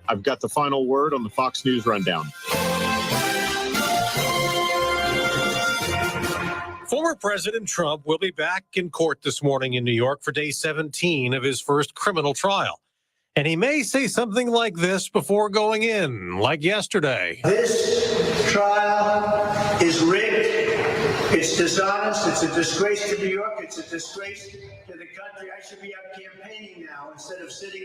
I've got the final word on the Fox News Rundown. Former President Trump will be back in court this morning in New York for day 17 of his first criminal trial. And he may say something like this before going in, like yesterday. This trial is rigged. It's dishonest. It's a disgrace to New York. It's a disgrace to the country. I should be out campaigning now instead of sitting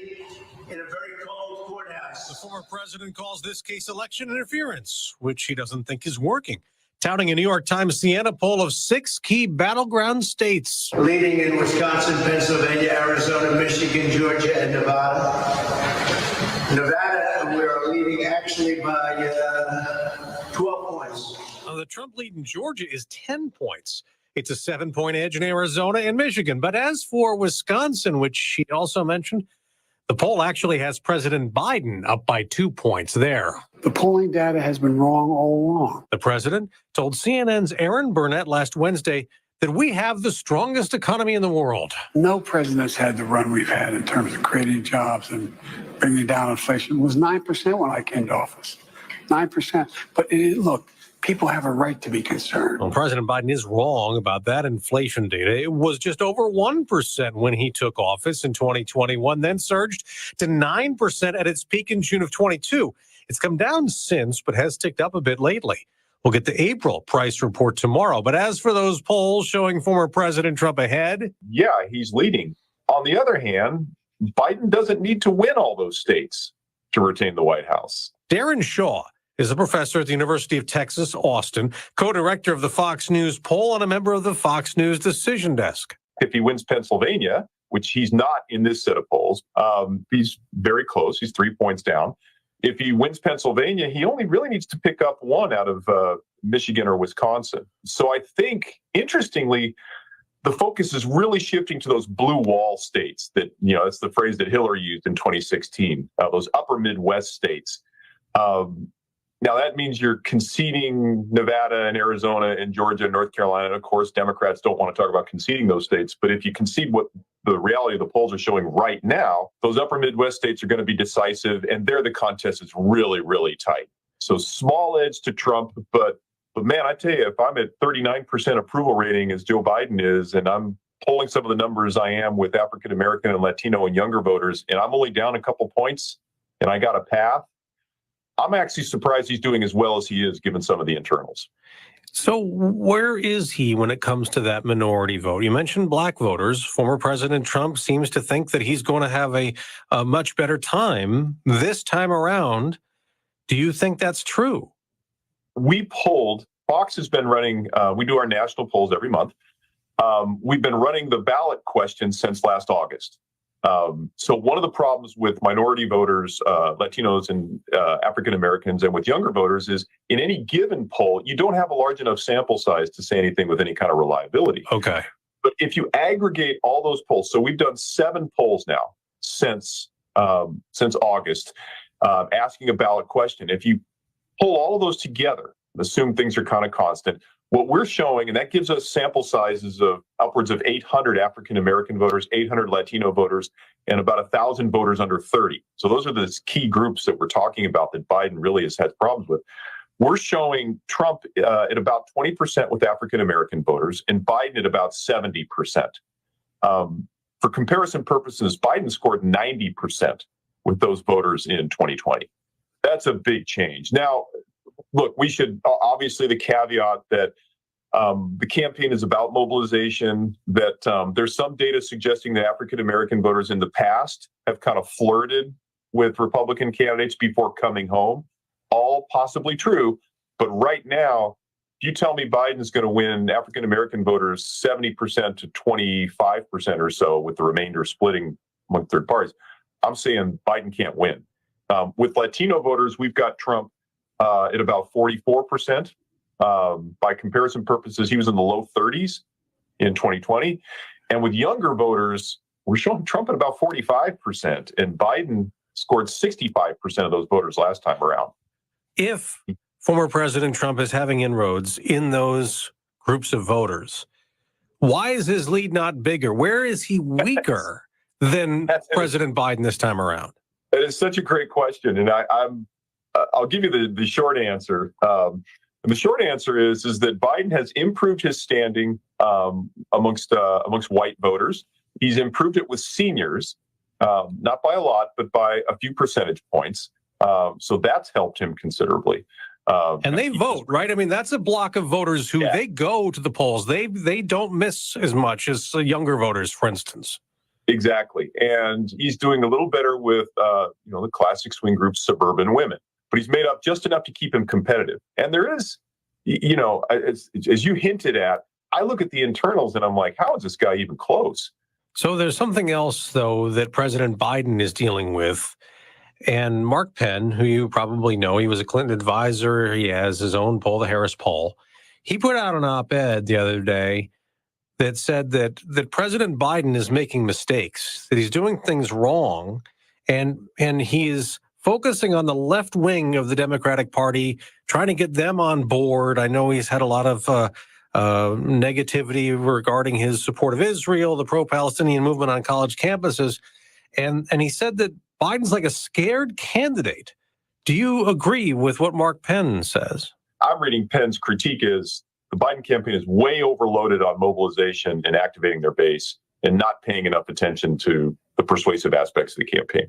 in a very cold courthouse. The former president calls this case election interference, which he doesn't think is working, touting a New York Times Siena poll of 6 key battleground states. Leading in Wisconsin, Pennsylvania, Arizona, Michigan, Georgia, and Nevada. Nevada, we are leading actually by 12 points. The Trump lead in Georgia is 10 points. It's a 7-point edge in Arizona and Michigan. But as for Wisconsin, which he also mentioned, the poll actually has President Biden up by 2 points there. The polling data has been wrong all along. The president told CNN's Aaron Burnett last Wednesday that we have the strongest economy in the world. No president's had the run we've had in terms of creating jobs and bringing down inflation. It was 9% when I came to office. 9%. But look, people have a right to be concerned. Well, President Biden is wrong about that inflation data. It was just over 1% when he took office in 2021, then surged to 9% at its peak in June of 22. It's come down since, but has ticked up a bit lately. We'll get the April price report tomorrow. But as for those polls showing former President Trump ahead, yeah, he's leading. On the other hand, Biden doesn't need to win all those states to retain the White House. Darren Shaw is a professor at the University of Texas, Austin, co-director of the Fox News poll and a member of the Fox News decision desk. If he wins Pennsylvania, which he's not in this set of polls, he's very close. He's 3 points down. If he wins Pennsylvania, he only really needs to pick up one out of Michigan or Wisconsin. So I think, interestingly, the focus is really shifting to those blue wall states that, that's the phrase that Hillary used in 2016, those upper Midwest states. Now, that means you're conceding Nevada and Arizona and Georgia and North Carolina. And of course, Democrats don't want to talk about conceding those states. But if you concede what the reality of the polls are showing right now, those upper Midwest states are going to be decisive. And there the contest is really, really tight. So small edge to Trump. But man, I tell you, if I'm at 39% approval rating as Joe Biden is, and I'm polling some of the numbers I am with African-American and Latino and younger voters, and I'm only down a couple points and I got a path, I'm actually surprised he's doing as well as he is, given some of the internals. So where is he when it comes to that minority vote? You mentioned black voters. Former President Trump seems to think that he's going to have a much better time this time around. Do you think that's true? We polled, Fox has been running, we do our national polls every month. We've been running the ballot question since last August. So one of the problems with minority voters, Latinos and African Americans, and with younger voters is in any given poll, you don't have a large enough sample size to say anything with any kind of reliability. Okay. But if you aggregate all those polls, so we've done 7 polls now since August, asking a ballot question. If you pull all of those together, assume things are kind of constant, what we're showing, and that gives us sample sizes of upwards of 800 African-American voters, 800 Latino voters, and about 1,000 voters under 30. So those are the key groups that we're talking about that Biden really has had problems with. We're showing Trump at about 20% with African-American voters and Biden at about 70%. For comparison purposes, Biden scored 90% with those voters in 2020. That's a big change. Now, look, we should obviously the caveat that the campaign is about mobilization, that there's some data suggesting that African-American voters in the past have kind of flirted with Republican candidates before coming home. All possibly true. But right now, if you tell me Biden's going to win African-American voters 70% to 25% or so, with the remainder splitting among third parties, I'm saying Biden can't win. With Latino voters, we've got Trump at about 44%. By comparison purposes, he was in the low 30s in 2020. And with younger voters, we're showing Trump at about 45%, and Biden scored 65% of those voters last time around. If former President Trump is having inroads in those groups of voters, why is his lead not bigger? Where is he weaker than President Biden this time around? That is such a great question, and I'll give you the short answer. And the short answer is that Biden has improved his standing amongst white voters. He's improved it with seniors, not by a lot, but by a few percentage points. So that's helped him considerably. And they vote, right? I mean, that's a block of voters who they go to the polls. They don't miss as much as younger voters, for instance. Exactly. And he's doing a little better with, the classic swing group, suburban women. But he's made up just enough to keep him competitive. And there is, as you hinted at, I look at the internals and I'm like, how is this guy even close? So there's something else, though, that President Biden is dealing with. And Mark Penn, who you probably know, he was a Clinton advisor. He has his own poll, the Harris poll. He put out an op-ed the other day that said that President Biden is making mistakes, that he's doing things wrong, and he is focusing on the left wing of the Democratic Party, trying to get them on board. I know he's had a lot of negativity regarding his support of Israel, the pro-Palestinian movement on college campuses, and he said that Biden's like a scared candidate. Do you agree with what Mark Penn says? I'm reading Penn's critique is the Biden campaign is way overloaded on mobilization and activating their base and not paying enough attention to the persuasive aspects of the campaign.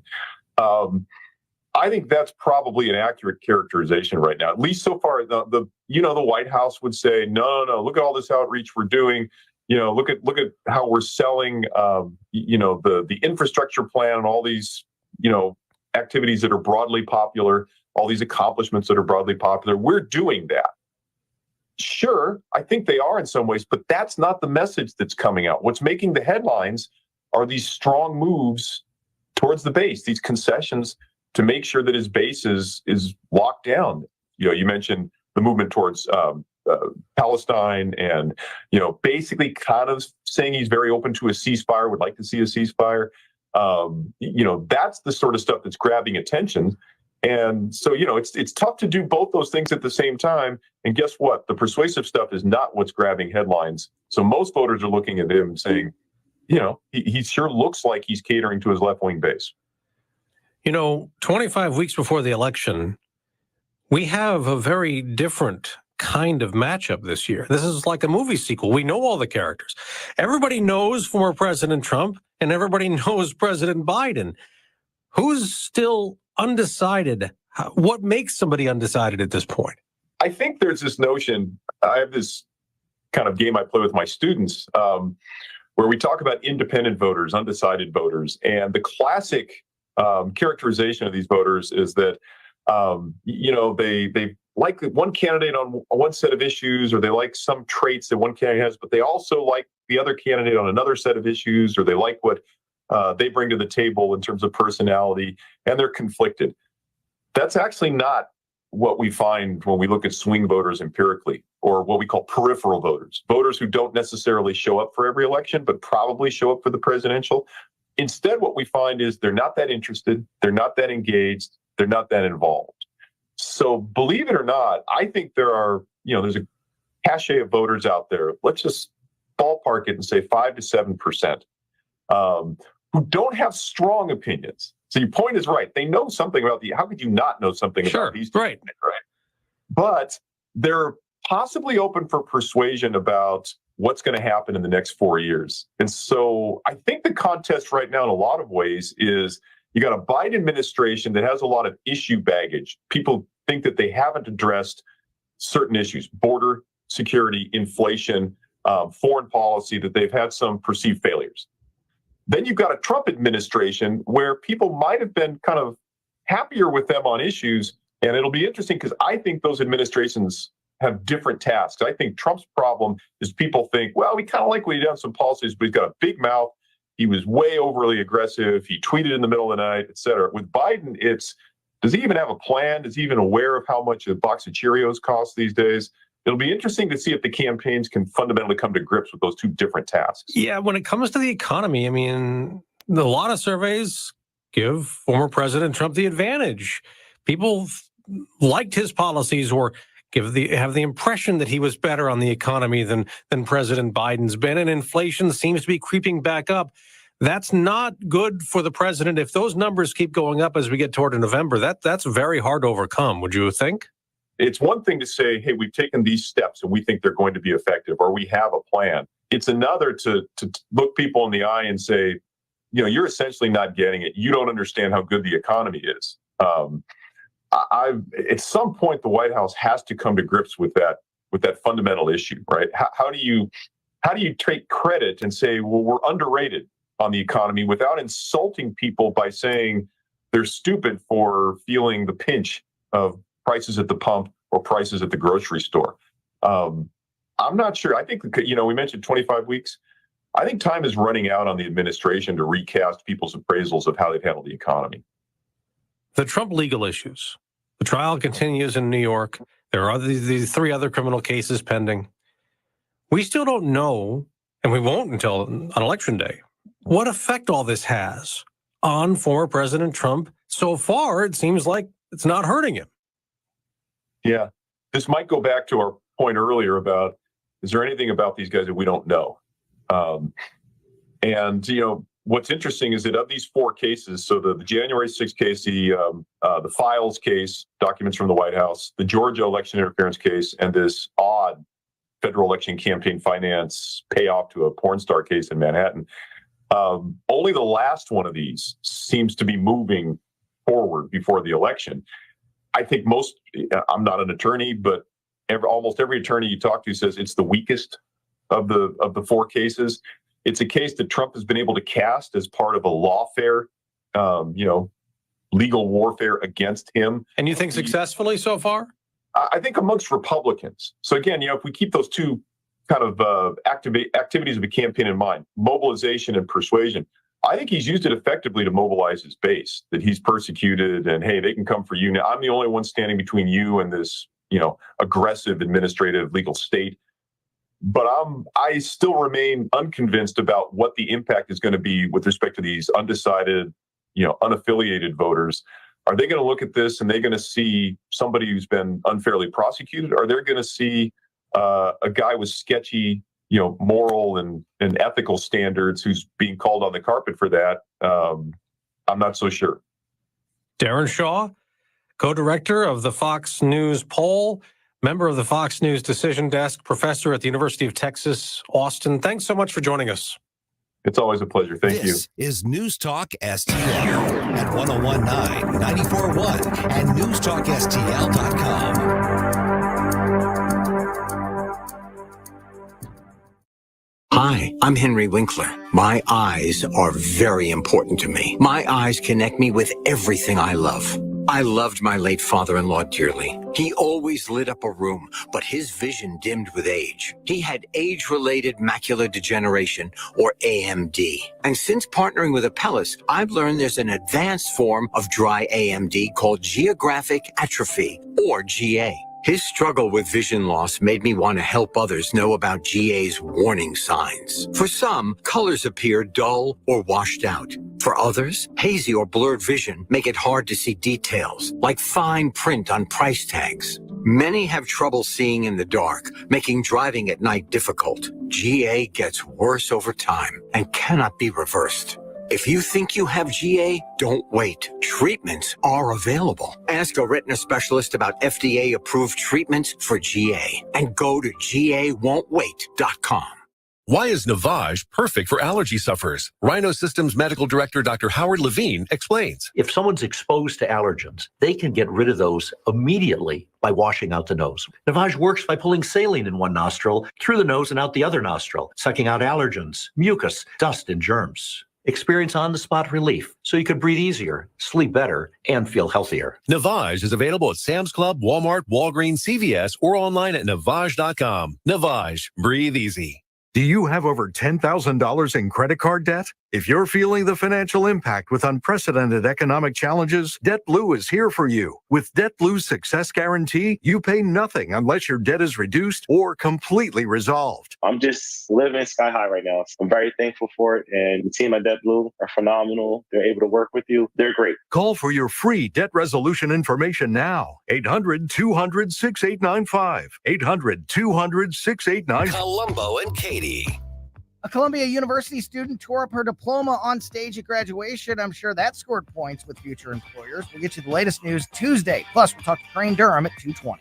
I think that's probably an accurate characterization right now, at least so far. The White House would say, no, look at all this outreach we're doing. Look at how we're selling, the infrastructure plan and all these, activities that are broadly popular, all these accomplishments that are broadly popular. We're doing that. Sure, I think they are in some ways, but that's not the message that's coming out. What's making the headlines are these strong moves towards the base, these concessions to make sure that his base is locked down. You mentioned the movement towards Palestine and, basically kind of saying he's very open to a ceasefire, would like to see a ceasefire. That's the sort of stuff that's grabbing attention. And so, it's tough to do both those things at the same time. And guess what? The persuasive stuff is not what's grabbing headlines. So most voters are looking at him and saying, he sure looks like he's catering to his left-wing base. 25 weeks before the election, we have a very different kind of matchup this year. This is like a movie sequel. We know all the characters. Everybody knows former President Trump and everybody knows President Biden. Who's still undecided? What makes somebody undecided at this point? I think there's this notion, I have this kind of game I play with my students where we talk about independent voters, undecided voters. And the classic characterization of these voters is that, they like one candidate on one set of issues, or they like some traits that one candidate has, but they also like the other candidate on another set of issues, or they like what they bring to the table in terms of personality, and they're conflicted. That's actually not what we find when we look at swing voters empirically, or what we call peripheral voters who don't necessarily show up for every election, but probably show up for the presidential. Instead, what we find is they're not that interested, they're not that engaged, they're not that involved. So believe it or not, I think there's a cachet of voters out there. Let's just ballpark it and say 5 to 7%, who don't have strong opinions. So your point is right. They know something about how could you not know something about these? Right. But they're possibly open for persuasion about what's going to happen in the next 4 years. And so I think the contest right now in a lot of ways is you got a Biden administration that has a lot of issue baggage. People think that they haven't addressed certain issues, border security, inflation, foreign policy, that they've had some perceived failures. Then you've got a Trump administration where people might have been kind of happier with them on issues. And it'll be interesting because I think those administrations have different tasks. I think Trump's problem is people think, well, we kind of like what he did on some policies, but he's got a big mouth. He was way overly aggressive. He tweeted in the middle of the night, et cetera. With Biden, does he even have a plan? Is he even aware of how much a box of Cheerios costs these days? It'll be interesting to see if the campaigns can fundamentally come to grips with those two different tasks. Yeah, when it comes to the economy, I mean, a lot of surveys give former President Trump the advantage. People liked his policies or have the impression that he was better on the economy than President Biden's been, and inflation seems to be creeping back up. That's not good for the president. If those numbers keep going up as we get toward November, that's very hard to overcome, would you think? It's one thing to say, hey, we've taken these steps and we think they're going to be effective, or we have a plan. It's another to look people in the eye and say, you're essentially not getting it. You don't understand how good the economy is. At some point, the White House has to come to grips with that fundamental issue, right? How do you take credit and say, well, we're underrated on the economy without insulting people by saying they're stupid for feeling the pinch of prices at the pump or prices at the grocery store? I'm not sure. I think, we mentioned 25 weeks. I think time is running out on the administration to recast people's appraisals of how they've handled the economy. The Trump legal issues. The trial continues in New York. There are these 3 other criminal cases pending. We still don't know, and we won't until on Election Day, what effect all this has on former President Trump. So far, it seems like it's not hurting him. Yeah. This might go back to our point earlier about, is there anything about these guys that we don't know? What's interesting is that of these 4 cases, so the January 6th case, the files case, documents from the White House, the Georgia election interference case, and this odd federal election campaign finance payoff to a porn star case in Manhattan, only the last one of these seems to be moving forward before the election. I think I'm not an attorney, but almost every attorney you talk to says it's the weakest of the 4 cases. It's a case that Trump has been able to cast as part of a lawfare, legal warfare against him. And you think successfully so far? I think amongst Republicans. So again, if we keep those 2 kind of activities of a campaign in mind, mobilization and persuasion, I think he's used it effectively to mobilize his base, that he's persecuted and, hey, they can come for you. Now, I'm the only one standing between you and this, aggressive administrative legal state. But I still remain unconvinced about what the impact is going to be with respect to these undecided, unaffiliated voters. Are they going to look at this and they're going to see somebody who's been unfairly prosecuted? Or they're going to see a guy with sketchy, moral and ethical standards who's being called on the carpet for that? I'm not so sure. Darren Shaw, co-director of the Fox News poll, member of the Fox News Decision Desk, professor at the University of Texas, Austin. Thanks so much for joining us. It's always a pleasure. Thank you. This is News Talk STL at 1019, 94.1 and newstalkstl.com. Hi, I'm Henry Winkler. My eyes are very important to me. My eyes connect me with everything I love. I loved my late father-in-law dearly. He always lit up a room, but his vision dimmed with age. He had age-related macular degeneration, or AMD. And since partnering with Apellis, I've learned there's an advanced form of dry AMD called geographic atrophy, or GA. His struggle with vision loss made me want to help others know about GA's warning signs. For some, colors appear dull or washed out. For others, hazy or blurred vision make it hard to see details, like fine print on price tags. Many have trouble seeing in the dark, making driving at night difficult. GA gets worse over time and cannot be reversed. If you think you have GA, don't wait. Treatments are available. Ask a retina specialist about FDA-approved treatments for GA and go to GAWon'tWait.com. Why is Navage perfect for allergy sufferers? Rhino Systems Medical Director Dr. Howard Levine explains. If someone's exposed to allergens, they can get rid of those immediately by washing out the nose. Navage works by pulling saline in one nostril, through the nose and out the other nostril, sucking out allergens, mucus, dust, and germs. Experience on-the-spot relief so you can breathe easier, sleep better, and feel healthier. Navage is available at Sam's Club, Walmart, Walgreens, CVS, or online at Navage.com. Navage, breathe easy. Do you have over $10,000 in credit card debt? If you're feeling the financial impact with unprecedented economic challenges, DebtBlue is here for you. With DebtBlue's Success Guarantee, you pay nothing unless your debt is reduced or completely resolved. I'm just living sky high right now. I'm very thankful for it. And the team at DebtBlue are phenomenal. They're able to work with you. They're great. Call for your free debt resolution information now. 800-200-6895. 800-200-6895. Columbo and Katie. A Columbia University student tore up her diploma on stage at graduation. I'm sure that scored points with future employers. We'll get you the latest news Tuesday. Plus, we'll talk to Crane Durham at 2:20.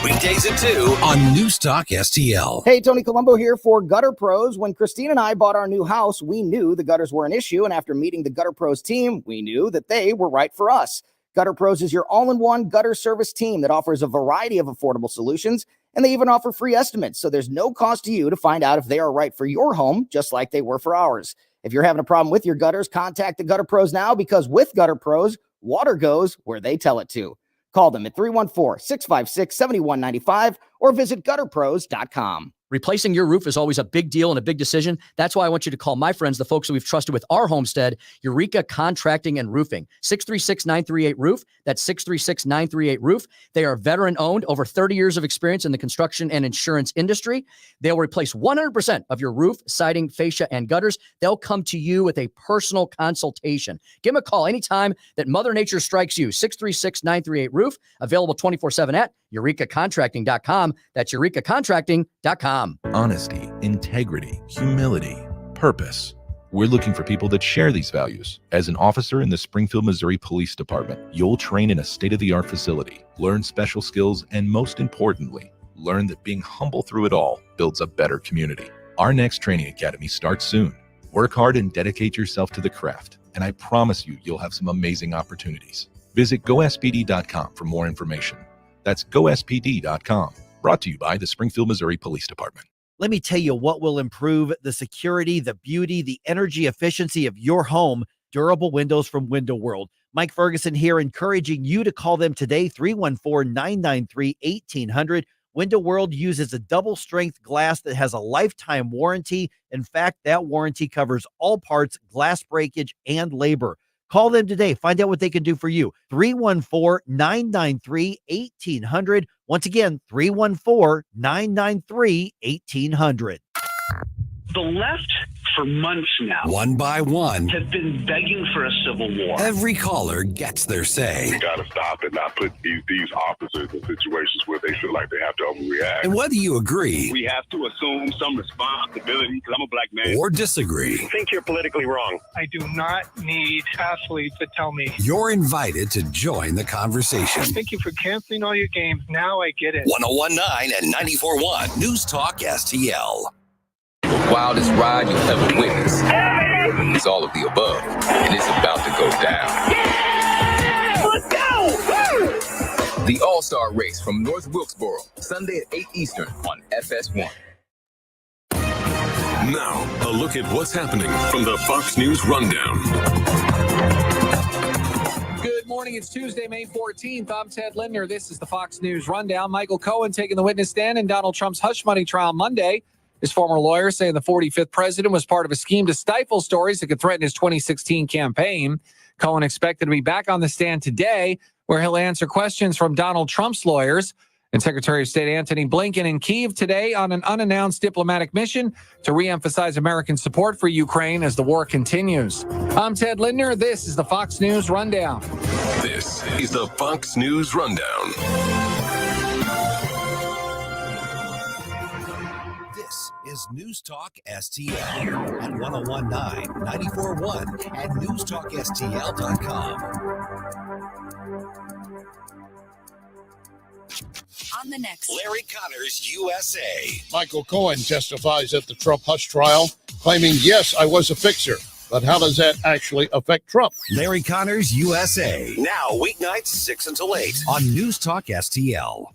Weekdays at 2 on News Talk STL. Hey, Tony Colombo here for Gutter Pros. When Christine and I bought our new house, we knew the gutters were an issue. And after meeting the Gutter Pros team, we knew that they were right for us. Gutter Pros is your all-in-one gutter service team that offers a variety of affordable solutions. And they even offer free estimates, so there's no cost to you to find out if they are right for your home, just like they were for ours. If you're having a problem with your gutters, contact the Gutter Pros now, because with Gutter Pros, water goes where they tell it to. Call them at 314-656-7195 or visit gutterpros.com. Replacing your roof is always a big deal and a big decision. That's why I want you to call my friends, the folks that we've trusted with our homestead, Eureka Contracting and Roofing. 636-938-ROOF. That's 636-938-ROOF. They are veteran-owned, over 30 years of experience in the construction and insurance industry. They'll replace 100% of your roof, siding, fascia, and gutters. They'll come to you with a personal consultation. Give them a call anytime that Mother Nature strikes you. 636-938-ROOF. Available 24/7 at eurekacontracting.com. That's eurekacontracting.com. Honesty, integrity, humility, purpose. We're looking for people that share these values. As an officer in the Springfield, Missouri Police Department, you'll train in a state-of-the-art facility, learn special skills, and most importantly, learn that being humble through it all builds a better community. Our next training academy starts soon. Work hard and dedicate yourself to the craft, and I promise you'll have some amazing opportunities. Visit gospd.com for more information. That's gospd.com. Brought to you by the Springfield, Missouri Police Department. Let me tell you what will improve the security, the beauty, the energy efficiency of your home. Durable windows from Window World. Mike Ferguson here, encouraging you to call them today, 314-993-1800. Window World uses a double-strength glass that has a lifetime warranty. In fact, that warranty covers all parts, glass breakage, and labor. Call them today. Find out what they can do for you. 314-993-1800. Once again, 314-993-1800. The left, for months now, One by one, have been begging for a civil war. every caller gets their say. We got to stop and not put these officers in situations where they feel like they have to overreact. And whether you agree We have to assume some responsibility because I'm a black man. or disagree, I think you're politically wrong. I do not need athletes to tell me. you're invited to join the conversation. Thank you for canceling all your games. Now I get it. 1019 and 94.1 News Talk STL. Wildest ride you'll ever witness. It's all of the above, and it's about to go down. Let's go! The All-Star Race from North Wilkesboro, Sunday at 8 Eastern on FS1. Now, a look at what's happening from the Fox News Rundown. Good morning. It's Tuesday, May 14th. I'm Ted Lindner. This is the Fox News Rundown. Michael Cohen taking the witness stand in Donald Trump's hush money trial Monday. His former lawyer saying the 45th president was part of a scheme to stifle stories that could threaten his 2016 campaign. Cohen expected to be back on the stand today, where he'll answer questions from Donald Trump's lawyers. And Secretary of State Antony Blinken in Kyiv today on an unannounced diplomatic mission to reemphasize American support for Ukraine as the war continues. I'm Ted Lindner. This is the Fox News Rundown. This is the Fox News Rundown. This is News Talk STL at 1019, 94.1 and newstalkstl.com. On the next, Larry Connors, USA. Michael Cohen testifies at the Trump hush trial, claiming, yes, I was a fixer. But how does that actually affect Trump? Larry Connors, USA. Now, weeknights 6 until 8 on News Talk STL.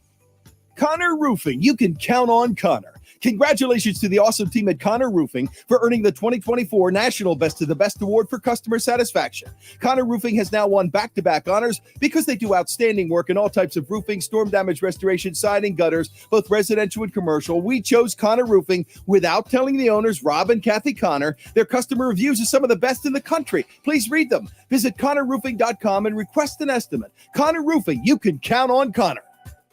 Connor Roofing. You can count on Connor. Congratulations to the awesome team at Connor Roofing for earning the 2024 National Best of the Best Award for Customer Satisfaction. Connor Roofing has now won back-to-back honors because they do outstanding work in all types of roofing, storm damage restoration, siding, gutters, both residential and commercial. We chose Connor Roofing without telling the owners, Rob and Kathy Connor. Their customer reviews are some of the best in the country. Please read them. Visit ConnorRoofing.com and request an estimate. Connor Roofing, you can count on Connor.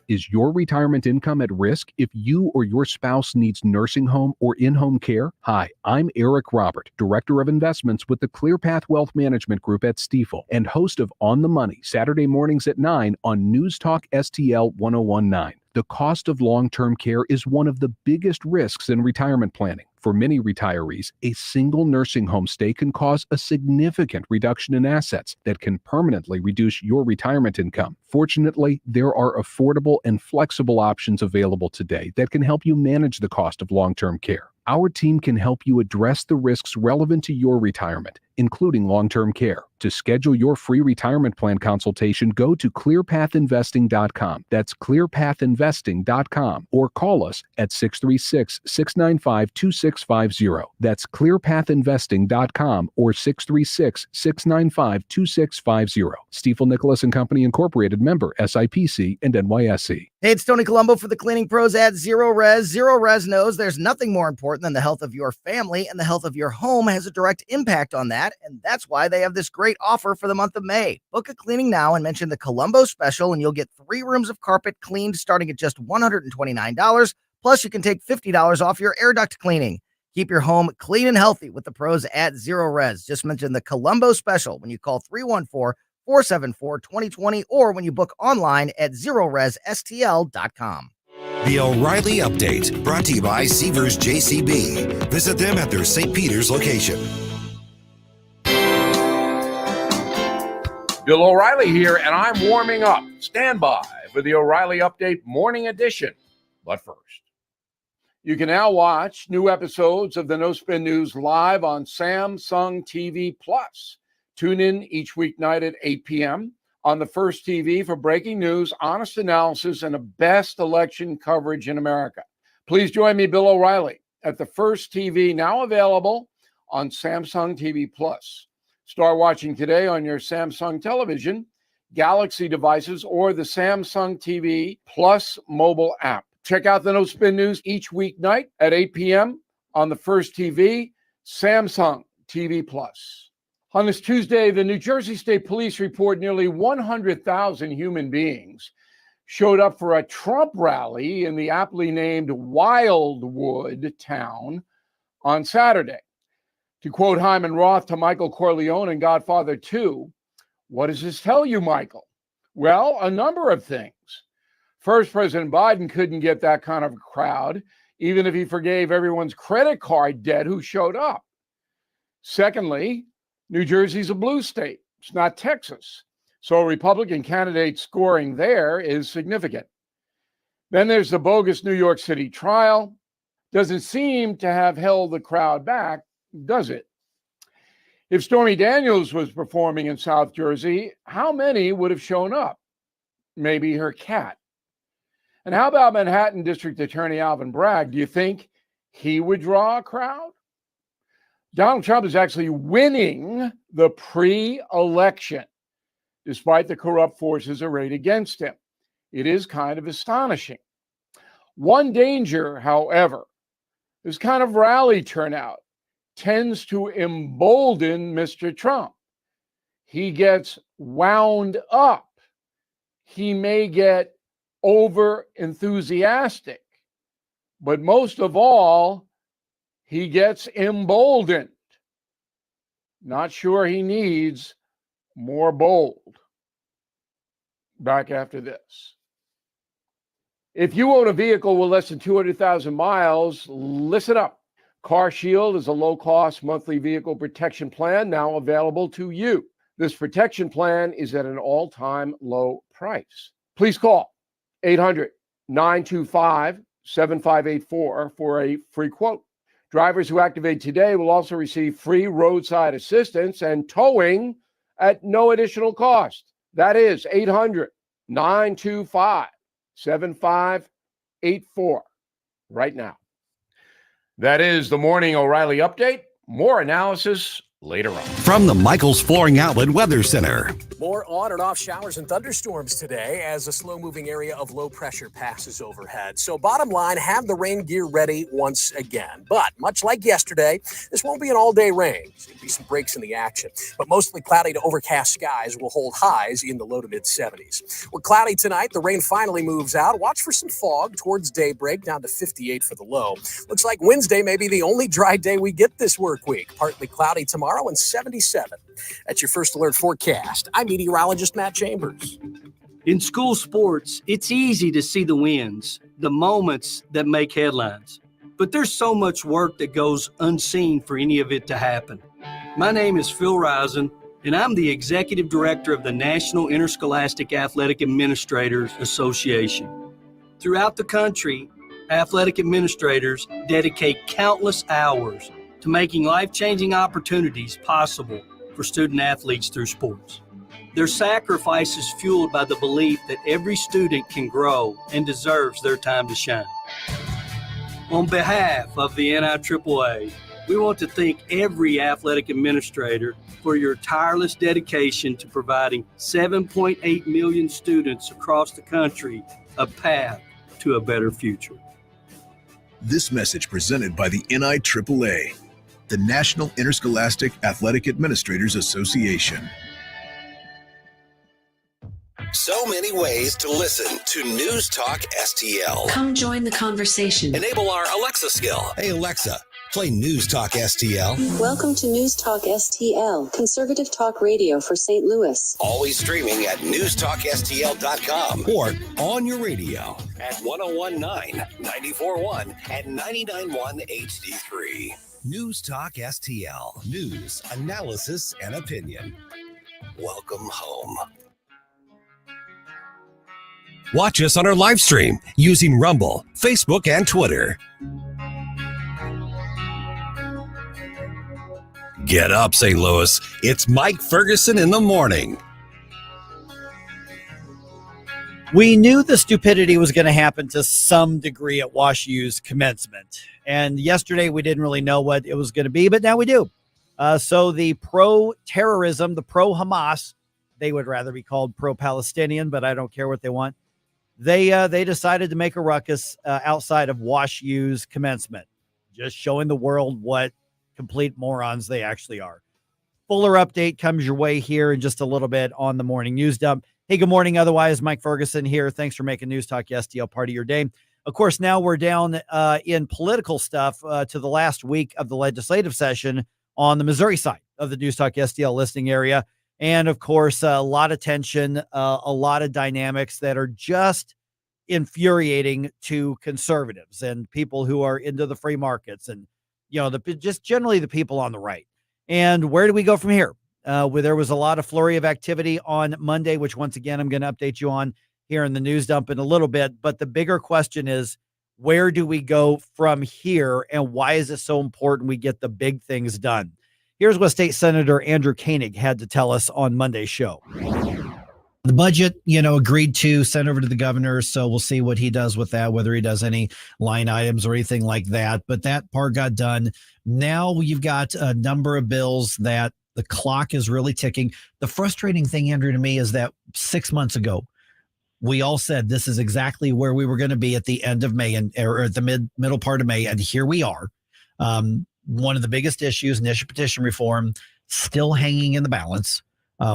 Is your retirement income at risk if you or your spouse needs nursing home or in-home care? Hi, I'm Eric Robert, Director of Investments with the ClearPath Wealth Management Group at Stifel and host of On the Money, Saturday mornings at 9 on News Talk STL 1019. The cost of long-term care is one of the biggest risks in retirement planning. For many retirees, a single nursing home stay can cause a significant reduction in assets that can permanently reduce your retirement income. Fortunately, there are affordable and flexible options available today that can help you manage the cost of long-term care. Our team can help you address the risks relevant to your retirement, including long-term care. To schedule your free retirement plan consultation, go to clearpathinvesting.com. That's clearpathinvesting.com, or call us at 636-695-2650. That's clearpathinvesting.com or 636-695-2650. Stiefel Nicholas and Company Incorporated, member SIPC and NYSE. Hey, it's Tony Colombo for the Cleaning Pros at Zero Res. Zero Res knows there's nothing more important than the health of your family, and the health of your home has a direct impact on that, and that's why they have this great offer for the month of May. Book a cleaning now and mention the Colombo special, and you'll get 3 rooms of carpet cleaned starting at just $129. Plus, you can take $50 off your air duct cleaning. Keep your home clean and healthy with the pros at Zero Res. Just mention the Colombo special when you call 314-474-2020 or when you book online at ZeroResSTL.com. The O'Reilly Update, brought to you by Seavers JCB. Visit them at their St. Peter's location. Bill O'Reilly here, and I'm warming up. Stand by for the O'Reilly Update Morning Edition. But first, you can now watch new episodes of the No Spin News live on Samsung TV Plus. Tune in each weeknight at 8 p.m. on the First TV for breaking news, honest analysis, and the best election coverage in America. Please join me, Bill O'Reilly, at the First TV, now available on Samsung TV Plus. Start watching today on your Samsung television, Galaxy devices, or the Samsung TV Plus mobile app. Check out the No Spin News each weeknight at 8 p.m. on the First TV, Samsung TV Plus. On this Tuesday, the New Jersey State Police report nearly 100,000 human beings showed up for a Trump rally in the aptly named Wildwood town on Saturday. To quote Hyman Roth to Michael Corleone in Godfather 2, what does this tell you, Michael? Well, a number of things. First, President Biden couldn't get that kind of crowd, even if he forgave everyone's credit card debt who showed up. Secondly, New Jersey's a blue state. It's not Texas. So a Republican candidate scoring there is significant. Then there's the bogus New York City trial. Doesn't seem to have held the crowd back, does it? If Stormy Daniels was performing in South Jersey, how many would have shown up? Maybe her cat. And how about Manhattan District Attorney Alvin Bragg? Do you think he would draw a crowd? Donald Trump is actually winning the pre-election, despite the corrupt forces arrayed against him. It is kind of astonishing. One danger, however, this kind of rally turnout tends to embolden Mr. Trump. He gets wound up. He may get over enthusiastic, but most of all, he gets emboldened. Not sure he needs more bold. Back after this. If you own a vehicle with less than 200,000 miles, listen up. Car Shield is a low-cost monthly vehicle protection plan now available to you. This protection plan is at an all-time low price. Please call 800-925-7584 for a free quote. Drivers who activate today will also receive free roadside assistance and towing at no additional cost. That is 800-925-7584 right now. That is the Morning O'Reilly Update. More analysis later on. From the Michaels Flooring Outlet Weather Center. More on and off showers and thunderstorms today as a slow-moving area of low pressure passes overhead. So bottom line, have the rain gear ready once again. But much like yesterday, this won't be an all-day rain. There'll be some breaks in the action. But mostly cloudy to overcast skies will hold highs in the low to mid-70s. We're cloudy tonight. The rain finally moves out. Watch for some fog towards daybreak, down to 58 for the low. Looks like Wednesday may be the only dry day we get this work week. Partly cloudy tomorrow and 77. That's your First Alert forecast. I'm meteorologist Matt Chambers. In school sports, it's easy to see the wins, the moments that make headlines. but there's so much work that goes unseen for any of it to happen. My name is Phil Risen, and I'm the Executive Director of the National Interscholastic Athletic Administrators Association. Throughout the country, athletic administrators dedicate countless hours to making life-changing opportunities possible for student athletes through sports. Their sacrifice is fueled by the belief that every student can grow and deserves their time to shine. On behalf of the NIAAA, we want to thank every athletic administrator for your tireless dedication to providing 7.8 million students across the country a path to a better future. This message presented by the NIAAA, the National Interscholastic Athletic Administrators Association. So many ways to listen to News Talk STL. Come join the conversation. Enable our Alexa skill. Hey, Alexa, play News Talk STL. Welcome to News Talk STL, conservative talk radio for St. Louis. Always streaming at newstalkstl.com or on your radio at 1019, 94.1 and 99.1 HD3. News Talk STL. News, analysis, and opinion. Welcome home. Watch us on our live stream using Rumble, Facebook, and Twitter. Get up, St. Louis. It's Mike Ferguson in the morning. We knew the stupidity was going to happen to some degree at Wash U's commencement. And yesterday we didn't really know what it was going to be, but now we do. So the pro-terrorism, the pro-Hamas, they would rather be called pro-Palestinian, but I don't care what they want. They decided to make a ruckus outside of Wash U's commencement, just showing the world what complete morons they actually are. Fuller update comes your way here in just a little bit on the morning news dump. Hey, good morning. Otherwise, Mike Ferguson here. Thanks for making News Talk STL part of your day. Of course, now we're down in political stuff to the last week of the legislative session on the Missouri side of the News Talk STL listening area. And of course, a lot of tension, a lot of dynamics that are just infuriating to conservatives and people who are into the free markets and, just generally the people on the right. And where do we go from here? Where there was a lot of flurry of activity on Monday, which once again, I'm going to update you on here in the news dump in a little bit. But the bigger question is, where do we go from here? And why is it so important we get the big things done? Here's what State Senator Andrew Koenig had to tell us on Monday's show. The budget, agreed to, sent over to the governor. So we'll see what he does with that, whether he does any line items or anything like that. But that part got done. Now you've got a number of bills that the clock is really ticking. The frustrating thing, Andrew, to me is that 6 months ago, we all said this is exactly where we were going to be at the end of May or at the middle part of May. And here we are. One of the biggest issues, initial petition reform, still hanging in the balance.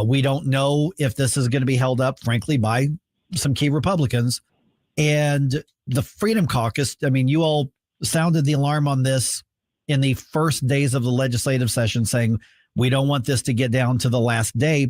We don't know if this is going to be held up, frankly, by some key Republicans. And the Freedom Caucus, you all sounded the alarm on this in the first days of the legislative session, saying we don't want this to get down to the last day,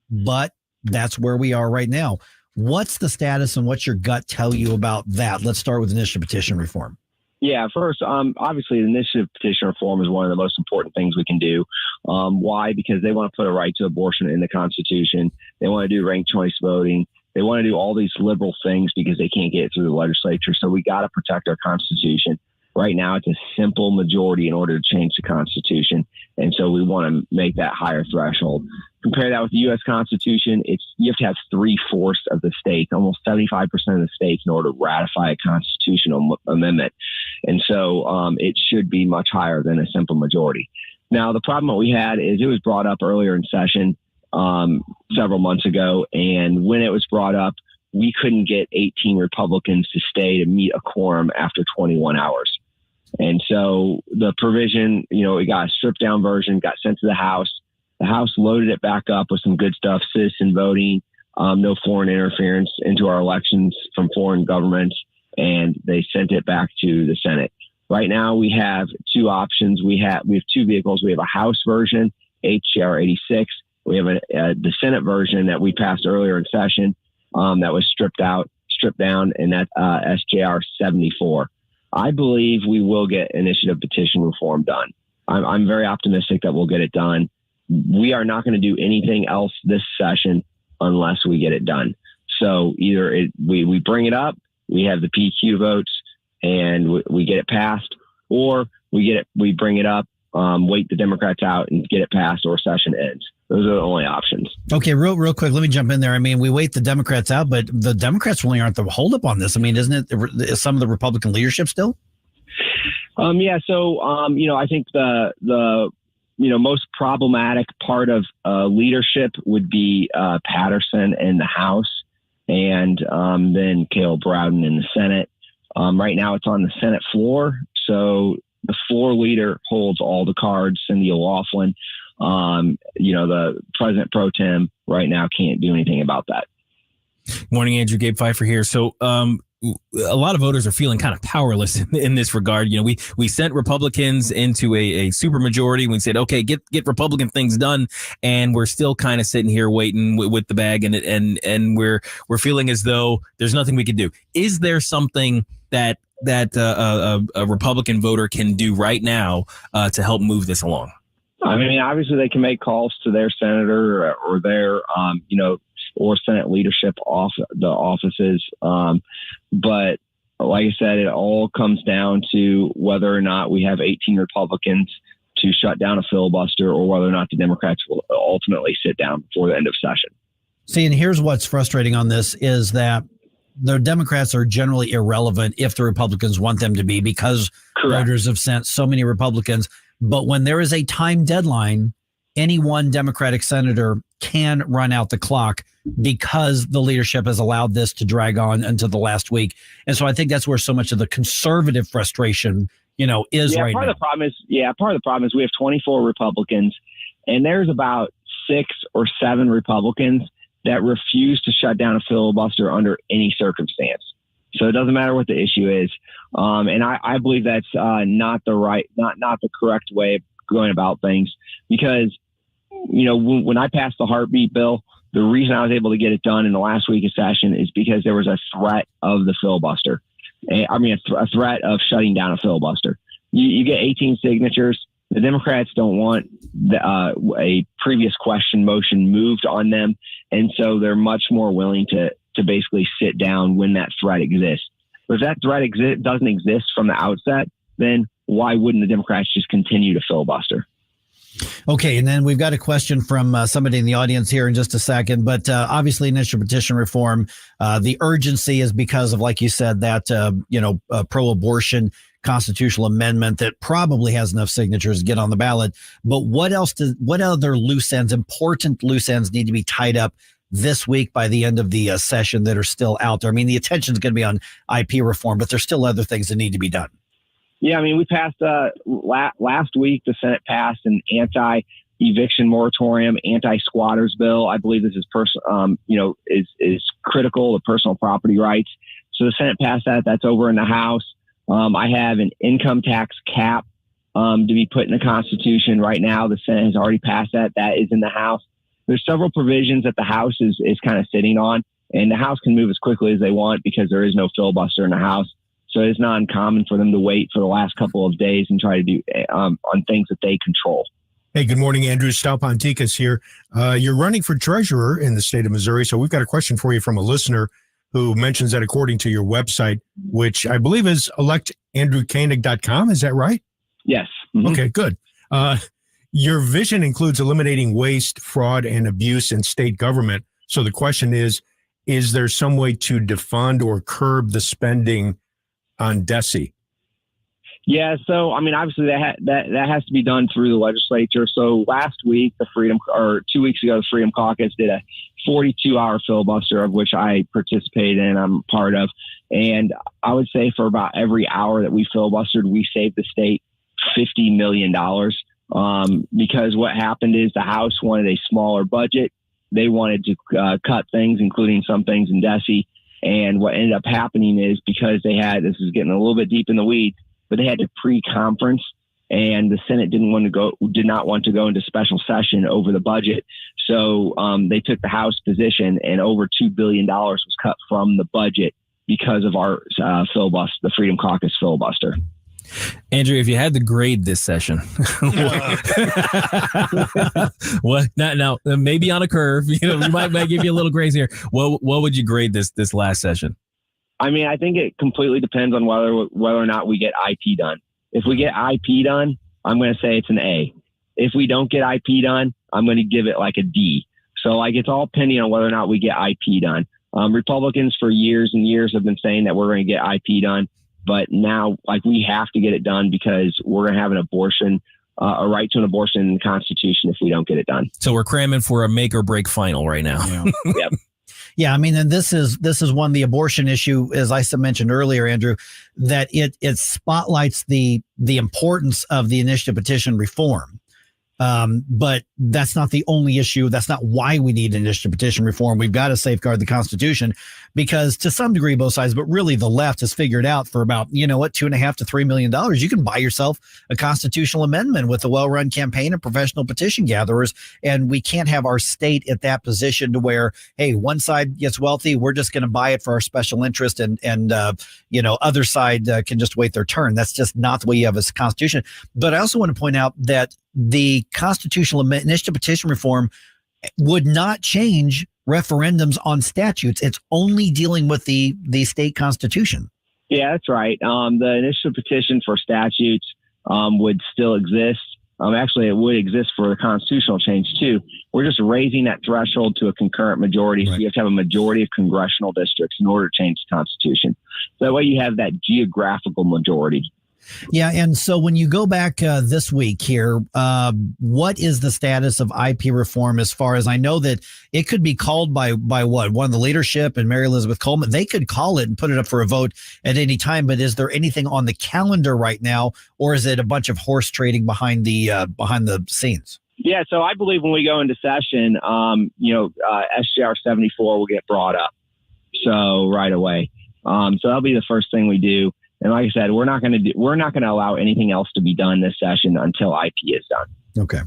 but that's where we are right now. What's the status and what's your gut tell you about that? Let's start with initial petition reform. Yeah, first, obviously, the initiative petition reform is one of the most important things we can do. Why? Because they want to put a right to abortion in the Constitution. They want to do ranked choice voting. They want to do all these liberal things because they can't get it through the legislature. So we got to protect our Constitution. Right now, it's a simple majority in order to change the Constitution. And so we want to make that higher threshold. Compare that with the U.S. Constitution. You have to have 3/4 of the states, almost 75% of the states, in order to ratify a constitutional amendment. And so it should be much higher than a simple majority. Now, the problem that we had is it was brought up earlier in session several months ago. And when it was brought up, we couldn't get 18 Republicans to stay to meet a quorum after 21 hours. And so the provision, it got a stripped down version, got sent to the House. The House loaded it back up with some good stuff, citizen voting, no foreign interference into our elections from foreign governments, and they sent it back to the Senate. Right now, we have two options. We have two vehicles. We have a House version, HJR 86. We have the Senate version that we passed earlier in session that was stripped down, and that's SJR 74. I believe we will get initiative petition reform done. I'm very optimistic that we'll get it done. We are not going to do anything else this session unless we get it done. So either we bring it up, we have the PQ votes, and we get it passed, or we bring it up, wait the Democrats out and get it passed, or session ends. Those are the only options. Okay, real quick, let me jump in there. I mean, we wait the Democrats out, but the Democrats really aren't the holdup on this. I mean, isn't it some of the Republican leadership still? Yeah. So, I think the most problematic part of leadership would be Patterson in the House, and then Caleb Browden in the Senate. Right now it's on the Senate floor. So the floor leader holds all the cards, Cindy O'Loughlin. The president pro tem right now can't do anything about that. Morning, Andrew. Gabe Pfeiffer here. So a lot of voters are feeling kind of powerless in this regard. We sent Republicans into a supermajority. We said, okay, get Republican things done, and we're still kind of sitting here waiting with the bag, and we're feeling as though there's nothing we can do. Is there something that a Republican voter can do right now to help move this along? I mean, obviously they can make calls to their senator or their, or Senate leadership off the offices. But like I said, it all comes down to whether or not we have 18 Republicans to shut down a filibuster, or whether or not the Democrats will ultimately sit down before the end of session. See, and here's what's frustrating on this is that the Democrats are generally irrelevant if the Republicans want them to be, because voters have sent so many Republicans. But when there is a time deadline, any one Democratic senator can run out the clock because the leadership has allowed this to drag on until the last week. And so I think that's where so much of the conservative frustration, is right now. Part of the problem is we have 24 Republicans, and there's about 6 or 7 Republicans that refuse to shut down a filibuster under any circumstance. So it doesn't matter what the issue is. And I believe that's not the correct way of going about things, because, when I passed the heartbeat bill, the reason I was able to get it done in the last week of session is because there was a threat of the filibuster. A threat of shutting down a filibuster. You get 18 signatures. The Democrats don't want a previous question motion moved on them. And so they're much more willing to basically sit down when that threat exists. But if that threat doesn't exist from the outset, then why wouldn't the Democrats just continue to filibuster? Okay, and then we've got a question from somebody in the audience here in just a second. But obviously, initial petition reform, the urgency is because of, like you said, that pro-abortion constitutional amendment that probably has enough signatures to get on the ballot. But what other loose ends, important loose ends, need to be tied up this week by the end of the session that are still out there? I mean, the attention is going to be on IP reform, but there's still other things that need to be done. Yeah, I mean, we passed last week. The Senate passed an anti-eviction moratorium, anti-squatters bill. I believe this is is critical to personal property rights. So the Senate passed that. That's over in the House. I have an income tax cap to be put in the Constitution right now. The Senate has already passed that. That is in the House. There's several provisions that the House is kind of sitting on, and the House can move as quickly as they want because there is no filibuster in the House. So it's not uncommon for them to wait for the last couple of days and try to do on things that they control. Hey, good morning, Andrew. Sal Ponticus here. You're running for treasurer in the state of Missouri. So we've got a question for you from a listener who mentions that according to your website, which I believe is electandrewkoenig.com. Is that right? Yes. Mm-hmm. Okay, good. Your vision includes eliminating waste, fraud, and abuse in state government. So the question is there some way to defund or curb the spending on DESE? Yeah, so I mean, obviously that has to be done through the legislature. So last week, 2 weeks ago, the Freedom Caucus did a 42-hour filibuster, of which I participated in. I'm part of, and I would say for about every hour that we filibustered, we saved the state $50 million. Because what happened is the House wanted a smaller budget. They wanted to cut things, including some things in DESE. And what ended up happening is because this is getting a little bit deep in the weeds, but they had to pre-conference, and the Senate did not want to go into special session over the budget. So they took the House position, and over $2 billion was cut from the budget because of our filibuster, the Freedom Caucus filibuster. Andrew, if you had to grade this session, what now maybe on a curve, we might give you a little grace here. What would you grade this last session? I mean, I think it completely depends on whether or not we get IP done. If we get IP done, I'm going to say it's an A. If we don't get IP done, I'm going to give it like a D. So like it's all pending on whether or not we get IP done. Republicans for years and years have been saying that we're going to get IP done, but now like we have to get it done because we're going to have an abortion, a right to an abortion in the Constitution if we don't get it done. So we're cramming for a make or break final right now. Yep. Yeah, I mean, and this is one, the abortion issue, as I mentioned earlier, Andrew, that it spotlights the importance of the initiative petition reform. But that's not the only issue. That's not why we need initiative petition reform. We've got to safeguard the Constitution because to some degree, both sides, but really the left has figured out for about, $2.5 to $3 million, you can buy yourself a constitutional amendment with a well-run campaign of professional petition gatherers. And we can't have our state at that position to where, hey, one side gets wealthy, we're just going to buy it for our special interest and other side can just wait their turn. That's just not the way you have a Constitution. But I also want to point out that the constitutional initiative petition reform would not change referendums on statutes. It's only dealing with the state constitution. Yeah, that's right. The initiative petition for statutes would still exist. Actually, it would exist for the constitutional change too. We're just raising that threshold to a concurrent majority. Right. So you have to have a majority of congressional districts in order to change the Constitution. So that way you have that geographical majority. Yeah. And so when you go back this week here, what is the status of IP reform as far as I know that it could be called by what? One of the leadership and Mary Elizabeth Coleman, they could call it and put it up for a vote at any time. But is there anything on the calendar right now, or is it a bunch of horse trading behind the scenes? Yeah. So I believe when we go into session, SGR 74 will get brought up. So right away. So that'll be the first thing we do. And like I said, we're not going to allow anything else to be done this session until IP is done. Okay.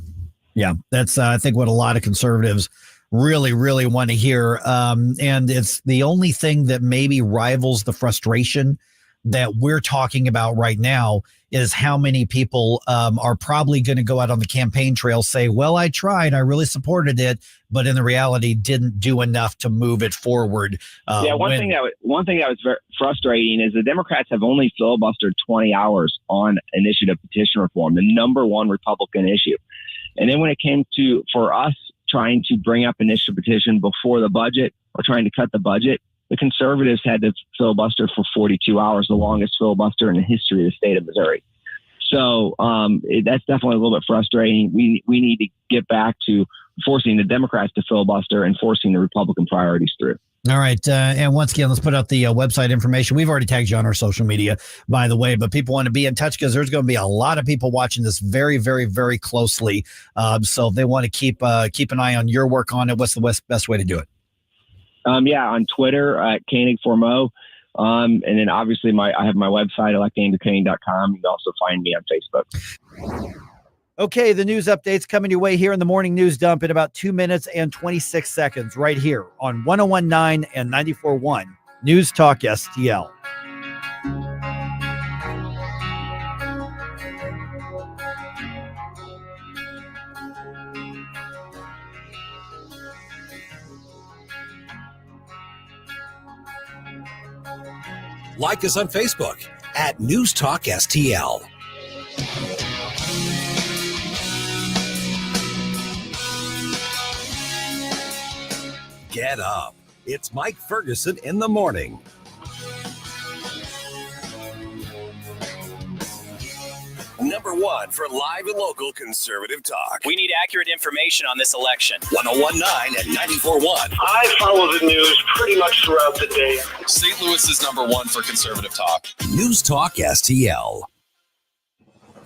Yeah, that's I think what a lot of conservatives really, really want to hear. And it's the only thing that maybe rivals the frustration that we're talking about right now is how many people are probably going to go out on the campaign trail, say, well, I tried, I really supported it, but in the reality didn't do enough to move it forward. One thing that was very frustrating is the Democrats have only filibustered 20 hours on initiative petition reform, the number one Republican issue. And then when it came for us trying to bring up initiative petition before the budget or trying to cut the budget, the conservatives had to filibuster for 42 hours, the longest filibuster in the history of the state of Missouri. So that's definitely a little bit frustrating. We need to get back to forcing the Democrats to filibuster and forcing the Republican priorities through. All right. And once again, let's put out the website information. We've already tagged you on our social media, by the way, but people want to be in touch because there's going to be a lot of people watching this very, very, very closely. So if they want to keep an eye on your work on it, what's the best way to do it? On Twitter at Koenig for Mo. And then obviously I have my website, electandrewkoenig.com. You can also find me on Facebook. Okay, the news updates coming your way here in the morning news dump in about 2 minutes and 26 seconds right here on 101.9 and 94.1 News Talk STL. Like us on Facebook at News Talk STL. Get up. It's Mike Ferguson in the morning. Number one for live and local conservative talk. We need accurate information on this election. 101.9 and 94.1. I follow the news pretty much throughout the day. St. Louis is number one for conservative talk. News Talk STL.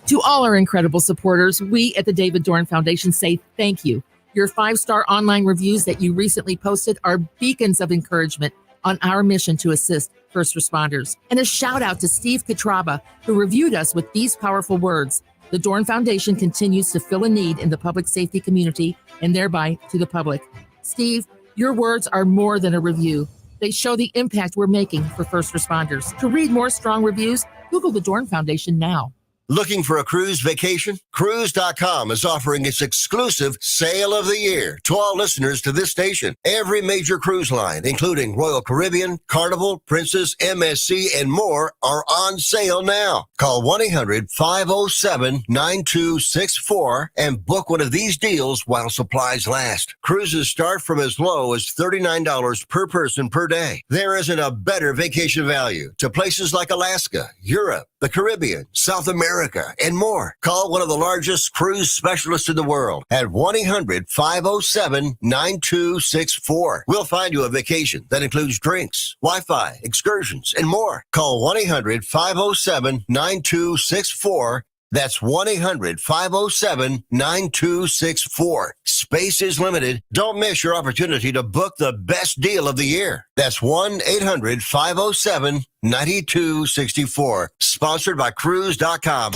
To all our incredible supporters, we at the David Dorn Foundation say thank you. Your 5-star online reviews that you recently posted are beacons of encouragement on our mission to assist first responders. And a shout out to Steve Katraba, who reviewed us with these powerful words. The Dorn Foundation continues to fill a need in the public safety community and thereby to the public. Steve, your words are more than a review. They show the impact we're making for first responders. To read more strong reviews, Google the Dorn Foundation now. Looking for a cruise vacation? Cruise.com is offering its exclusive sale of the year to all listeners to this station. Every major cruise line, including Royal Caribbean, Carnival, Princess, MSC, and more, are on sale now. Call 1-800-507-9264 and book one of these deals while supplies last. Cruises start from as low as $39 per person per day. There isn't a better vacation value to places like Alaska, Europe, the Caribbean, South America, and more. Call one of the largest cruise specialists in the world at 1-800-507-9264. We'll find you a vacation that includes drinks, Wi-Fi, excursions, and more. Call 1-800-507-9264. That's 1-800-507-9264. Space is limited. Don't miss your opportunity to book the best deal of the year. That's 1-800-507-9264. Sponsored by Cruise.com.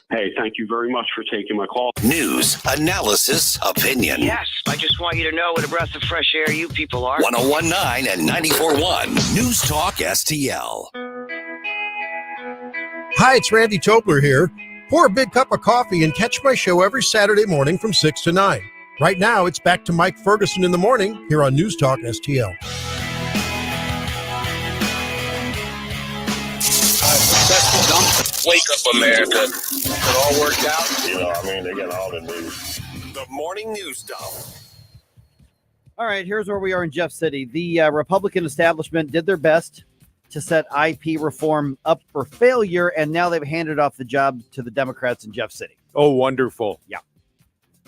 Hey, thank you very much for taking my call. News, analysis, opinion. Yes, I just want you to know what a breath of fresh air you people are. 101.9 and 94.1 News Talk STL. Hi, it's Randy Tobler here. Pour a big cup of coffee and catch my show every Saturday morning from 6 to 9. Right now, it's back to Mike Ferguson in the morning here on News Talk STL. Wake up, America. It all worked out. They got all the news. The morning news dump. All right, here's where we are in Jeff City. The Republican establishment did their best to set IP reform up for failure, and now they've handed off the job to the Democrats in Jeff City. Oh, wonderful. Yeah.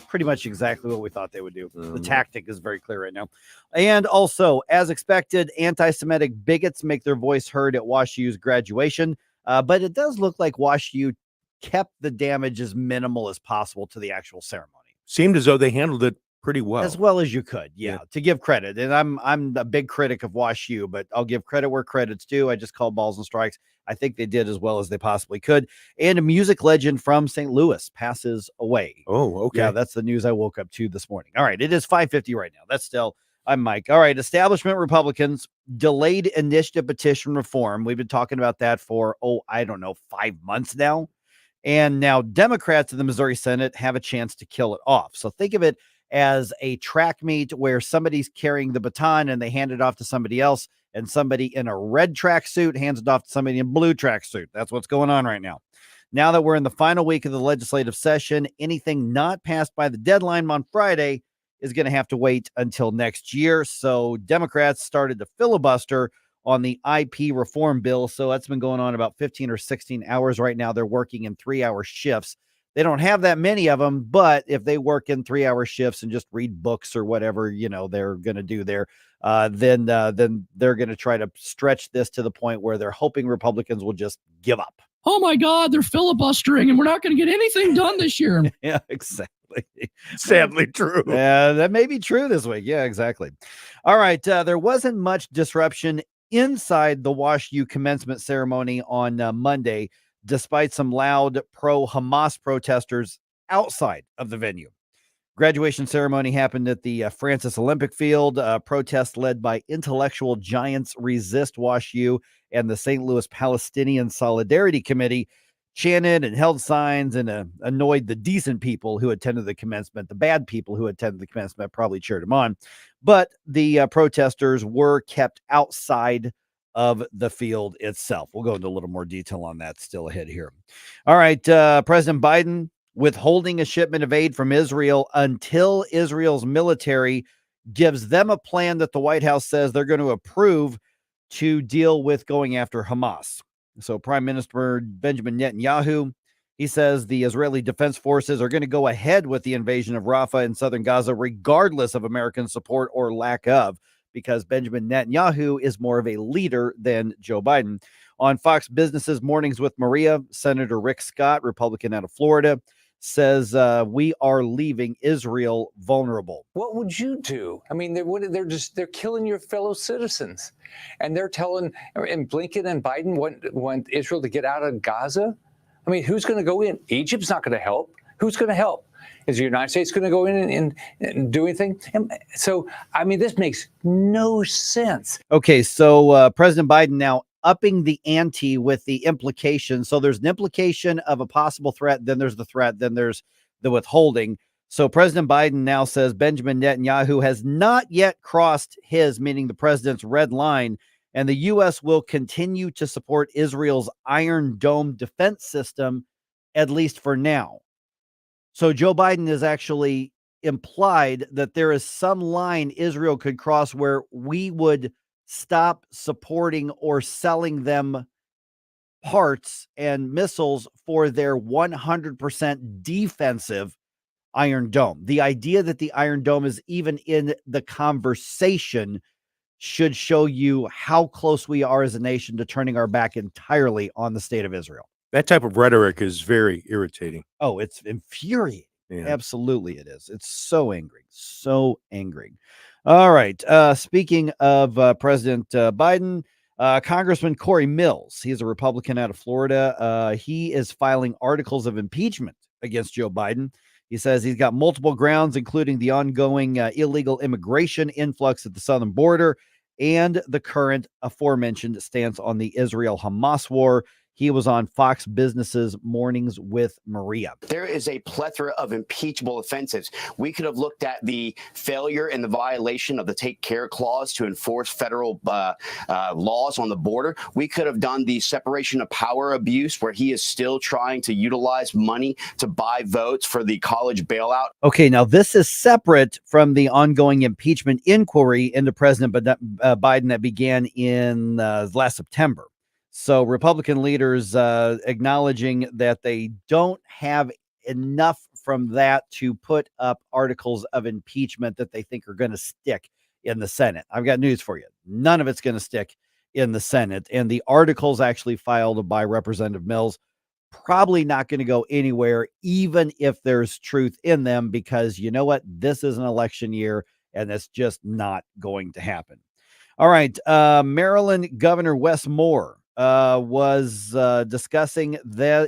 Pretty much exactly what we thought they would do. The tactic is very clear right now. And also, as expected, anti-Semitic bigots make their voice heard at WashU's graduation. But it does look like WashU kept the damage as minimal as possible to the actual ceremony. Seemed as though they handled it pretty well. As well as you could, yeah, to give credit. And I'm a big critic of WashU, but I'll give credit where credit's due. I just call balls and strikes. I think they did as well as they possibly could. And a music legend from St. Louis passes away. Oh, okay. Yeah, that's the news I woke up to this morning. All right, it is 5:50 right now. I'm Mike. All right, establishment Republicans delayed initiative petition reform. We've been talking about that for, 5 months now. And now Democrats in the Missouri Senate have a chance to kill it off. So think of it as a track meet where somebody's carrying the baton and they hand it off to somebody else, and somebody in a red tracksuit hands it off to somebody in blue tracksuit. That's what's going on right now. Now that we're in the final week of the legislative session, anything not passed by the deadline on Friday is going to have to wait until next year. So Democrats started to filibuster on the IP reform bill. So that's been going on about 15 or 16 hours right now. They're working in 3-hour shifts. They don't have that many of them, but if they work in 3-hour shifts and just read books or whatever, they're going to do there, then they're going to try to stretch this to the point where they're hoping Republicans will just give up. Oh my God, they're filibustering and we're not going to get anything done this year. Yeah, exactly. Sadly true. Yeah, that may be true this week. Yeah, exactly. All right. There wasn't much disruption inside the WashU commencement ceremony on Monday, despite some loud pro-Hamas protesters outside of the venue. Graduation ceremony happened at the Francis Olympic Field. Protest led by intellectual giants Resist WashU and the St. Louis Palestinian Solidarity Committee chanted and held signs and annoyed the decent people who attended the commencement. The bad people who attended the commencement probably cheered them on. But the protesters were kept outside of the field itself. We'll go into a little more detail on that still ahead here. All right. President Biden withholding a shipment of aid from Israel until Israel's military gives them a plan that the White House says they're going to approve to deal with going after Hamas. So Prime Minister Benjamin Netanyahu, he says the Israeli Defense Forces are going to go ahead with the invasion of Rafah in southern Gaza, regardless of American support or lack of, because Benjamin Netanyahu is more of a leader than Joe Biden. On Fox Business's Mornings with Maria, Senator Rick Scott, Republican out of Florida, says we are leaving Israel vulnerable. What would you do? I mean, they're killing your fellow citizens, and they're telling, and Blinken and Biden want Israel to get out of Gaza. I mean, who's going to go in? Egypt's not going to help. Who's going to help? Is the United States going to go in and do anything? And so, I mean, this makes no sense. Okay, so President Biden now upping the ante with the implication. So there's an implication of a possible threat, then there's the threat, then there's the withholding. So President Biden now says Benjamin Netanyahu has not yet crossed his, meaning the president's, red line, and the U.S. will continue to support Israel's Iron Dome defense system, at least for now. So Joe Biden has actually implied that there is some line Israel could cross where we would stop supporting or selling them parts and missiles for their 100% defensive Iron Dome. The idea that the Iron Dome is even in the conversation should show you how close we are as a nation to turning our back entirely on the state of Israel. That type of rhetoric is very irritating. Oh, it's infuriating. Yeah. Absolutely it is. It's so angry. So angry. All right. Speaking of President Biden, Congressman Corey Mills, he's a Republican out of Florida. He is filing articles of impeachment against Joe Biden. He says he's got multiple grounds, including the ongoing illegal immigration influx at the southern border and the current aforementioned stance on the Israel-Hamas war. He was on Fox Business's Mornings with Maria. There is a plethora of impeachable offenses. We could have looked at the failure and the violation of the Take Care Clause to enforce federal laws on the border. We could have done the separation of power abuse, where he is still trying to utilize money to buy votes for the college bailout. Okay, now this is separate from the ongoing impeachment inquiry into President Biden that began in last September. So Republican leaders acknowledging that they don't have enough from that to put up articles of impeachment that they think are going to stick in the Senate. I've got news for you. None of it's going to stick in the Senate. And the articles actually filed by Representative Mills probably not going to go anywhere, even if there's truth in them, because you know what? This is an election year, and it's just not going to happen. All right. Maryland Governor Wes Moore was discussing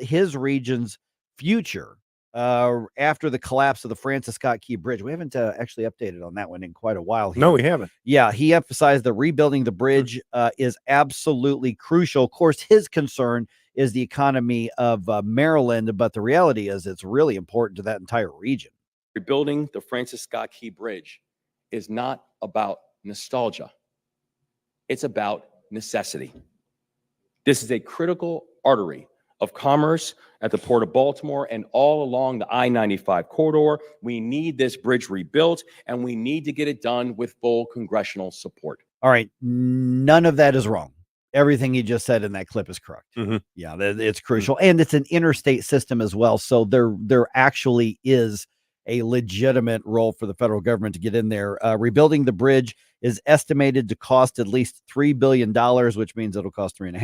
his region's future after the collapse of the Francis Scott Key Bridge. We haven't actually updated on that one in quite a while here. No, we haven't. Yeah, he emphasized that rebuilding the bridge is absolutely crucial. Of course, his concern is the economy of Maryland, but the reality is it's really important to that entire region. Rebuilding the Francis Scott Key Bridge is not about nostalgia. It's about necessity. This is a critical artery of commerce at the Port of Baltimore and all along the I-95 corridor. We need this bridge rebuilt, and we need to get it done with full congressional support. All right. None of that is wrong. Everything he just said in that clip is correct. Mm-hmm. Yeah, it's crucial. And it's an interstate system as well. So there actually is a legitimate role for the federal government to get in there. Rebuilding the bridge is estimated to cost at least $3 billion, which means it'll cost $3.5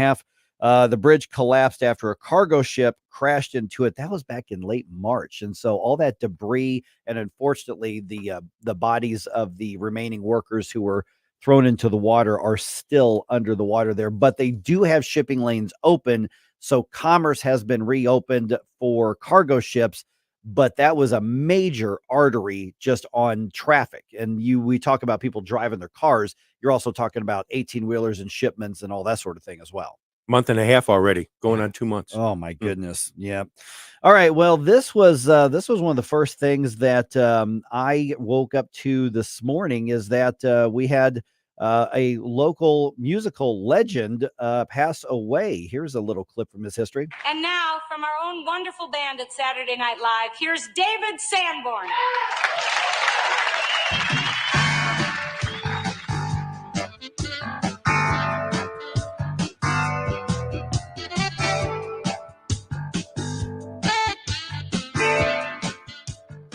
billion. The bridge collapsed after a cargo ship crashed into it. That was back in late March. And so all that debris, and unfortunately the bodies of the remaining workers who were thrown into the water are still under the water there, but they do have shipping lanes open. So commerce has been reopened for cargo ships, but that was a major artery just on traffic. And we talk about people driving their cars. You're also talking about 18-wheelers and shipments and all that sort of thing as well. Month and a half already, going on 2 months. Oh my goodness. Yeah. All right. Well, this was one of the first things that I woke up to this morning, is that we had a local musical legend pass away. Here's a little clip from his history. And now, from our own wonderful band at Saturday Night Live, here's David Sanborn.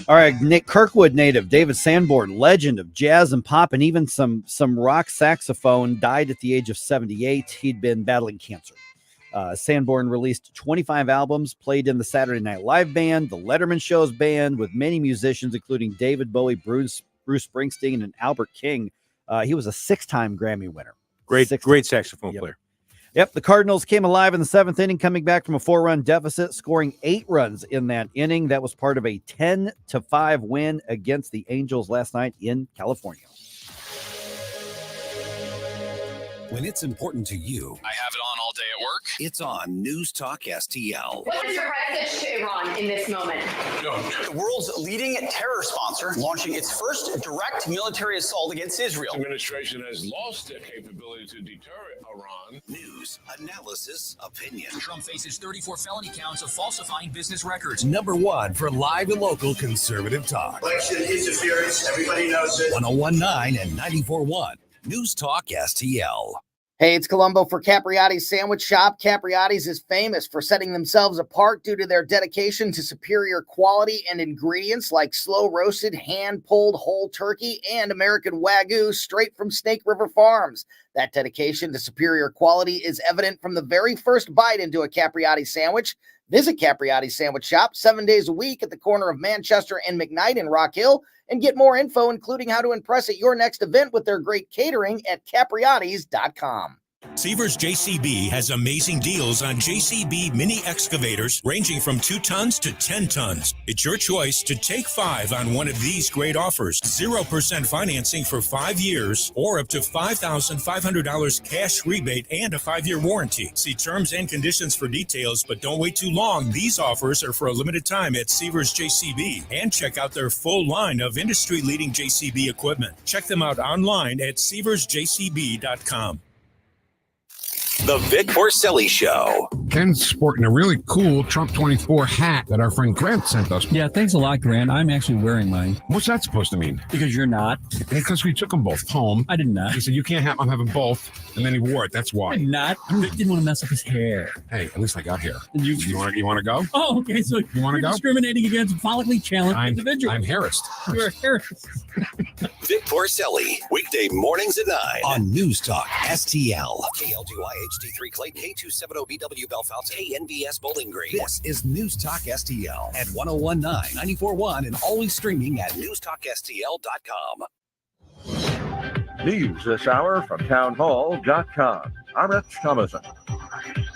All right, Nick Kirkwood native David Sanborn, legend of jazz and pop and even some rock saxophone, died at the age of 78. He'd been battling cancer. Sanborn released 25 albums, played in the Saturday Night Live band, the Letterman Show's band, with many musicians, including David Bowie, Bruce Springsteen, and Albert King. He was a 6-time Grammy winner. Great saxophone player. Yep, the Cardinals came alive in the 7th inning, coming back from a 4-run deficit, scoring 8 runs in that inning. That was part of a 10-5 win against the Angels last night in California. When it's important to you, I have it on all day at work. it's on News Talk STL. What is your message to Iran in this moment? The world's leading terror sponsor launching its first direct military assault against Israel. The administration has lost their capability to deter Iran. News, analysis, opinion. Trump faces 34 felony counts of falsifying business records. Number one for live and local conservative talk. Election interference, everybody knows it. 1019 and 94.1. News Talk STL. Hey, it's Columbo for Capriotti's Sandwich Shop. Capriotti's is famous for setting themselves apart due to their dedication to superior quality and ingredients like slow-roasted, hand-pulled whole turkey and American Wagyu straight from Snake River Farms. That dedication to superior quality is evident from the very first bite into a Capriotti sandwich. Visit Capriotti's Sandwich Shop 7 days a week at the corner of Manchester and McKnight in Rock Hill, and get more info, including how to impress at your next event with their great catering at capriottis.com. Seavers JCB has amazing deals on JCB mini excavators ranging from 2 tons to 10 tons. It's your choice to take 5 on one of these great offers. 0% financing for 5 years or up to $5,500 cash rebate and a 5-year warranty. See terms and conditions for details, but don't wait too long. These offers are for a limited time at Seavers JCB, and check out their full line of industry-leading JCB equipment. Check them out online at seaversjcb.com. The Vic Porcelli Show. Ken's sporting a really cool Trump 24 hat that our friend Grant sent us. Yeah, thanks a lot, Grant. I'm actually wearing mine. What's that supposed to mean? Because you're not. Because we took them both home. I did not. He said, you can't have, I'm having both. And then he wore it. That's why. I did not. I didn't want to mess up his hair. Hey, at least I got hair. You want to go? Oh, okay. So you want to go? Discriminating against follically challenged individuals. I'm harassed. You're harassed. Vic Porcelli, weekday mornings at 9 on News Talk STL. KLGY HD3 Clay, K270BW Belfast, KNBS Bowling Green. This is News Talk STL at 1019, 94.1, and always streaming at newstalkstl.com. News this hour from townhall.com. I'm Rich Thomason.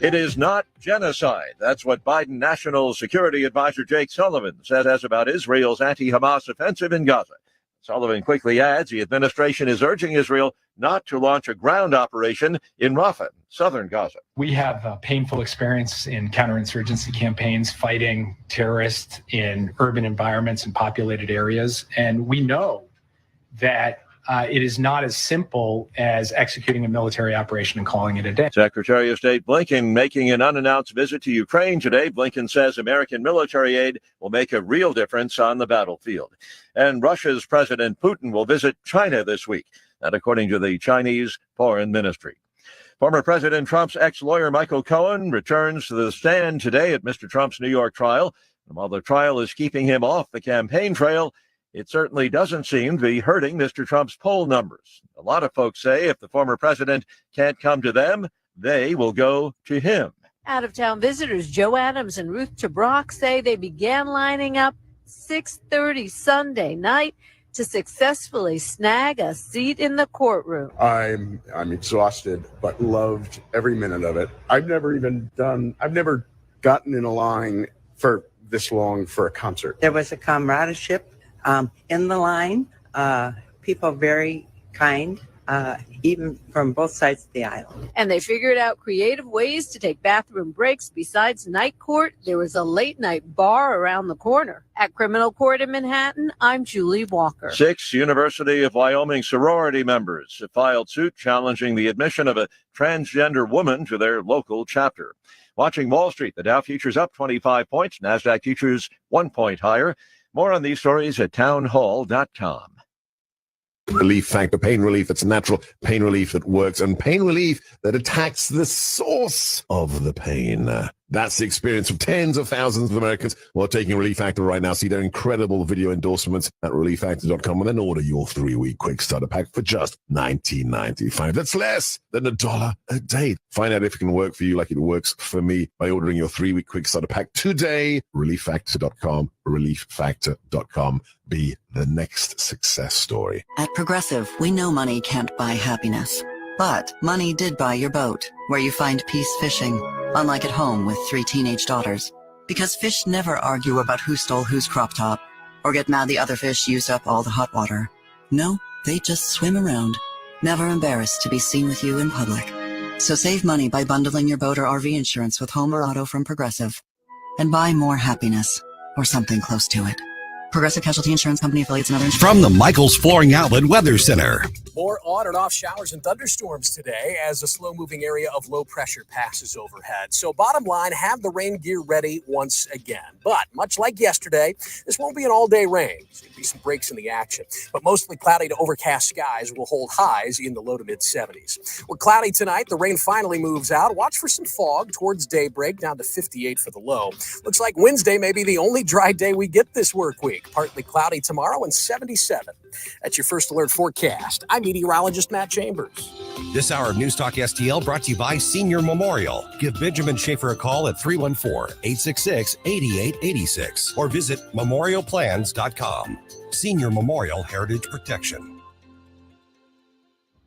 It is not genocide. That's what Biden National Security Advisor Jake Sullivan said as about Israel's anti-Hamas offensive in Gaza. Sullivan quickly adds the administration is urging Israel not to launch a ground operation in Rafah, southern Gaza. We have a painful experience in counterinsurgency campaigns fighting terrorists in urban environments and populated areas. And we know that it is not as simple as executing a military operation and calling it a day. Secretary of State Blinken making an unannounced visit to Ukraine today. Blinken says American military aid will make a real difference on the battlefield. And Russia's President Putin will visit China this week, that according to the Chinese Foreign Ministry. Former President Trump's ex-lawyer Michael Cohen returns to the stand today at Mr. Trump's New York trial. And while the trial is keeping him off the campaign trail, it certainly doesn't seem to be hurting Mr. Trump's poll numbers. A lot of folks say if the former president can't come to them, they will go to him. Out-of-town visitors Joe Adams and Ruth Chabrock say they began lining up 6:30 Sunday night to successfully snag a seat in the courtroom. I'm exhausted, but loved every minute of it. I've never gotten in a line for this long for a concert. There was a camaraderie in the line. People very kind, even from both sides of the aisle. And they figured out creative ways to take bathroom breaks. Besides night court, there was a late night bar around the corner. At Criminal Court in Manhattan, I'm Julie Walker. 6 University of Wyoming sorority members have filed suit challenging the admission of a transgender woman to their local chapter. Watching Wall Street, the Dow futures up 25 points, NASDAQ futures 1 point higher. More on these stories at townhall.com. Relief factor, pain relief that's natural, pain relief that works, and pain relief that attacks the source of the pain. That's the experience of tens of thousands of Americans who are taking Relief Factor right now. See their incredible video endorsements at relieffactor.com and then order your 3-week quick starter pack for just $19.95. That's less than $1 a day. Find out if it can work for you like it works for me by ordering your 3-week quick starter pack today. Relieffactor.com, relieffactor.com. Be the next success story. At Progressive, we know money can't buy happiness, But money did buy your boat, where you find peace fishing, unlike at home with 3 teenage daughters. Because fish never argue about who stole whose crop top, or get mad the other fish used up all the hot water. No, they just swim around, never embarrassed to be seen with you in public. So save money by bundling your boat or RV insurance with home or auto from Progressive. And buy more happiness, or something close to it. Progressive Casualty Insurance Company, affiliates, and other insurance. From the Michaels Flooring Outlet Weather Center. More on and off showers and thunderstorms today as a slow-moving area of low pressure passes overhead. So bottom line, have the rain gear ready once again. But much like yesterday, this won't be an all-day rain. So there'll be some breaks in the action. But mostly cloudy to overcast skies will hold highs in the low to mid-70s. We're cloudy tonight. The rain finally moves out. Watch for some fog towards daybreak, down to 58 for the low. Looks like Wednesday may be the only dry day we get this work week. Partly cloudy tomorrow and 77. That's your first alert forecast. I'm meteorologist Matt Chambers. This hour of News Talk STL brought to you by Senior Memorial. Give Benjamin Schaefer a call at 314-866-8886 or visit memorialplans.com. Senior Memorial Heritage Protection.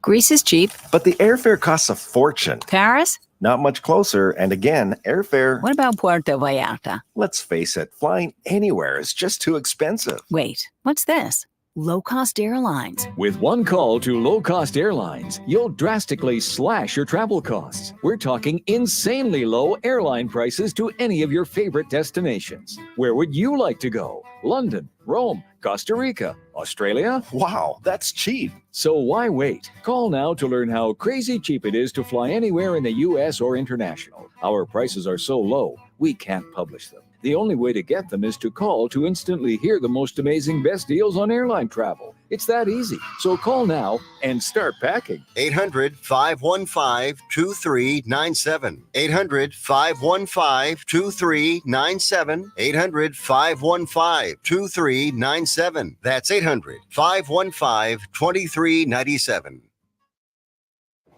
Greece is cheap. But the airfare costs a fortune. Paris? Not much closer. And again, airfare. What about Puerto Vallarta? Let's face it, flying anywhere is just too expensive. Wait, what's this? Low-cost airlines. With one call to low-cost airlines, you'll drastically slash your travel costs. We're talking insanely low airline prices to any of your favorite destinations. Where would you like to go? London, Rome, Costa Rica, Australia? Wow, that's cheap. So why wait? Call now to learn how crazy cheap it is to fly anywhere in the U.S. or international. Our prices are so low, we can't publish them. The only way to get them is to call to instantly hear the most amazing best deals on airline travel. It's that easy. So call now and start packing. 800-515-2397. 800-515-2397. 800-515-2397. That's 800-515-2397.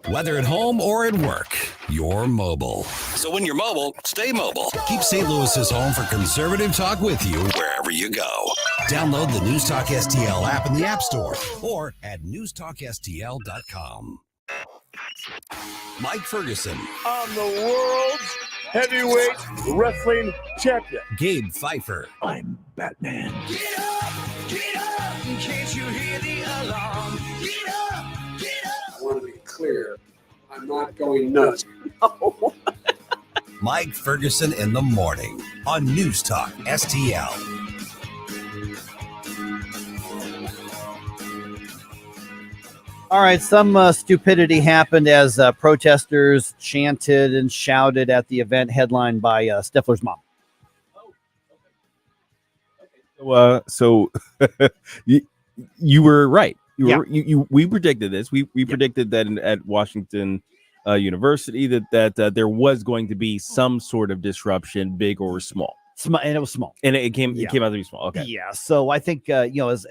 Whether at home or at work, you're mobile. So when you're mobile, stay mobile. Keep St. Louis's home for conservative talk with you wherever you go. Download the News Talk STL app in the App Store or at newstalkstl.com. Mike Ferguson. I'm the world's heavyweight wrestling champion. Gabe Pfeiffer. I'm Batman. Get up, in case you hear the alarm. Get up, get up. I want to be clear, I'm not going nuts. No. Mike Ferguson in the morning on News Talk STL. All right, some stupidity happened as protesters chanted and shouted at the event headlined by Stifler's mom. So you were right. We predicted this. We predicted that at Washington University that there was going to be some sort of disruption, big or small. And it was small. And it came out to be small. Okay. Yeah. So I think as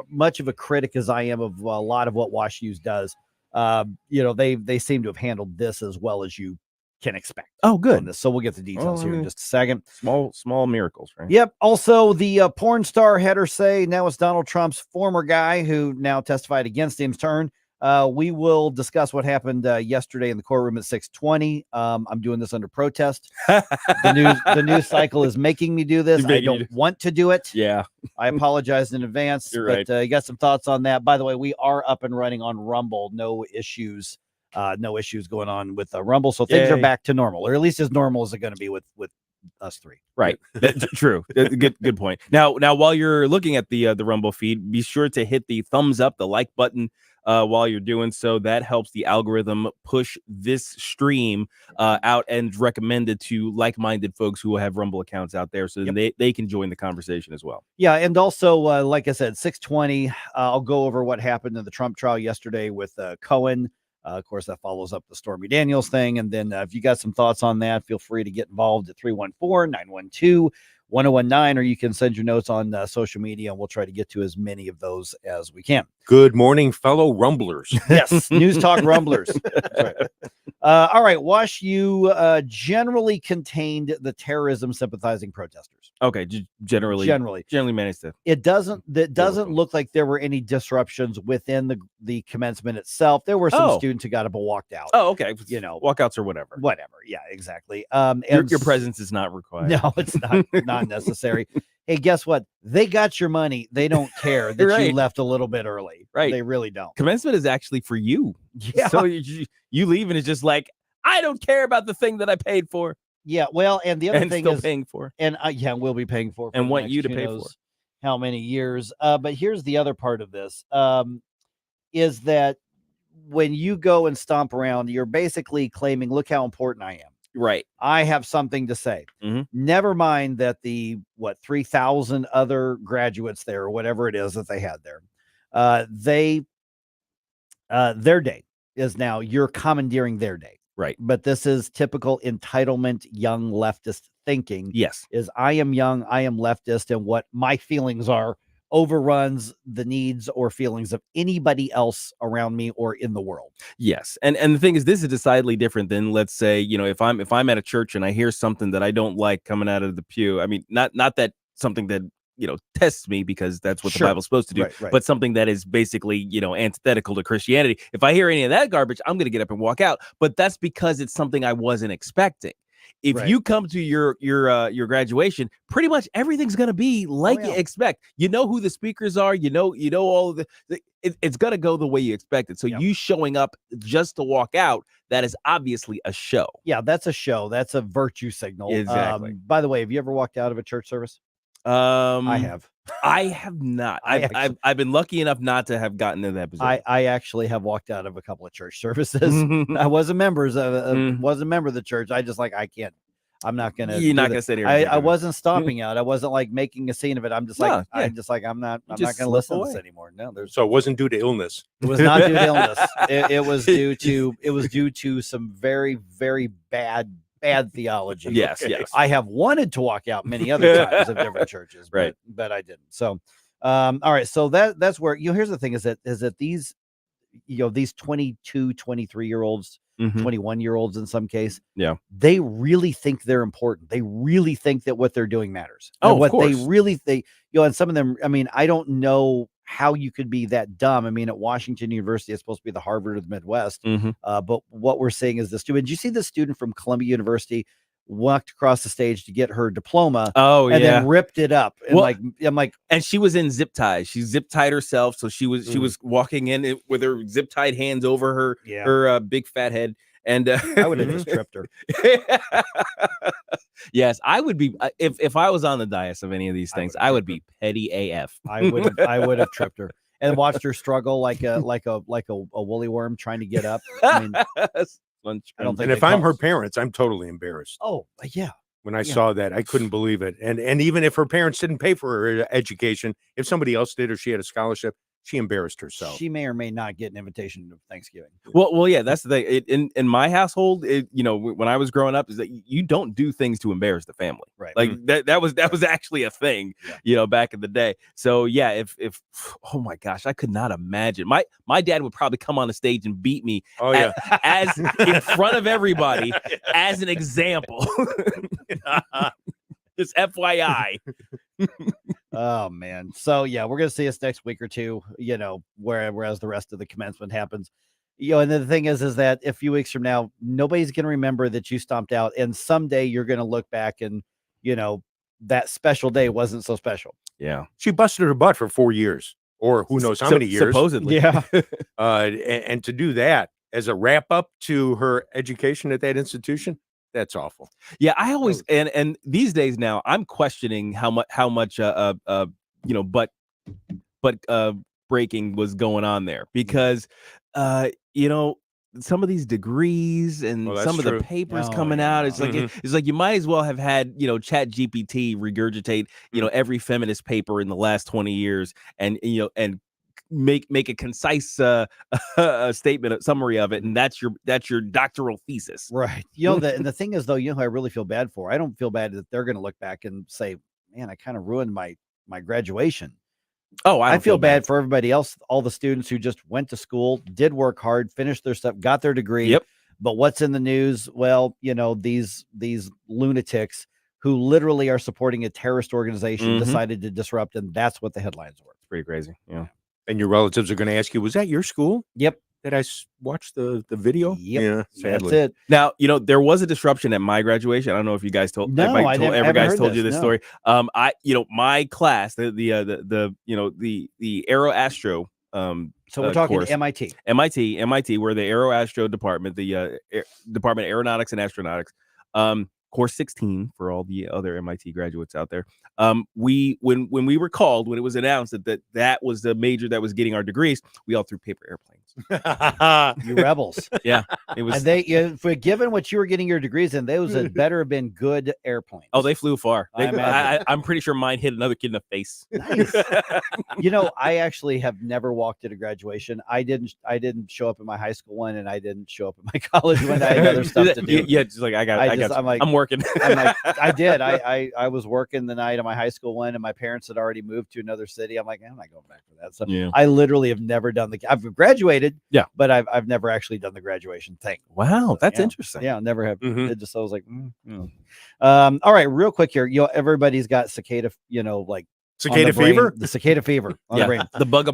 much of a critic as I am of a lot of what WashU's does, they seem to have handled this as well as you can expect. Oh, good. So we'll get the details here in just a second. Small miracles, right? Yep. Also, the porn star had her say. Now it's Donald Trump's former guy who now testified against him's turn. We will discuss what happened yesterday in the courtroom at 6:20. I'm doing this under protest. The news cycle is making me do this. I don't want to do it. Yeah. I apologize in advance. You're right. But you got some thoughts on that. By the way, we are up and running on Rumble. No issues going on with Rumble. So things are back to normal, or at least as normal as it's going to be with us three. Right. That's true. Good point. Now, while you're looking at the Rumble feed, be sure to hit the thumbs up, the like button while you're doing so. That helps the algorithm push this stream out and recommend it to like-minded folks who have Rumble accounts out there, so then they can join the conversation as well. Yeah, and also, like I said, 6:20, I'll go over what happened in the Trump trial yesterday with Cohen. Of course, that follows up the Stormy Daniels thing. And then if you got some thoughts on that, feel free to get involved at 314-912-1019, or you can send your notes on social media, and we'll try to get to as many of those as we can. Good morning, fellow rumblers. Yes, News Talk rumblers. That's right. All right, Wash, you generally contained the terrorism sympathizing protesters. Okay, generally managed to. It doesn't look like there were any disruptions within the commencement itself. There were some students who got up and walked out. Oh, okay. Walkouts or whatever. Yeah, exactly. Your presence is not required. No, it's not necessary. Hey, guess what? They got your money. They don't care that you left a little bit early. Right. They really don't. Commencement is actually for you. Yeah. So you leave and it's just like, I don't care about the thing that I paid for. Yeah. Well, and the other thing still is paying for. And we'll be paying for and the want next you to who pay knows for. How many years? But here's the other part of this. Is that when you go and stomp around, you're basically claiming, look how important I am. Right. I have something to say. Never mind that the 3,000 other graduates there, or whatever it is that they had there, their day is now, you're commandeering their day. Right. But this is typical entitlement, young leftist thinking. Yes. Is I am young, I am leftist, and what my feelings are overruns the needs or feelings of anybody else around me or in the world. Yes. And the thing is, this is decidedly different than, let's say, if I'm at a church and I hear something that I don't like coming out of the pew. I mean, not that something that, tests me, because that's what the Bible's supposed to do, right. but something that is basically, antithetical to Christianity. If I hear any of that garbage, I'm going to get up and walk out. But that's because it's something I wasn't expecting. If you come to your graduation, pretty much everything's going to be like you expect. You know who the speakers are. You know all of it's going to go the way you expect it. So you showing up just to walk out, that is obviously a show. Yeah, that's a show. That's a virtue signal. Exactly. By the way, have you ever walked out of a church service? I have. I have not. I've been lucky enough not to have gotten to that position. I actually have walked out of a couple of church services. I wasn't members of wasn't a member of the church. I just I can't. I'm not gonna. You're not gonna sit here. I wasn't stomping out. I wasn't making a scene of it. I'm just I'm not gonna listen to this anymore. No, so it wasn't due to illness. It was not due to illness. It was due to some very, very bad theology. Yes. I have wanted to walk out many other times of different churches, but I didn't. So, all right. So that's where, here's the thing is that these, these 22, 23-year-olds, 21-year-olds in some case, they really think they're important. They really think that what they're doing matters. Oh, what of course. they really think, and some of them, I mean, I don't know how you could be that dumb. I mean, at Washington University, it's supposed to be the Harvard of the Midwest. But what we're seeing is the student. Did you see the student from Columbia University walked across the stage to get her diploma? Oh, and then ripped it up. And I'm like, and she was in zip ties. She zip tied herself, so she was walking in with her zip tied hands over her big fat head. And I would have just tripped her. Yes, I would be if I was on the dais of any of these things. I would be petty AF. I would have tripped her and watched her struggle like a woolly worm trying to get up. I mean, I don't think. And if I'm her parents, I'm totally embarrassed. Oh yeah. When I saw that, I couldn't believe it. And even if her parents didn't pay for her education, if somebody else did or she had a scholarship, she embarrassed herself. She may or may not get an invitation to Thanksgiving. Well, yeah, that's the thing. In my household, when I was growing up, is that you don't do things to embarrass the family, right? Like that was actually a thing, back in the day. So yeah, if oh my gosh, I could not imagine. My dad would probably come on the stage and beat me as in front of everybody as an example. Just FYI. Oh man. So yeah, we're gonna see us next week or two, whereas the rest of the commencement happens. And the thing is that a few weeks from now, nobody's gonna remember that you stomped out, and someday you're gonna look back and that special day wasn't so special. Yeah. She busted her butt for 4 years, or who knows how many years. Supposedly. Yeah. And to do that as a wrap up to her education at that institution, that's awful. Yeah, I always and these days now I'm questioning how much butt breaking was going on there, because some of these degrees and some of the papers coming out, it's like you might as well have had Chat GPT regurgitate every feminist paper in the last 20 years and make a concise statement, a summary of it, and that's your doctoral thesis, right? And the thing is, though, who I really feel bad for. I don't feel bad that they're going to look back and say, "Man, I kind of ruined my graduation." Oh, I feel bad for everybody else, all the students who just went to school, did work hard, finished their stuff, got their degree. Yep. But what's in the news? Well, these lunatics who literally are supporting a terrorist organization decided to disrupt, and that's what the headlines were. It's pretty crazy. Yeah. And your relatives are going to ask you, was that your school? Yep. Did I watch the video? Yep. Yeah, sadly. That's it. Now, there was a disruption at my graduation. I don't know if you guys told No, I told you this no. story. My class, the Aero Astro so we're talking course, MIT, where the Aero Astro department, the Department of Aeronautics and Astronautics, course 16 for all the other MIT graduates out there. When we were called, when it was announced that was the major that was getting our degrees, we all threw paper airplanes. You rebels. Yeah, it was. And for given what you were getting your degrees in, those had better have been good airplanes. Oh, they flew far. I I'm pretty sure mine hit another kid in the face. Nice. I actually have never walked at a graduation. I didn't show up at my high school one, and I didn't show up at my college one. I had other stuff to do. Yeah, just like I'm working. I'm like, I did. I was working the night of my high school one, and my parents had already moved to another city. I'm like, I'm not going back for that. So I literally have never done I've graduated. Yeah, but I've never actually done the graduation thing. Wow, that's interesting. Yeah, never have. It just I was like, all right, real quick here. Everybody's got cicada. Like cicada fever. The cicada fever on the brain. The bug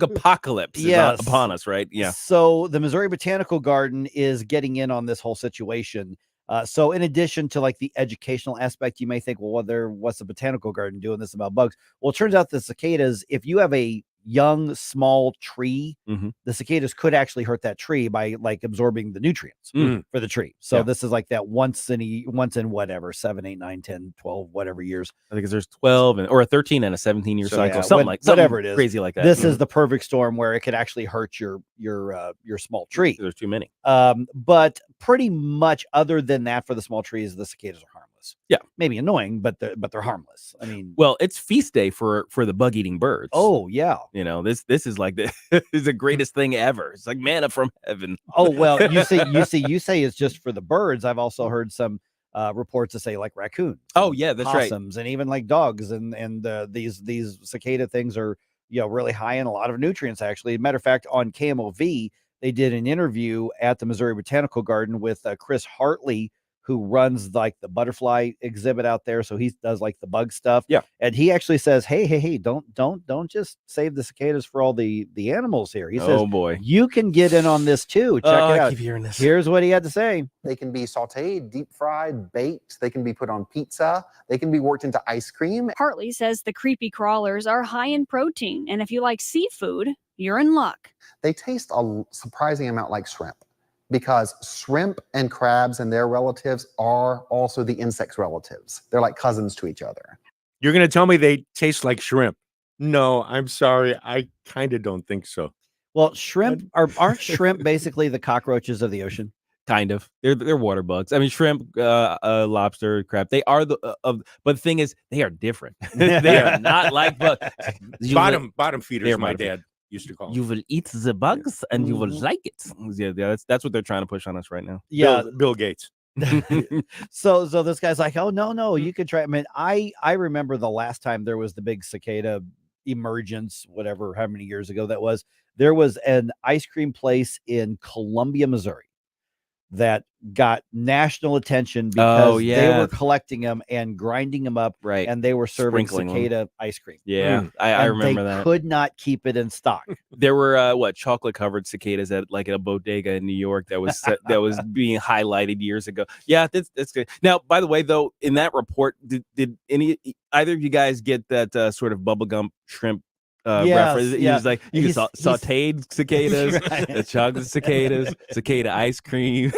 apocalypse is upon us, right? Yeah. So the Missouri Botanical Garden is getting in on this whole situation. So in addition to like the educational aspect, you may think, well, what's the Botanical Garden doing this about bugs? Well, it turns out the cicadas, if you have a young, small tree, the cicadas could actually hurt that tree by like absorbing the nutrients for the tree. So this is like that once in whatever, 7, 8, 9, 10, 12, whatever years. I think there's 12 or a 13 and a 17-year cycle, whatever it is. Crazy like that. This is the perfect storm where it could actually hurt your small tree. There's too many. But pretty much other than that, for the small trees, the cicadas are harmless. Yeah, maybe annoying, but they're harmless. I mean, well, it's feast day for the bug eating birds. Oh yeah, this is like this is the greatest thing ever. It's like manna from heaven. Oh well, you say it's just for the birds. I've also heard some reports that say like raccoons. Oh yeah, that's possums, and even like dogs and these cicada things are really high in a lot of nutrients. Actually, matter of fact, on KMOV they did an interview at the Missouri Botanical Garden with Chris Hartley, who runs like the butterfly exhibit out there. So he does like the bug stuff. Yeah. And he actually says, hey, don't just save the cicadas for all the animals here. He says, oh boy, you can get in on this too. Check it out. I keep hearing this. Here's what he had to say. They can be sauteed, deep fried, baked. They can be put on pizza. They can be worked into ice cream. Hartley says the creepy crawlers are high in protein. And if you like seafood, you're in luck. They taste a surprising amount like shrimp, because shrimp and crabs and their relatives are also the insects' relatives. They're like cousins to each other. You're going to tell me they taste like shrimp? No, I'm sorry. I kind of don't think so. Well, shrimp aren't shrimp basically the cockroaches of the ocean? Kind of. They're water bugs. I mean, shrimp, lobster, crab. They are but the thing is, they are different. They are not like bugs. Bottom feeders. My dad used to call them. You will eat the bugs and you will like it. Yeah, that's what they're trying to push on us right now. Yeah, Bill Gates. So this guy's like, oh no, you could try. I mean, I remember the last time there was the big cicada emergence, whatever, how many years ago that was. There was an ice cream place in Columbia, Missouri, that got national attention because they were collecting them and grinding them up, right? And they were serving Sprinkling cicada ice cream. Yeah, I remember that. Could not keep it in stock. There were chocolate covered cicadas at like a bodega in New York that was that was being highlighted years ago. Yeah, that's good. Now, by the way, though, in that report, did either of you guys get that sort of bubblegum shrimp reference? He was like, you can sauteed cicadas, right. Chocolate cicadas, cicada ice cream,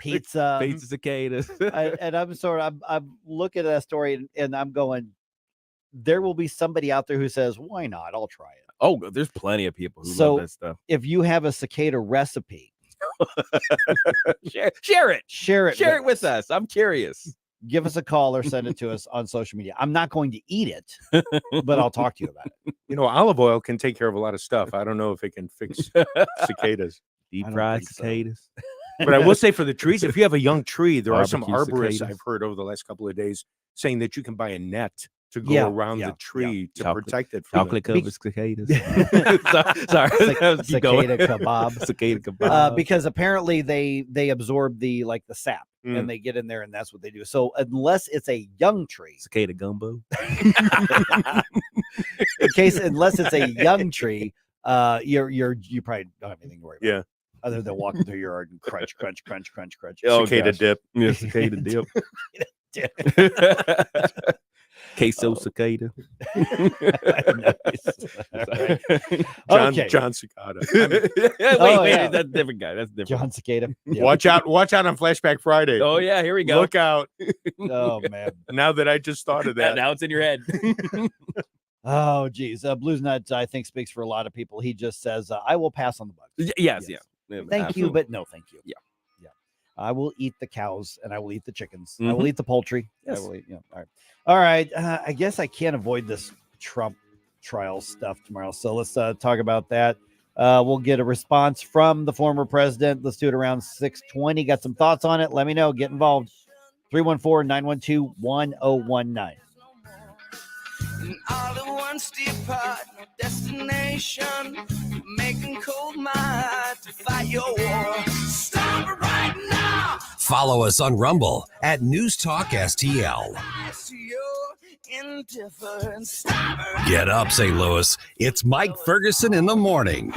pizza cicadas. I'm looking at that story and I'm going, there will be somebody out there who says, why not? I'll try it. Oh, there's plenty of people who love that stuff. If you have a cicada recipe, share it with us. I'm curious. Give us a call or send it to us on social media. I'm not going to eat it, but I'll talk to you about it. Olive oil can take care of a lot of stuff. I don't know if it can fix cicadas. Deep fried cicadas. So. But I will say for the trees, if you have a young tree, there are some Barbecue arborists cicadas. I've heard over the last couple of days saying that you can buy a net to go around the tree to protect it from chocolate covered cicadas. Sorry, Cicada kebab. Cicada kebab. Because apparently they absorb the sap Mm. and they get in there and that's what they do. So unless it's a young tree, cicada gumbo. Unless it's a young tree, you probably don't have anything to worry about. Yeah. Other than walking through your yard and crunch. Oh, cicada dip. Yeah, cicada dip. Queso cicada. John Cicada. Wait, that's a different guy. That's different. John Cicada. Yeah. Watch out on Flashback Friday. Oh yeah, here we go. Look out. Oh man. Now that I just thought of that. Now it's in your head. Oh geez. Blues Nuts, I think, speaks for a lot of people. He just says, I will pass on the bugs. Yes. Thank you, but no thank you. Yeah. I will eat the cows and I will eat the chickens. I Mhm. will eat the poultry. Yes. I will eat, all right. I guess I can't avoid this Trump trial stuff tomorrow. So let's talk about that. We'll get a response from the former president. Let's do it around 6:20. Got some thoughts on it? Let me know. Get involved. 314-912-1019. All at once depart, no destination, making cold my heart to fight your war. Stop it right now. Follow us on Rumble at News Talk STL. Get up, St. Louis. It's Mike Ferguson in the morning.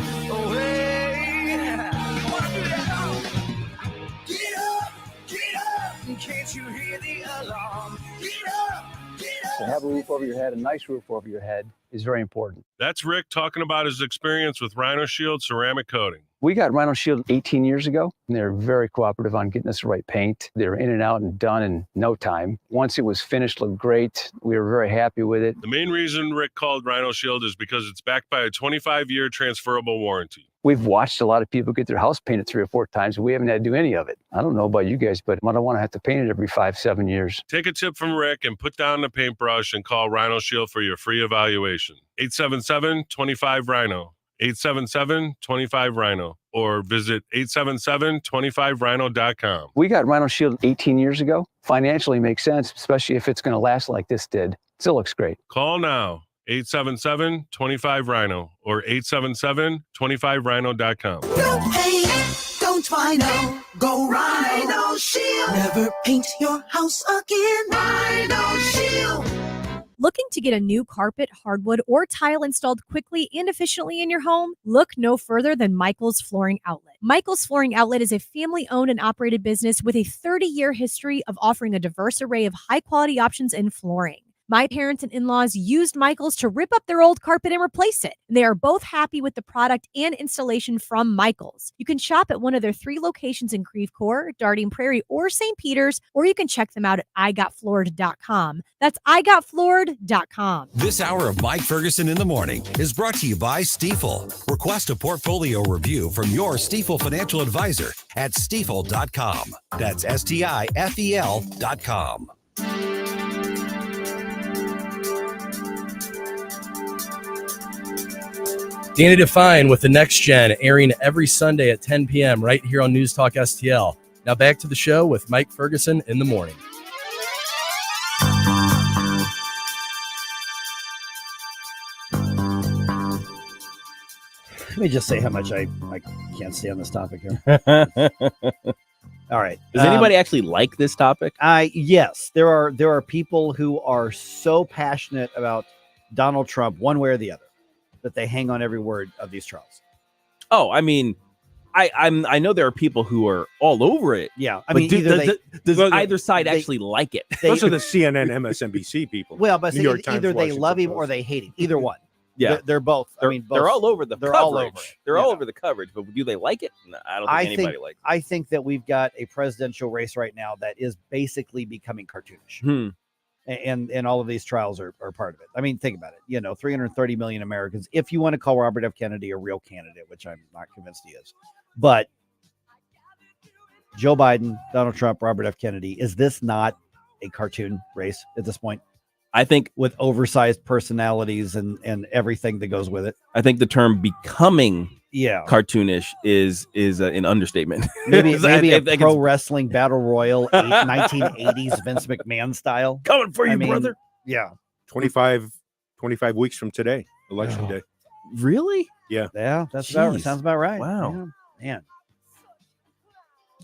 Can't you hear the alarm? Get up, get up. To have a roof over your head, a nice roof over your head, is very important. That's Rick talking about his experience with Rhino Shield ceramic coating. We got Rhino Shield 18 years ago, and they're very cooperative on getting us the right paint. They're in and out and done in no time. Once it was finished, looked great. We were very happy with it. The main reason Rick called Rhino Shield is because it's backed by a 25-year transferable warranty. We've watched a lot of people get their house painted 3 or 4 times, and we haven't had to do any of it. I don't know about you guys, but I don't want to have to paint it every 5-7 years. Take a tip from Rick and put down the paintbrush and call Rhino Shield for your free evaluation. 877-25-RHINO. 877-25-RHINO. Or visit 877-25rhino.com. We got Rhino Shield 18 years ago. Financially makes sense, especially if it's going to last like this did. Still looks great. Call now. 877-25-RHINO or 877-25rhino.com. No pain, don't Rhino. Go Rhino Shield. Never paint your house again. Rhino Shield. Looking to get a new carpet, hardwood, or tile installed quickly and efficiently in your home? Look no further than Michael's Flooring Outlet. Michael's Flooring Outlet is a family-owned and operated business with a 30-year history of offering a diverse array of high-quality options in flooring. My parents and in-laws used Michael's to rip up their old carpet and replace it. They are both happy with the product and installation from Michael's. You can shop at one of their 3 locations in Creve Coeur, Darting Prairie, or St. Peters, or you can check them out at igotfloored.com. That's igotfloored.com. This hour of Mike Ferguson in the morning is brought to you by Stifel. Request a portfolio review from your Stifel financial advisor at stifel.com. That's STIFEL.com. Danny Define with the Next Gen, airing every Sunday at 10 p.m. right here on News Talk STL. Now back to the show with Mike Ferguson in the morning. Let me just say how much I can't stay on this topic here. All right. Does anybody actually like this topic? Yes, there are people who are so passionate about Donald Trump one way or the other that they hang on every word of these trials. Oh, I mean, I know there are people who are all over it. Yeah, I but mean, does either side actually like it? Those are the CNN, MSNBC people. Well, but New York Times, either they Washington love him Post. or they hate him. Either one. Yeah, they're both. Both. They're all over the They're coverage. all over it. They're all over the coverage, but do they like it? No, I don't think anybody likes it. I think that we've got a presidential race right now that is basically becoming cartoonish. And all of these trials are part of it. I mean, think about it. 330 million Americans. If you want to call Robert F. Kennedy a real candidate, which I'm not convinced he is, but Joe Biden, Donald Trump, Robert F. Kennedy, is this not a cartoon race at this point? I think with oversized personalities and everything that goes with it. I think the term becoming cartoonish is an understatement. Maybe a pro wrestling battle royal 1980s Vince McMahon style. Coming for you, brother. Yeah. 25 weeks from today, election day. Really? Yeah. Yeah, that Jeez. sounds about right. Wow. Yeah, man.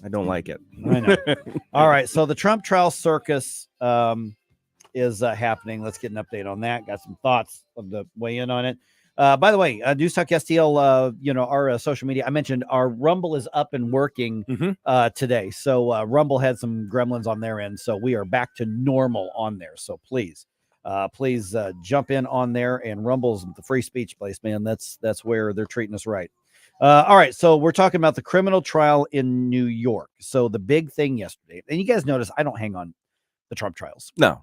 I don't like it. I know. All right, so the Trump trial circus is happening. Let's get an update on that. Got some thoughts of the weigh in on it. By the way, News Talk STL, our social media, I mentioned our Rumble is up and working today. So Rumble had some gremlins on their end. So we are back to normal on there. So please jump in on there, and Rumble's the free speech place, man. That's where they're treating us right. All right. So we're talking about the criminal trial in New York. So the big thing yesterday, and you guys notice I don't hang on the Trump trials. No.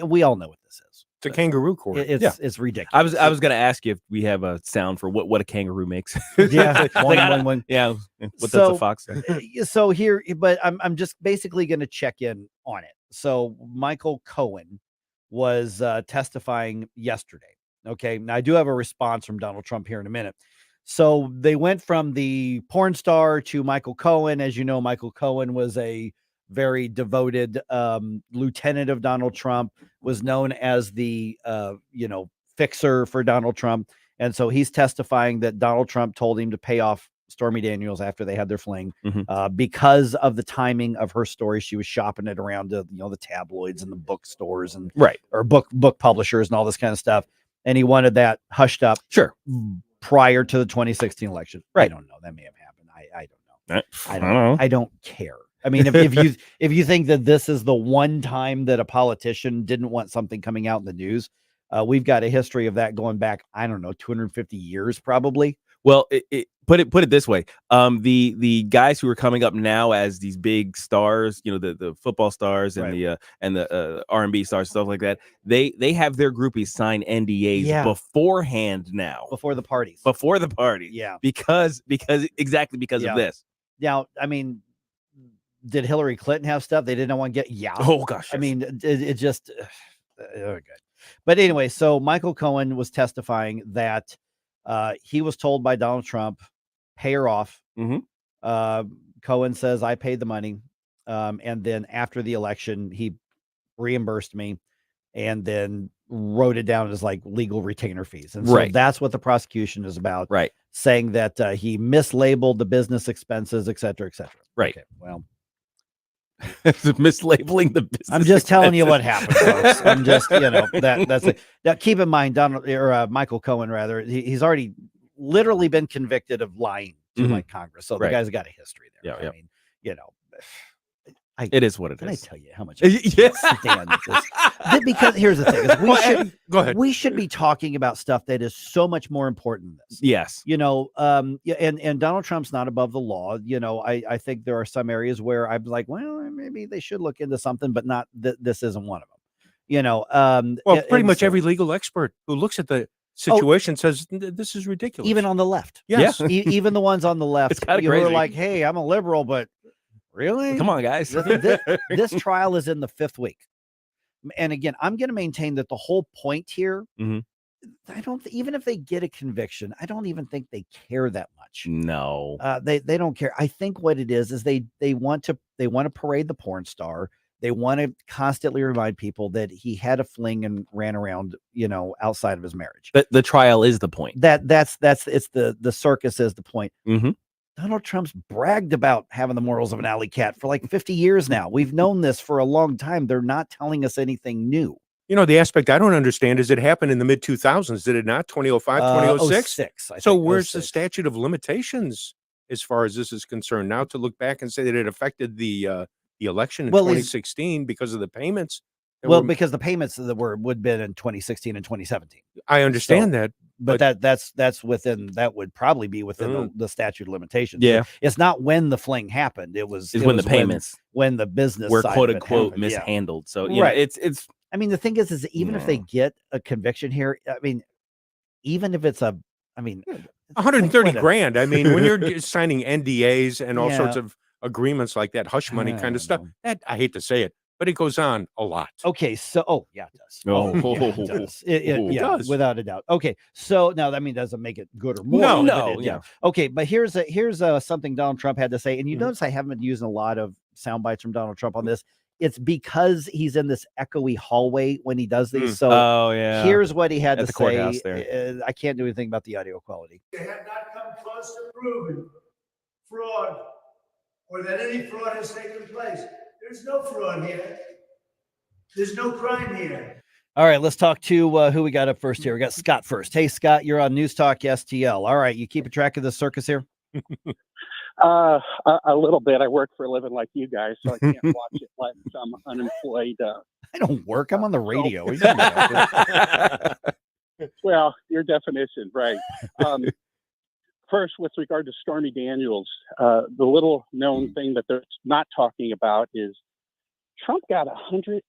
We all know what this is. It's a kangaroo court. It's ridiculous. I was going to ask you if we have a sound for what a kangaroo makes. Yeah. Boing. Yeah. What does a fox say? So here, but I'm just basically going to check in on it. So Michael Cohen was testifying yesterday. Okay. Now I do have a response from Donald Trump here in a minute. So they went from the porn star to Michael Cohen. As you know, Michael Cohen was a very devoted lieutenant of Donald Trump, was known as the, fixer for Donald Trump. And so he's testifying that Donald Trump told him to pay off Stormy Daniels after they had their fling because of the timing of her story. She was shopping it around to, the tabloids and the bookstores and or book publishers and all this kind of stuff. And he wanted that hushed up. Sure. Prior to the 2016 election. Right. I don't know. That may have happened. I don't know. I don't care. I mean, if you think that this is the one time that a politician didn't want something coming out in the news, we've got a history of that going back, I don't know, 250 years probably. Well, put it this way. The guys who are coming up now as these big stars, the football stars and the R&B stars, stuff like that, they have their groupies sign NDAs beforehand now. Before the parties. Yeah. Because of this. Now, I mean, did Hillary Clinton have stuff they didn't want to get? Yeah. Oh gosh. I mean, it just good. But anyway, so Michael Cohen was testifying that he was told by Donald Trump, pay her off. Cohen says, I paid the money. And then after the election, he reimbursed me and then wrote it down as like legal retainer fees. And so that's what the prosumption is about. Right. Saying that he mislabeled the business expenses, et cetera, et cetera. Right. Okay, well, mislabeling the business. I'm just telling you what happened, folks. I'm just, that's it. Now, keep in mind, Michael Cohen, rather, he's already literally been convicted of lying to like Congress. So the guy's got a history there. Yeah. I mean, it is what it is. Can I tell you how much I can't stand this? Because here's the thing: we should be talking about stuff that is so much more important than this. Yes, and Donald Trump's not above the law. I think there are some areas where I'm like, well, maybe they should look into something, but not this isn't one of them. Pretty much every legal expert who looks at the situation says this is ridiculous. Even on the left, yes, even the ones on the left who are like, hey, I'm a liberal, but. Really? Come on, guys. This trial is in the 5th week. And again, I'm going to maintain that the whole point here, even if they get a conviction, I don't even think they care that much. No. They don't care. I think what it is they want to parade the porn star. They want to constantly remind people that he had a fling and ran around, outside of his marriage. The trial is the point. That's the circus is the point. Donald Trump's bragged about having the morals of an alley cat for like 50 years now. We've known this for a long time. They're not telling us anything new. The aspect I don't understand is it happened in the mid 2000s. Did it not? 2005, 2006? So where's the statute of limitations as far as this is concerned? Now to look back and say that it affected the election in 2016 because of the payments. Because the payments that would have been in 2016 and 2017. I understand that. But that's within, that would probably be within the statute of limitations. Yeah. It's not when the fling happened. It was when the payments, when the business were side quote of it unquote happened. mishandled. So it's, I mean, the thing is even if they get a conviction here, I mean, even if it's 130 grand. I mean, when you're signing NDAs and all sorts of agreements like that, hush money kind of stuff, that I hate to say it, but it goes on a lot. Okay, so it does. It does, without a doubt. Okay, so now that doesn't make it good or more. No. Okay, but here's something Donald Trump had to say, and you notice I haven't been using a lot of sound bites from Donald Trump on this. it's because he's in this echoey hallway when he does these. So here's what he had to say. I can't do anything about the audio quality. They have not come close to proving fraud or that any fraud has taken place. There's no fraud here. There's no crime here. All right, let's talk to who we got up first here. We got Scott first. Hey, Scott, you're on News Talk STL. All right, you keeping track of the circus here? A little bit. I work for a living like you guys, so I can't watch it like some unemployed. I don't work. I'm on the radio. Well, your definition, right. First, with regard to Stormy Daniels, the little known thing that they're not talking about is Trump got $101,000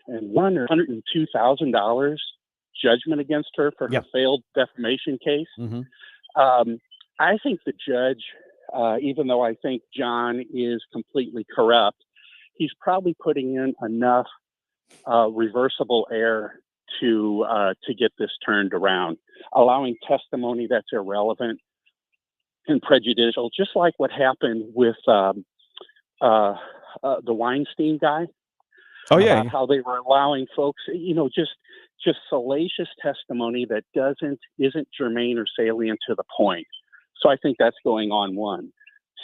or $102,000 judgment against her for her failed defamation case. I think the judge, even though I think John is completely corrupt, he's probably putting in enough reversible error to get this turned around, allowing testimony that's irrelevant and prejudicial, just like what happened with the Weinstein guy. Oh yeah, how they were allowing folks, just salacious testimony that isn't germane or salient to the point. So I think that's going on. One.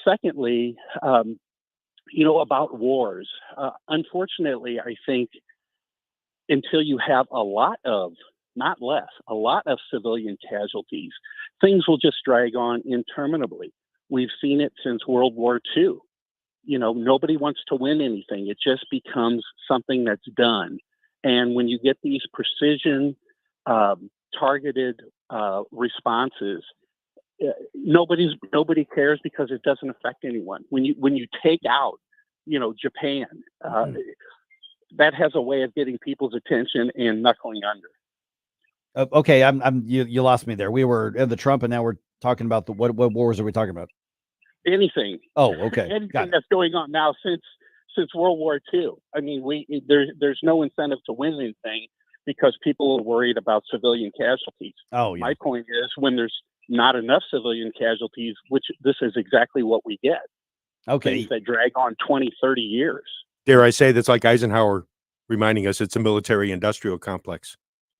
Secondly, about wars. Unfortunately, I think until you have a lot of civilian casualties, things will just drag on interminably. We've seen it since World War II. Nobody wants to win anything. It just becomes something that's done. And when you get these precision, targeted responses, nobody cares because it doesn't affect anyone. When you take out, Japan, that has a way of getting people's attention and knuckling under. Okay, you lost me there. We were in the Trump, and now we're talking about what wars are we talking about? Anything. Oh, okay. Anything that's going on now since World War II. I mean, there's no incentive to win anything because people are worried about civilian casualties. Oh, yeah. My point is when there's not enough civilian casualties, which this is exactly what we get. Okay. Things that drag on 20, 30 years. Dare I say that's like Eisenhower reminding us it's a military-industrial complex,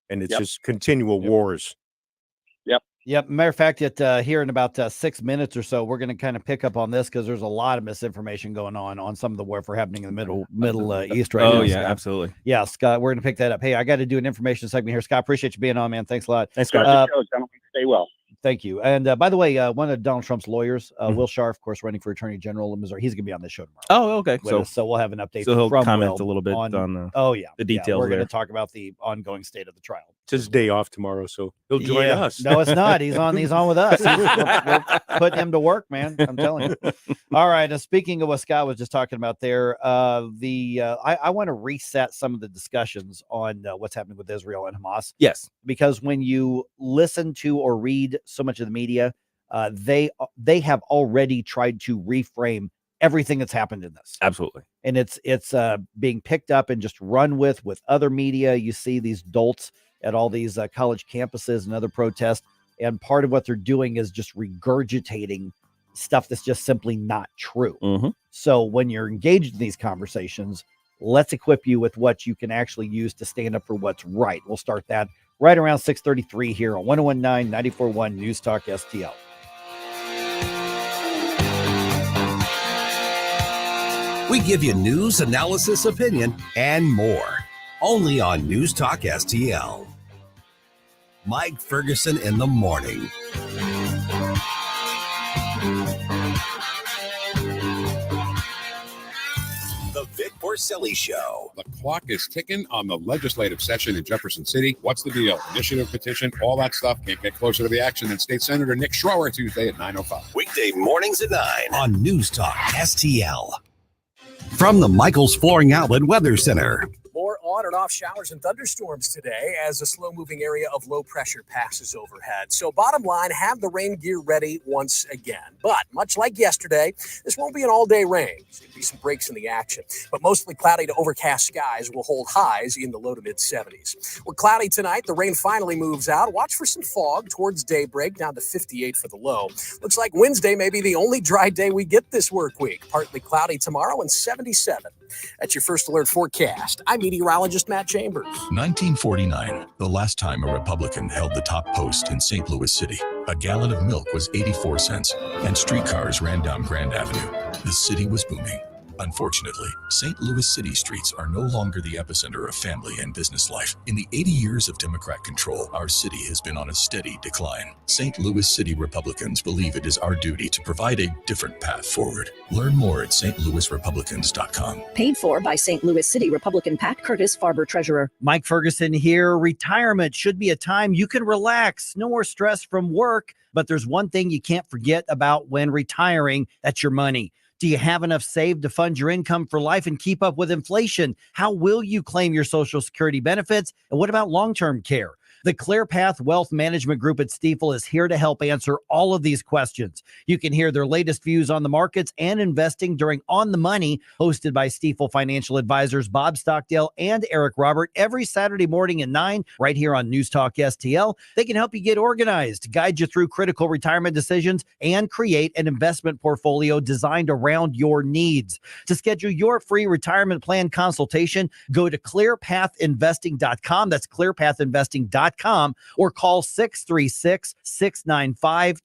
and it's just continual wars. Yep. Matter of fact, here in about 6 minutes or so, we're going to kind of pick up on this because there's a lot of misinformation going on some of the warfare happening in the Middle East right now. Oh yeah, Scott. absolutely. Yeah, Scott, we're going to pick that up. Hey, I got to do an information segment here. Scott, appreciate you being on, man. Thanks a lot. Thanks, Scott. Gentlemen, stay well. Thank you. And by the way, one of Donald Trump's lawyers, Will Scharf, of course, running for Attorney General in Missouri, he's going to be on this show tomorrow. Oh, okay. So we'll have an update. So he'll from comment Will a little bit on the details. we're going to talk about the ongoing state of the trial. It's his day off tomorrow, so he'll join us. No, it's not. He's on with us. We're putting him to work, man. I'm telling you. All right. And speaking of what Scott was just talking about there, I want to reset some of the discussions on what's happening with Israel and Hamas. Yes. Because when you listen to or read so much of the media, they have already tried to reframe everything that's happened in this. Absolutely. And it's being picked up and just run with other media. You see these dolts at all these college campuses and other protests. And part of what they're doing is just regurgitating stuff that's just simply not true. Mm-hmm. So when you're engaged in these conversations, let's equip you with what you can actually use to stand up for what's right. We'll start that right around 6:33 here on 101.9 94.1 News Talk STL. We give you news, analysis, opinion, and more. Only on News Talk STL. Mike Ferguson in the morning. The Vic Porcelli Show. The clock is ticking on the legislative session in Jefferson City. What's the deal? Initiative, petition, all that stuff. Can't get closer to the action than State Senator Nick Schroer Tuesday at 9:05. Weekday mornings at 9 on News Talk STL. From the Michaels Flooring Outlet Weather Center. More on and off showers and thunderstorms today as a slow-moving area of low pressure passes overhead. So bottom line, have the rain gear ready once again. But much like yesterday, this won't be an all-day rain. There's going to be some breaks in the action. But mostly cloudy to overcast skies will hold highs in the low to mid-70s. We're cloudy tonight. The rain finally moves out. Watch for some fog towards daybreak, down to 58 for the low. Looks like Wednesday may be the only dry day we get this work week. Partly cloudy tomorrow and 77. That's your first alert forecast. I'm meteorologist Matt Chambers. 1949, the last time a Republican held the top post in St. Louis City. A gallon of milk was 84 cents, and streetcars ran down Grand Avenue. The city was booming. Unfortunately, St. Louis city streets are no longer the epicenter of family and business life. In the 80 years of Democrat control, our city has been on a steady decline. St. Louis City Republicans believe it is our duty to provide a different path forward. Learn more at stlouisrepublicans.com. Paid for by St. Louis City Republican Pat Curtis, Farber Treasurer. Mike Ferguson here. Retirement should be a time you can relax. No more stress from work. But there's one thing you can't forget about when retiring. That's your money. Do you have enough saved to fund your income for life and keep up with inflation? How will you claim your Social Security benefits? And what about long-term care? The ClearPath Wealth Management Group at Stifel is here to help answer all of these questions. You can hear their latest views on the markets and investing during On the Money, hosted by Stifel financial advisors Bob Stockdale and Eric Robert, every Saturday morning at 9, right here on News Talk STL. They can help you get organized, guide you through critical retirement decisions, and create an investment portfolio designed around your needs. To schedule your free retirement plan consultation, go to clearpathinvesting.com. That's clearpathinvesting.com. Or call 636-695-2650,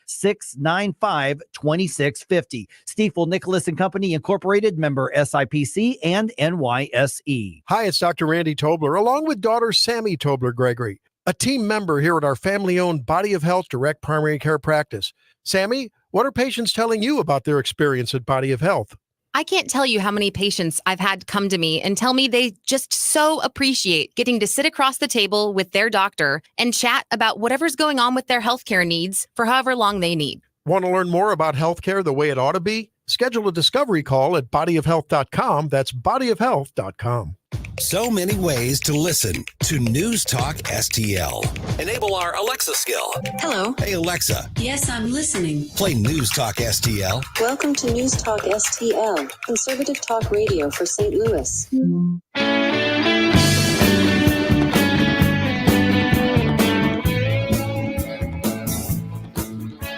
636-695-2650. Stifel Nicholas and Company Incorporated, member SIPC and NYSE. Hi, it's Dr. Randy Tobler, along with daughter Sammy Tobler-Gregory, a team member here at our family-owned Body of Health Direct Primary Care Practice. Sammy, what are patients telling you about their experience at Body of Health? I can't tell you how many patients I've had come to me and tell me they just so appreciate getting to sit across the table with their doctor and chat about whatever's going on with their healthcare needs for however long they need. Want to learn more about healthcare the way it ought to be? Schedule a discovery call at bodyofhealth.com. That's bodyofhealth.com. So many ways to listen to News Talk STL. Enable our Alexa skill. Hello. Hey, Alexa. Yes, I'm listening. Play News Talk STL. Welcome to News Talk STL, conservative talk radio for St. Louis.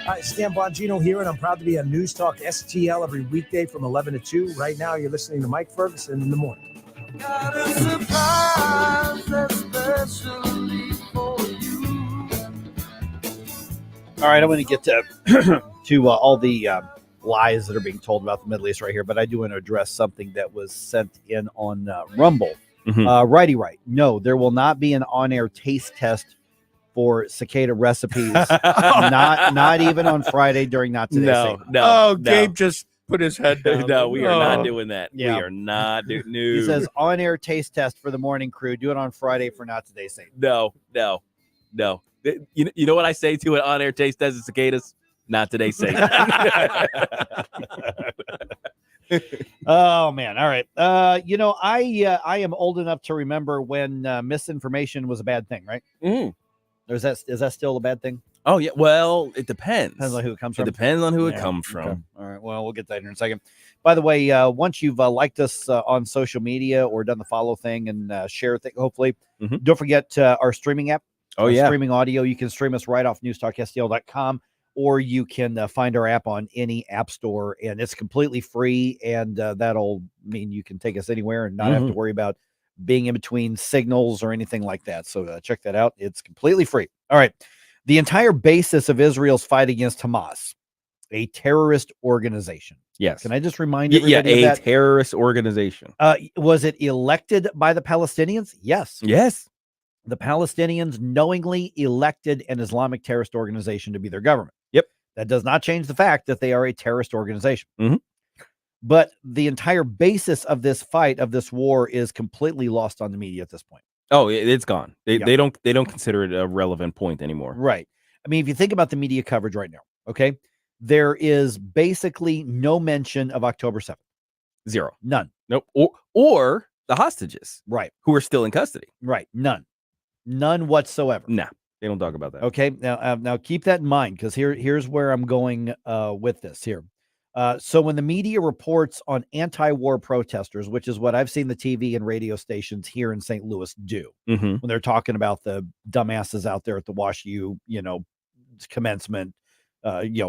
Hi, Stan Bongino here, and I'm proud to be on News Talk STL every weekday from 11 to 2. Right now, you're listening to Mike Ferguson in the morning. Got a surprise especially for you. All right, I want to get to all the lies that are being told about the Middle East right here, but I do want to address something that was sent in on Rumble. Righty right. No, there will not be an on-air taste test for cicada recipes. not even on Friday during Not Today's segment. Gabe just put his head down. No, we are not doing that. Yeah. We are not doing. No. He says on-air taste test for the morning crew. Do it on Friday for Not Today's segment. No. You know what I say to an on-air taste test of cicadas? Not today's segment. Oh man! All right. I am old enough to remember when misinformation was a bad thing, right? Is that still a bad thing? Oh yeah. Well, it depends. Depends on who it comes from. It depends on who it comes from. Okay. All right. Well, we'll get that here in a second. By the way, once you've liked us on social media or done the follow thing and share thing, hopefully, don't forget our streaming app. Oh yeah, streaming audio. You can stream us right off newstalkstl.com, or you can find our app on any app store, and it's completely free. And that'll mean you can take us anywhere and not have to worry about being in between signals or anything like that. So check that out. It's completely free. All right. The entire basis of Israel's fight against Hamas, a terrorist organization. Yes. Can I just remind everybody of that? Terrorist organization. Was it elected by the Palestinians? Yes. Yes. The Palestinians knowingly elected an Islamic terrorist organization to be their government. Yep. That does not change the fact that they are a terrorist organization. But the entire basis of this fight, of this war, is completely lost on the media at this point. Oh, it's gone. They don't consider it a relevant point anymore. Right. I mean, if you think about the media coverage right now, okay, there is basically no mention of October 7th. Zero. None. Nope. Or the hostages. Right. Who are still in custody. Right. None whatsoever. Nah, they don't talk about that. Okay. Now keep that in mind, because here's where I'm going with this here. So when the media reports on anti-war protesters, which is what I've seen the TV and radio stations here in St. Louis do, when they're talking about the dumbasses out there at the Wash U, commencement,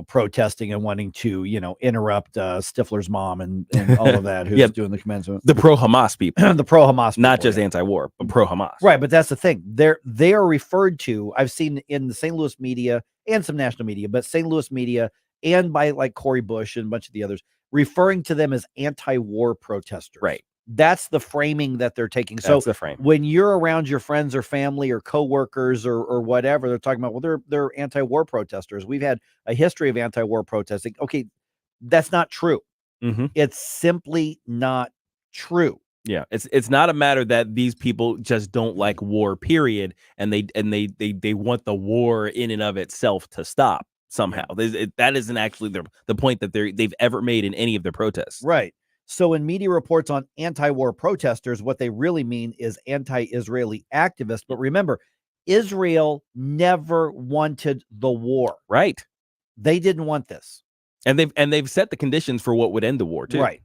protesting and wanting to, interrupt Stifler's mom and all of that, who's doing the commencement. The pro-Hamas people. The pro-Hamas people. Not just anti-war, but pro-Hamas. Right, but that's the thing. They are referred to, I've seen in the St. Louis media and some national media, but St. Louis media and by like Corey Bush and a bunch of the others, referring to them as anti-war protesters. Right. That's the framing that they're taking. So That's the frame. when you're around your friends or family or coworkers or whatever, they're talking about, well, they're anti-war protesters. We've had a history of anti-war protesting. Okay, that's not true. It's simply not true. Yeah, it's not a matter that these people just don't like war, period, and they want the war in and of itself to stop somehow. That isn't actually the point that they've ever made in any of their protests. Right. So in media reports on anti-war protesters, what they really mean is anti-Israeli activists. But remember, Israel never wanted the war. Right. They didn't want this. And they've set the conditions for what would end the war too. Right.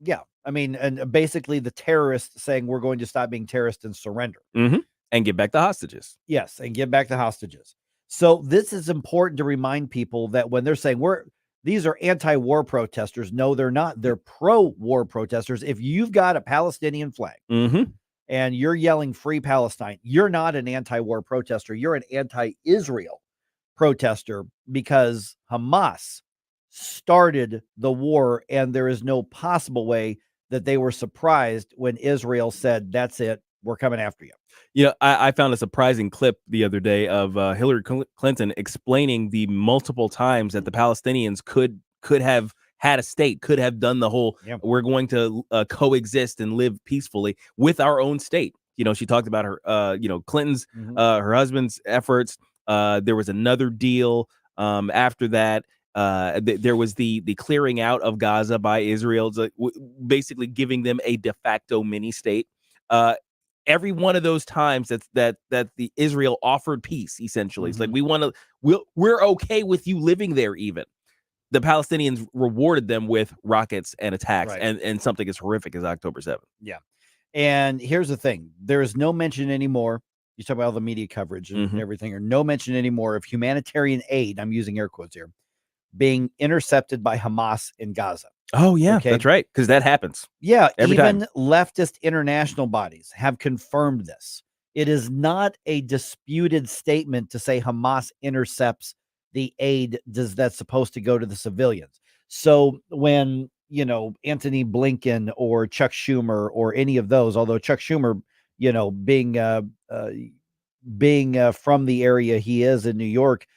Yeah. I mean, and basically the terrorists saying we're going to stop being terrorists and surrender. And get back the hostages. Yes, and give back the hostages. So this is important to remind people that when they're saying these are anti-war protesters. No, they're not. They're pro-war protesters. If you've got a Palestinian flag and you're yelling free Palestine, you're not an anti-war protester. You're an anti-Israel protester because Hamas started the war, and there is no possible way that they were surprised when Israel said, that's it, we're coming after you. You know, I found a surprising clip the other day of Hillary Clinton explaining the multiple times that the Palestinians could have had a state, could have done the whole, we're going to coexist and live peacefully with our own state. You know, she talked about her, Clinton's, her husband's efforts. There was another deal after that. There was the clearing out of Gaza by Israel, basically giving them a de facto mini state. Every one of those times that the Israel offered peace, essentially, it's like we're okay with you living there. Even the Palestinians rewarded them with rockets and attacks, and something as horrific as October 7th. Yeah, and here's the thing: there is no mention anymore. You talk about all the media coverage and everything, or no mention anymore of humanitarian aid. I'm using air quotes here, being intercepted by Hamas in Gaza. Oh, yeah, that's right. Because that happens. Yeah, every even time. Leftist international bodies have confirmed this. It is not a disputed statement to say Hamas intercepts the aid that's supposed to go to the civilians. So when, Anthony Blinken or Chuck Schumer or any of those, although Chuck Schumer, being from the area he is in New York,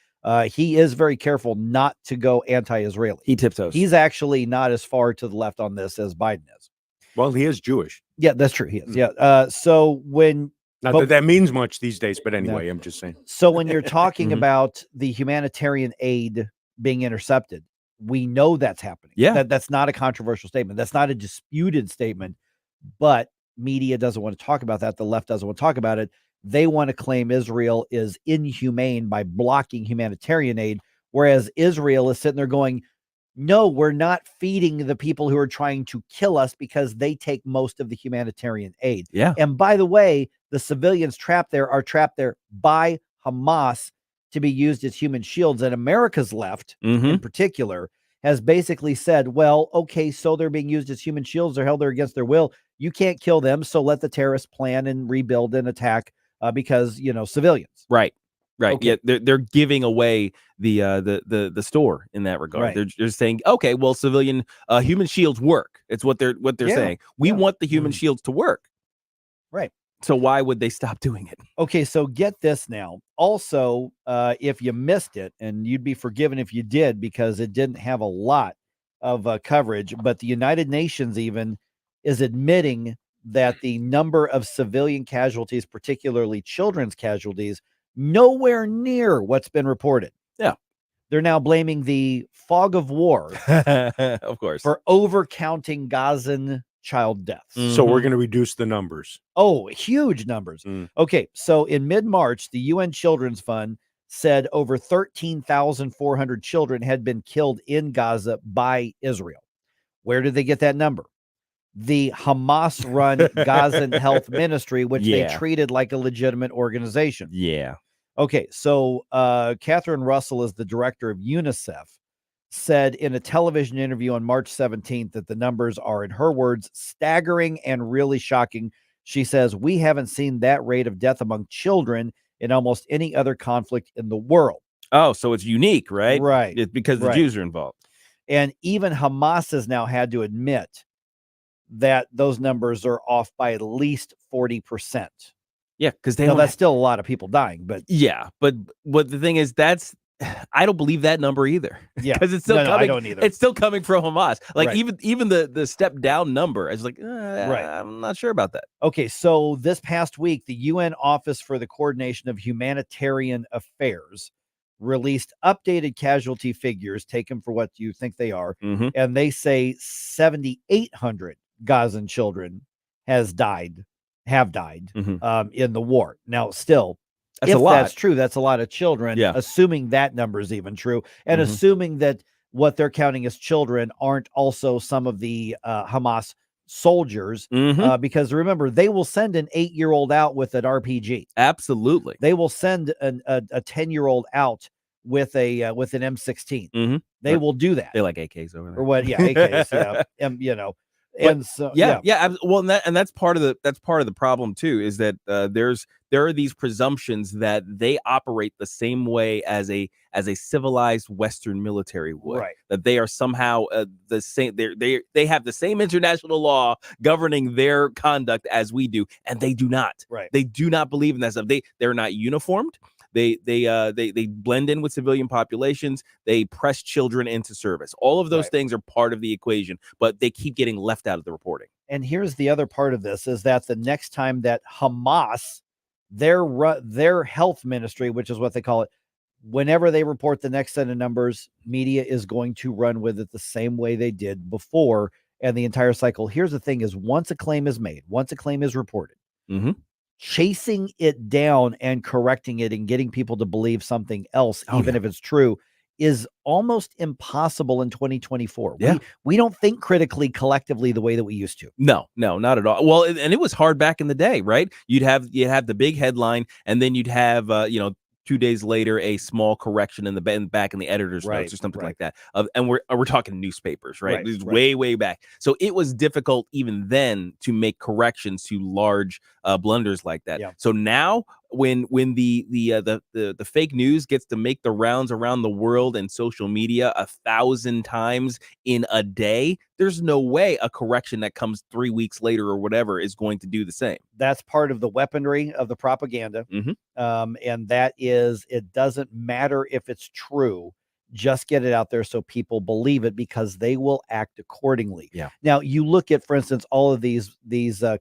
he is very careful not to go anti-Israeli. He tiptoes. He's actually not as far to the left on this as Biden is. Well, he is Jewish. Yeah, that's true. He is. Yeah. So when not that means much these days, but anyway, I'm just saying. So when you're talking about the humanitarian aid being intercepted, we know that's happening. Yeah, that's not a controversial statement. That's not a disputed statement. But media doesn't want to talk about that. The left doesn't want to talk about it. They want to claim Israel is inhumane by blocking humanitarian aid, whereas Israel is sitting there going, no, we're not feeding the people who are trying to kill us because they take most of the humanitarian aid. Yeah. And by the way, the civilians trapped there are trapped there by Hamas to be used as human shields. And America's left, in particular, has basically said, well, okay, so they're being used as human shields. They're held there against their will. You can't kill them. So let the terrorists plan and rebuild and attack. Because civilians, right. Okay. Yeah, they're giving away the store in that regard. They're just saying, okay, well, civilian human shields work. It's what they're saying. We want the human shields to work, right? So why would they stop doing it? Okay, so get this now. Also, if you missed it, and you'd be forgiven if you did, because it didn't have a lot of coverage, but the United Nations even is admitting that the number of civilian casualties, particularly children's casualties, nowhere near what's been reported. Yeah. They're now blaming the fog of war, of course, for overcounting Gazan child deaths. So we're going to reduce the numbers. Oh, huge numbers. Okay, so in mid-March, the UN Children's Fund said over 13,400 children had been killed in Gaza by Israel. Where did they get that number? The Hamas-run Gazan Health Ministry, which they treated like a legitimate organization. Yeah. Okay, so Catherine Russell is the director of UNICEF, said in a television interview on March 17th that the numbers are, in her words, staggering and really shocking. She says, we haven't seen that rate of death among children in almost any other conflict in the world. Oh, so it's unique, right? Right. It's because the Jews are involved. And even Hamas has now had to admit that those numbers are off by at least 40%. Yeah, because that's still a lot of people dying, but but the thing is, I don't believe that number either. Yeah, because it's still coming. I don't either. It's still coming from Hamas. Like Right. even the step down number is like, I'm not sure about that. Okay, so this past week, the UN Office for the Coordination of Humanitarian Affairs released updated casualty figures, take them for what you think they are, and they say 7,800 Gazan children have died in the war. Now, still, That's if a lot. that's true, that's a lot of children, assuming that number is even true, and assuming that what they're counting as children aren't also some of the Hamas soldiers, because remember, they will send an 8-year-old out with an RPG. Absolutely. They will send a 10-year-old out with an M16. They will do that. They like AKs over there. Or what? Yeah, AKs. Yeah. And so well, and that's part of the problem too, is that there are these presumptions that they operate the same way as a civilized Western military would, right? That they are somehow the same. They have the same international law governing their conduct as we do, and they do not. Right? They do not believe in that stuff. They're not uniformed. They blend in with civilian populations. They press children into service. All of those things are part of the equation, but they keep getting left out of the reporting. And here's the other part of this, is that the next time that Hamas, their health ministry, which is what they call it, whenever they report the next set of numbers, media is going to run with it the same way they did before, and the entire cycle. Here's the thing is, once a claim is made, once a claim is reported, chasing it down and correcting it and getting people to believe something else, even if it's true, is almost impossible in 2024. We don't think critically collectively the way that we used to. No, not at all. Well, and it was hard back in the day, right? You'd have the big headline, and then you'd have 2 days later a small correction in the back in the editor's notes or something like that. And we're talking newspapers, right? This is way back. So it was difficult even then to make corrections to large blunders like that. So now when the fake news gets to make the rounds around the world and social media 1,000 times in a day, there's no way a correction that comes 3 weeks later or whatever is going to do the same. That's part of the weaponry of the propaganda. And that is, it doesn't matter if it's true, just get it out there so people believe it, because they will act accordingly. Now, you look at, for instance, all of these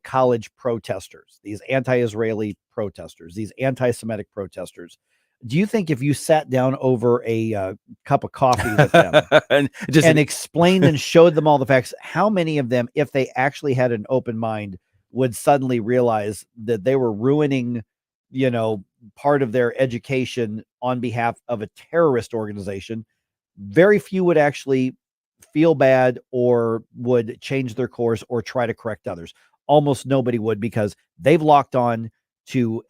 college protesters, these anti-Israeli protesters, these anti-Semitic protesters. Do you think if you sat down over a cup of coffee with them and explained and showed them all the facts, how many of them, if they actually had an open mind, would suddenly realize that they were ruining, part of their education on behalf of a terrorist organization? Very few would actually feel bad or would change their course or try to correct others. Almost nobody would, because they've locked on to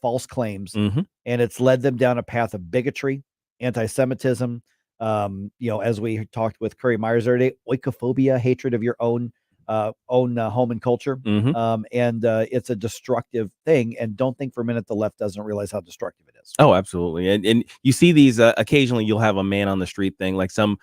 false claims, and it's led them down a path of bigotry, anti-Semitism, as we talked with Curry Myers the other day, oikophobia, hatred of your own home and culture. And it's a destructive thing. And don't think for a minute the left doesn't realize how destructive it is. Oh, absolutely. And you see these occasionally. You'll have a man on the street thing, like some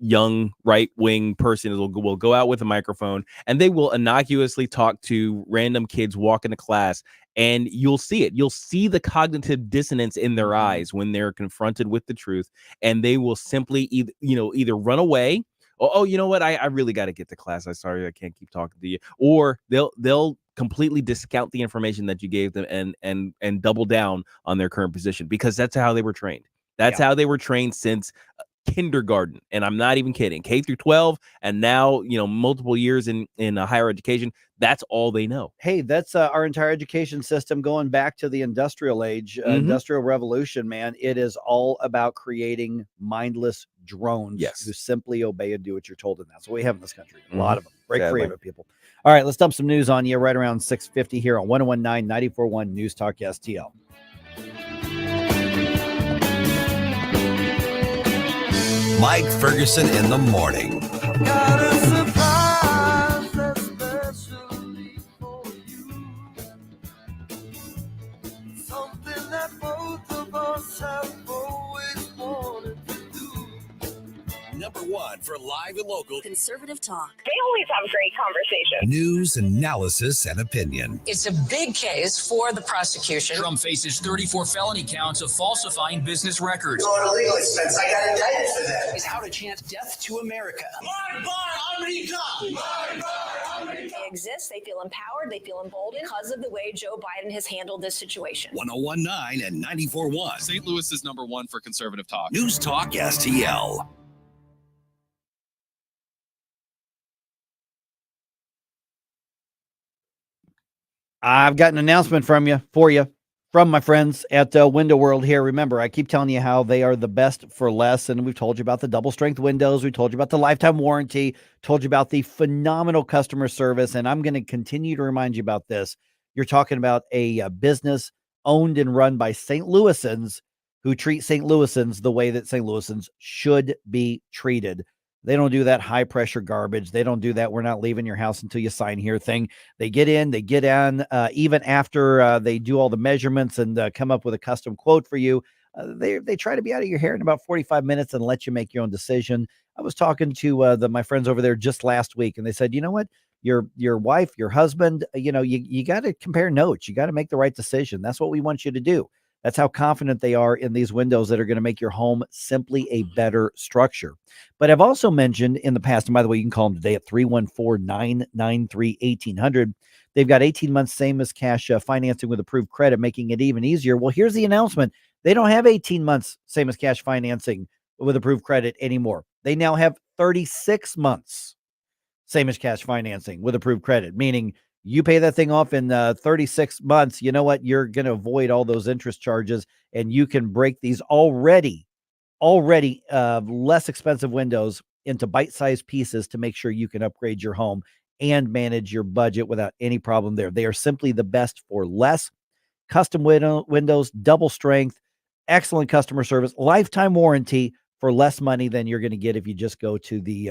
young right-wing person will go out with a microphone, and they will innocuously talk to random kids walking to class, and you'll see it. You'll see the cognitive dissonance in their eyes when they're confronted with the truth, and they will simply either run away. Oh, you know what? I really got to get to class. I'm sorry, I can't keep talking to you. Or they'll completely discount the information that you gave them and double down on their current position, because that's how they were trained. That's how they were trained since kindergarten, and I'm not even kidding, K through 12, and now, multiple years in higher education. That's all they know. Hey, that's our entire education system going back to the industrial age, industrial revolution, man. It is all about creating mindless drones who simply obey and do what you're told. And that's what we have in this country. A lot of them. Break free of it, people. All right, let's dump some news on you right around 6:50 here on 1019 94.1 News Talk STL. Mike Ferguson in the morning. Got a surprise especially for you. Something that both of us have always wanted to do. Number one for live and local Conservative talk. They always have great conversations. news, analysis, and opinion. It's a big case for the prosecution. Trump faces 34 felony counts of falsifying business records. On a legal expense, I got indicted for that. Is how to chant death to America. They exist, they feel empowered, they feel emboldened because of the way Joe Biden has handled this situation. 1019 and 94.1. St. Louis is number one for conservative talk. News Talk STL. I've got an announcement for you, from my friends at Window World here. Remember, I keep telling you how they are the best for less, and we've told you about the double strength windows. We told you about the lifetime warranty, told you about the phenomenal customer service, and I'm going to continue to remind you about this. You're talking about a business owned and run by St. Louisans who treat St. Louisans the way that St. Louisans should be treated. They don't do that high pressure garbage. They don't do that "we're not leaving your house until you sign here" thing. They get in, they get on, even after they do all the measurements and come up with a custom quote for you. They try to be out of your hair in about 45 minutes and let you make your own decision. I was talking to my friends over there just last week, and they said, you know what? Your wife, your husband, you got to compare notes. You got to make the right decision. That's what we want you to do. That's how confident they are in these windows that are going to make your home simply a better structure. But I've also mentioned in the past, and by the way, you can call them today at 314-993-1800. They've got 18 months same as cash financing with approved credit, making it even easier. Well, here's the announcement. They don't have 18 months same as cash financing with approved credit anymore. They now have 36 months same as cash financing with approved credit, meaning you pay that thing off in 36 months. You know what? You're going to avoid all those interest charges, and you can break these already less expensive windows into bite-sized pieces to make sure you can upgrade your home and manage your budget without any problem there. They are simply the best for less. Custom windows, double strength, excellent customer service, lifetime warranty for less money than you're going to get if you just go to the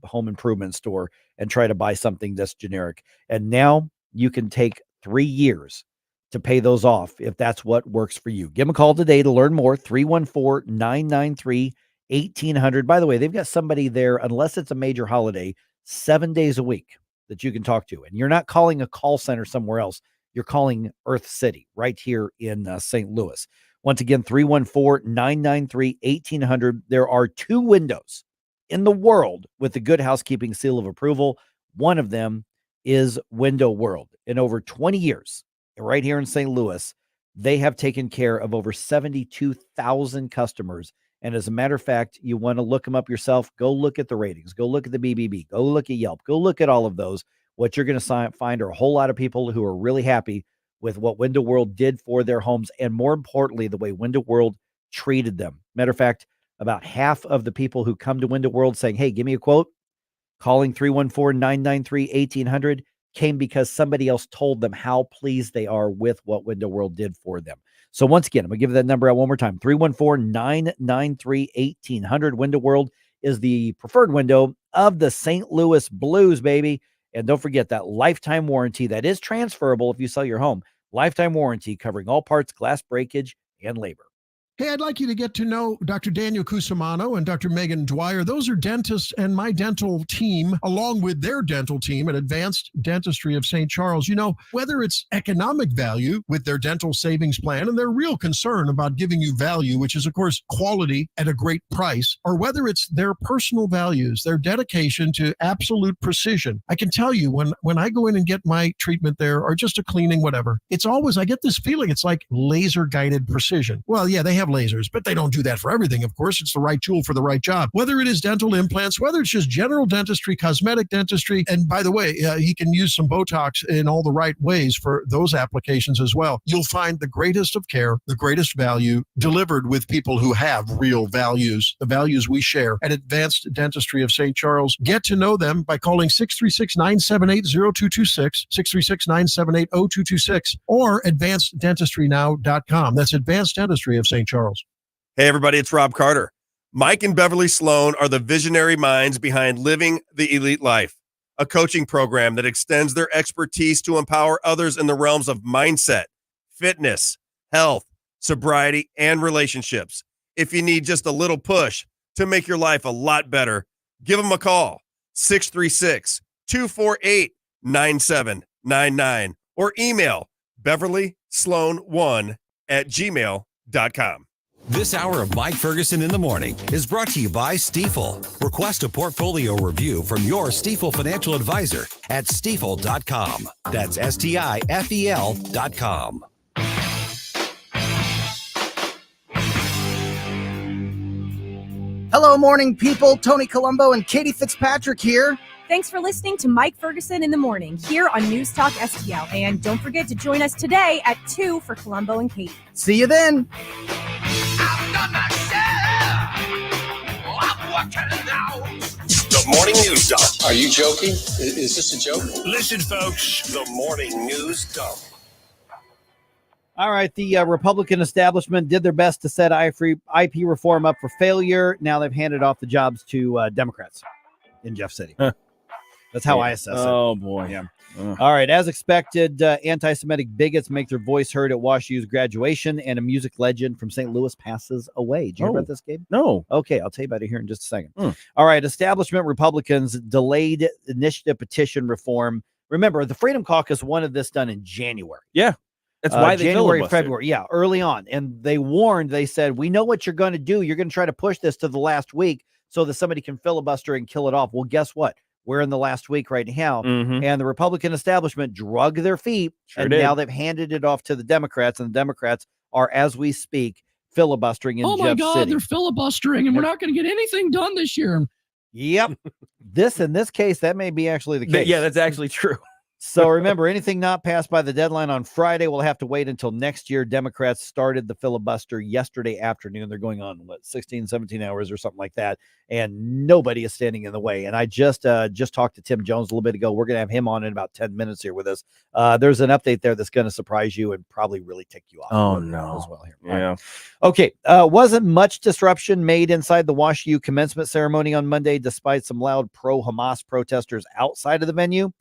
home improvement store and try to buy something that's generic. And now you can take 3 years to pay those off if that's what works for you. Give them a call today to learn more. 314-993-1800. By the way, they've got somebody there, unless it's a major holiday, 7 days a week that you can talk to. And you're not calling a call center somewhere else. You're calling Earth City right here in St. Louis. Once again, 314-993-1800. There are 2 windows in the world with the Good Housekeeping seal of approval. One of them is Window World. In over 20 years, right here in St. Louis, they have taken care of over 72,000 customers. And as a matter of fact, you want to look them up yourself. Go look at the ratings. Go look at the BBB. Go look at Yelp. Go look at all of those. What you're going to find are a whole lot of people who are really happy with what Window World did for their homes, and more importantly, the way Window World treated them. Matter of fact, about half of the people who come to Window World saying, hey, give me a quote, calling 314-993-1800, came because somebody else told them how pleased they are with what Window World did for them. So once again, I'm going to give that number out one more time, 314-993-1800. Window World is the preferred window of the St. Louis Blues, baby. And don't forget that lifetime warranty that is transferable if you sell your home. Lifetime warranty covering all parts, glass breakage, and labor. Hey, I'd like you to get to know Dr. Daniel Cusimano and Dr. Megan Dwyer. Those are dentists and my dental team, along with their dental team at Advanced Dentistry of St. Charles. You know, whether it's economic value with their dental savings plan and their real concern about giving you value, which is, of course, quality at a great price, or whether it's their personal values, their dedication to absolute precision. I can tell you when I go in and get my treatment there, or just a cleaning, whatever, it's always, I get this feeling it's like laser guided precision. Well, yeah, they have have lasers, but they don't do that for everything. Of course, it's the right tool for the right job. Whether it is dental implants, whether it's just general dentistry, cosmetic dentistry, and by the way, he can use some Botox in all the right ways for those applications as well. You'll find the greatest of care, the greatest value delivered with people who have real values, the values we share at Advanced Dentistry of St. Charles. Get to know them by calling 636-978-0226, 636-978-0226, or advanceddentistrynow.com. That's Advanced Dentistry of St. Charles. Hey, everybody, it's Rob Carter. Mike and Beverly Sloan are the visionary minds behind Living the Elite Life, a coaching program that extends their expertise to empower others in the realms of mindset, fitness, health, sobriety, and relationships. If you need just a little push to make your life a lot better, give them a call, 636-248-9799, or email beverlysloan1@gmail.com. This hour of Mike Ferguson in the Morning is brought to you by Stifel. Request a portfolio review from your Stifel financial advisor at stifel.com. That's STIFEL.com. Hello, morning people. Tony Colombo and Katie Fitzpatrick here. Thanks for listening to Mike Ferguson in the Morning here on News Talk STL. And don't forget to join us today at 2 for Colombo and Katie. See you then. The Morning News Dump. Are you joking? Is this a joke? Listen, folks. The Morning News Dump. All right, the Republican establishment did their best to set IP reform up for failure. Now they've handed off the jobs to Democrats in Jeff City. That's how I assess it. Oh, boy. Yeah. All right, as expected, anti-Semitic bigots make their voice heard at WashU's graduation, and a music legend from St. Louis passes away. Did you hear about this, Gabe? No. Okay, I'll tell you about it here in just a second. All right, establishment Republicans delayed initiative petition reform. Remember, the Freedom Caucus wanted this done in January. Yeah. That's why they January, filibustered. February. Yeah, early on. And they warned, they said, we know what you're going to do. You're going to try to push this to the last week so that somebody can filibuster and kill it off. Well, guess what? We're in the last week right now. And the Republican establishment drug their feet. And now they've handed it off to the Democrats. And the Democrats are, as we speak, filibustering in Jeff City. They're filibustering, and we're not going to get anything done this year. Yep. In this case, that may be actually the case. Yeah, that's actually true. So remember, anything not passed by the deadline on Friday will have to wait until next year. Democrats started the filibuster yesterday afternoon. They're going on, 16, 17 hours or something like that. And nobody is standing in the way. And I just talked to Tim Jones a little bit ago. We're going to have him on in about 10 minutes here with us. There's an update there that's going to surprise you and probably really tick you off. Oh, no. As well here. Yeah. Right. Okay. Wasn't much disruption made inside the WashU commencement ceremony on Monday, despite some loud pro-Hamas protesters outside of the venue.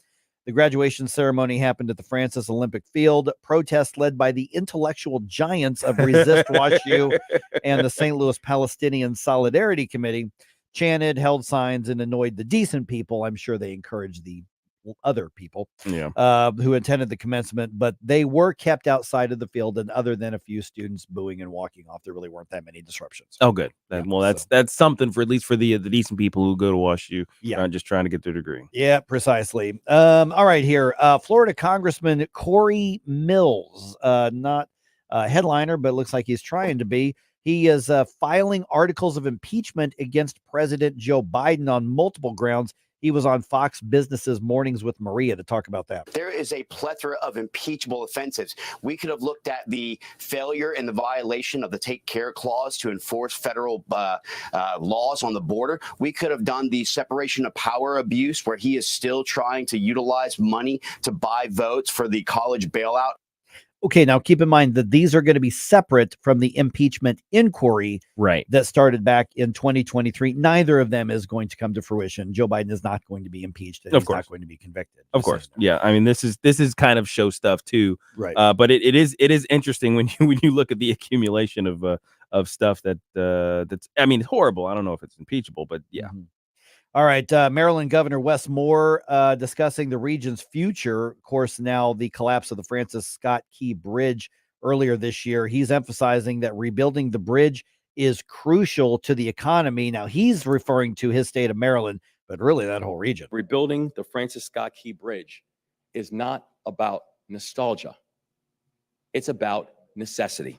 The graduation ceremony happened at the Francis Olympic Field. Protests led by the intellectual giants of Resist WashU and the St. Louis Palestinian Solidarity Committee chanted, held signs, and annoyed the decent people. I'm sure they encouraged the other people who attended the commencement, but they were kept outside of the field, and other than a few students booing and walking off, there really weren't that many disruptions. Oh, good. That's something for at least for the decent people who go to WashU. Just trying to get their degree. Yeah, precisely. All right, here, Florida Congressman Corey Mills, not a headliner, but it looks like he's trying to be. He is filing articles of impeachment against President Joe Biden on multiple grounds. He was on Fox Business's Mornings with Maria to talk about that. There is a plethora of impeachable offenses. We could have looked at the failure and the violation of the Take Care Clause to enforce federal laws on the border. We could have done the separation of power abuse, where he is still trying to utilize money to buy votes for the college bailout. Okay, now keep in mind that these are going to be separate from the impeachment inquiry that started back in 2023. Neither of them is going to come to fruition. Joe Biden is not going to be impeached. And he's not going to be convicted. Of course. Yeah. I mean, this is kind of show stuff too. Right. But it is interesting when you look at the accumulation of stuff that's, I mean, horrible. I don't know if it's impeachable, but yeah. All right. Maryland Governor Wes Moore discussing the region's future. Of course, now the collapse of the Francis Scott Key Bridge earlier this year. He's emphasizing that rebuilding the bridge is crucial to the economy. Now, he's referring to his state of Maryland, but really that whole region. Rebuilding the Francis Scott Key Bridge is not about nostalgia. It's about necessity.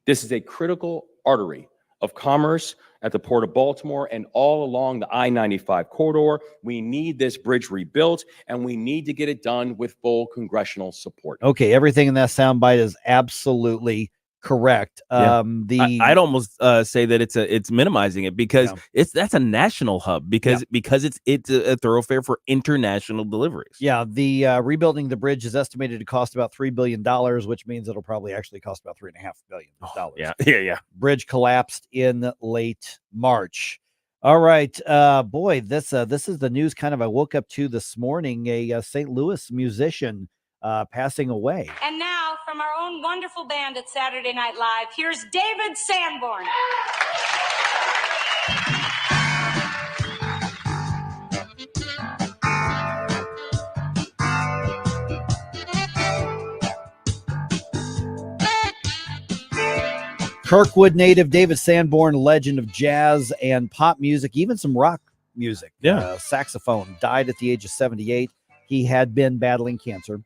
This is a critical artery of commerce at the Port of Baltimore and all along the I-95 corridor. We need this bridge rebuilt, and we need to get it done with full congressional support. Okay, everything in that soundbite is absolutely correct. Yeah. I'd almost say that it's minimizing it because that's a national hub because it's a thoroughfare for international deliveries. Yeah, the rebuilding the bridge is estimated to cost about $3 billion, which means it'll probably actually cost about $3.5 billion. Yeah. Bridge collapsed in late March. All right, boy, this is the news kind of I woke up to this morning. A St. Louis musician passing away. And now, from our own wonderful band at Saturday Night Live, here's David Sanborn. Kirkwood native David Sanborn, legend of jazz and pop music, even some rock music. Saxophone, died at the age of 78. He had been battling cancer.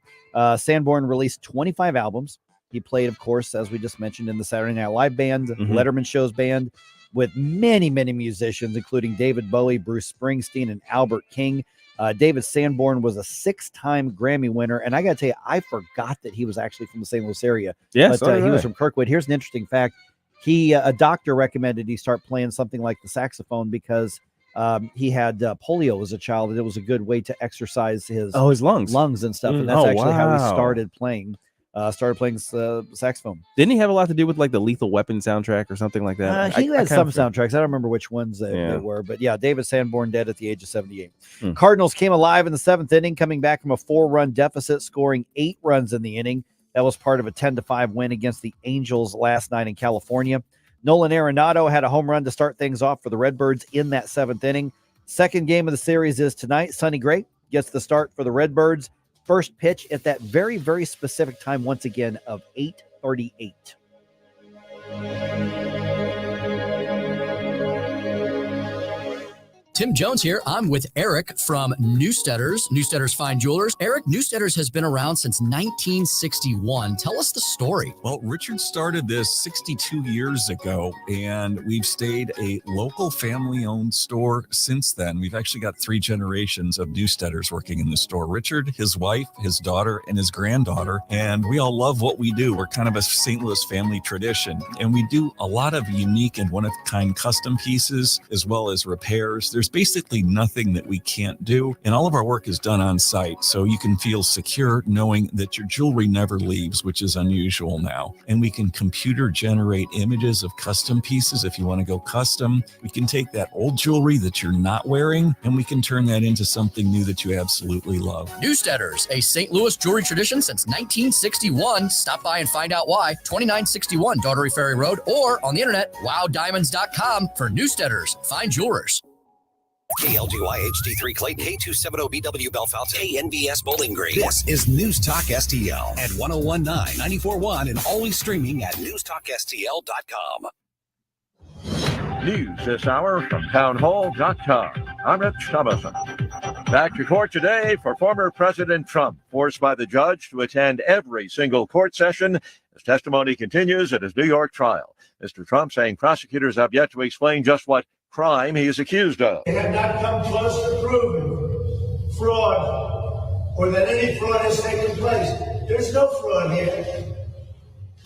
Sanborn released 25 albums. He played, of course, as we just mentioned, in the Saturday Night Live band, Letterman Show's band, with many, many musicians, including David Bowie, Bruce Springsteen, and Albert King. David Sanborn was a 6-time Grammy winner. And I got to tell you, I forgot that he was actually from the St. Louis area. Yes, but he was from Kirkwood. Here's an interesting fact. A doctor recommended he start playing something like the saxophone because he had polio as a child, and it was a good way to exercise his lungs and stuff. And that's actually how he started playing saxophone. Didn't he have a lot to do with like the Lethal Weapon soundtrack or something like that? He had some soundtracks. I don't remember which ones they were, but yeah, David Sanborn dead at the age of 78. Cardinals came alive in the 7th inning, coming back from a 4-run deficit, scoring 8 runs in the inning. That was part of a 10-5 win against the Angels last night in California. Nolan Arenado had a home run to start things off for the Redbirds in that 7th inning. Second game of the series is tonight. Sonny Gray gets the start for the Redbirds. First pitch at that very, very specific time, once again, of 8:38. Tim Jones here. I'm with Eric from Newsteaders, Newsteaders Fine Jewelers. Eric, Newsteaders has been around since 1961. Tell us the story. Well, Richard started this 62 years ago, and we've stayed a local family-owned store since then. We've actually got 3 generations of Newsteaders working in the store. Richard, his wife, his daughter, and his granddaughter, and we all love what we do. We're kind of a St. Louis family tradition, and we do a lot of unique and one-of-a-kind custom pieces, as well as repairs. There's basically nothing that we can't do, and all of our work is done on site, so you can feel secure knowing that your jewelry never leaves, which is unusual now. And we can computer generate images of custom pieces if you want to go custom. We can take that old jewelry that you're not wearing, and we can turn that into something new that you absolutely love. Newsteaders, a St. Louis jewelry tradition since 1961. Stop by and find out why. 2961 Daughtery Ferry Road, or on the internet, wowdiamonds.com for Newsteaders Fine Jewelers. KLGY HD3 Clayton, K270BW Belfast, KNBS Bowling Green. This is News Talk STL at 1019, 94.1, and always streaming at newstalkstl.com. News this hour from townhall.com. I'm Rich Thomason. Back to court today for former President Trump, forced by the judge to attend every single court session as testimony continues at his New York trial. Mr. Trump saying prosecutors have yet to explain just what crime he is accused of. They have not come close to proving fraud or that any fraud has taken place. There's no fraud here.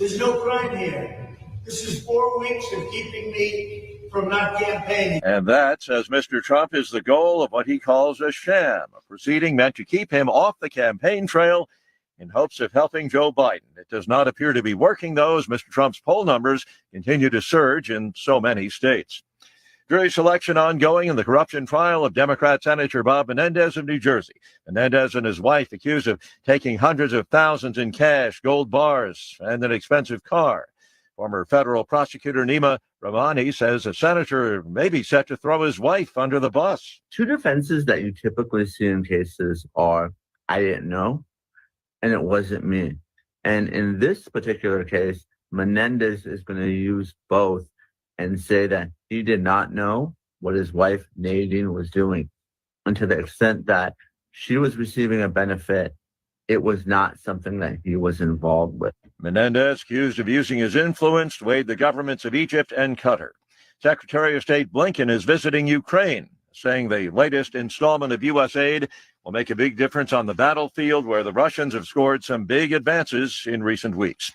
There's no crime here. This is 4 weeks of keeping me from not campaigning. And that, says Mr. Trump, is the goal of what he calls a sham, a proceeding meant to keep him off the campaign trail in hopes of helping Joe Biden. It does not appear to be working, though, as Mr. Trump's poll numbers continue to surge in so many states. Jury selection ongoing in the corruption trial of Democrat Senator Bob Menendez of New Jersey. Menendez and his wife accused of taking hundreds of thousands in cash, gold bars, and an expensive car. Former federal prosecutor Nima Rahmani says the senator may be set to throw his wife under the bus. 2 defenses that you typically see in cases are, I didn't know, and it wasn't me. And in this particular case, Menendez is going to use both and say that he did not know what his wife Nadine was doing. And to the extent that she was receiving a benefit, it was not something that he was involved with. Menendez, accused of using his influence to aid the governments of Egypt and Qatar. Secretary of State Blinken is visiting Ukraine, saying the latest installment of U.S. aid will make a big difference on the battlefield where the Russians have scored some big advances in recent weeks.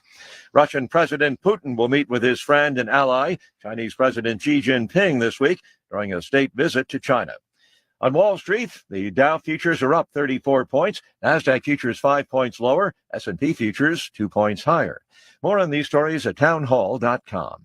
Russian President Putin will meet with his friend and ally, Chinese President Xi Jinping, this week during a state visit to China. On Wall Street, the Dow futures are up 34 points, Nasdaq futures 5 points lower, S&P futures 2 points higher. More on these stories at townhall.com.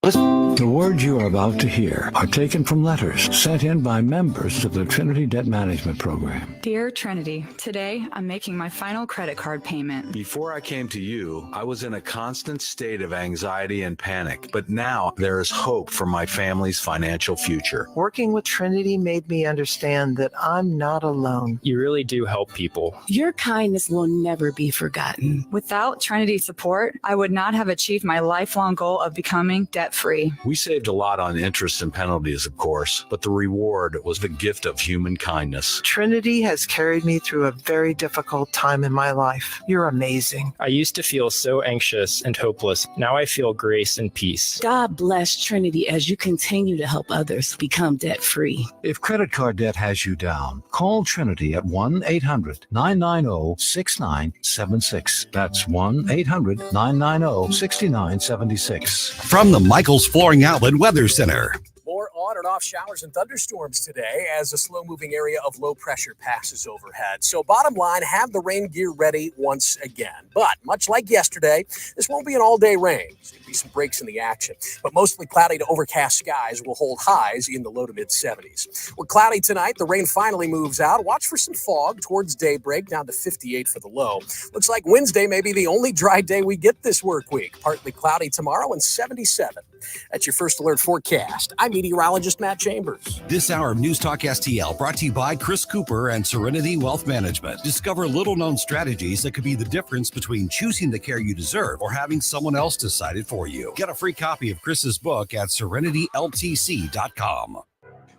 The words you are about to hear are taken from letters sent in by members of the Trinity Debt Management Program. Dear Trinity, today I'm making my final credit card payment. Before I came to you, I was in a constant state of anxiety and panic, but now there is hope for my family's financial future. Working with Trinity made me understand that I'm not alone. You really do help people. Your kindness will never be forgotten. Without Trinity's support, I would not have achieved my lifelong goal of becoming debt-free. We saved a lot on interest and penalties, of course, but the reward was the gift of human kindness. Trinity has carried me through a very difficult time in my life. You're amazing. I used to feel so anxious and hopeless. Now I feel grace and peace. God bless Trinity as you continue to help others become debt-free. If credit card debt has you down, call Trinity at 1-800-990-6976. That's 1-800-990-6976. From the Michael's Flooring Outlet Weather Center. More on and off showers and thunderstorms today as a slow-moving area of low pressure passes overhead. So bottom line, have the rain gear ready once again. But much like yesterday, this won't be an all-day rain. There'll be some breaks in the action. But mostly cloudy to overcast skies will hold highs in the low to mid-70s. We're cloudy tonight. The rain finally moves out. Watch for some fog towards daybreak, down to 58 for the low. Looks like Wednesday may be the only dry day we get this work week. Partly cloudy tomorrow and 77. That's your first alert forecast. I'm meteorologist Matt Chambers. This hour of News Talk STL brought to you by Chris Cooper and Serenity Wealth Management. Discover little-known strategies that could be the difference between choosing the care you deserve or having someone else decide it for you. Get a free copy of Chris's book at serenityltc.com.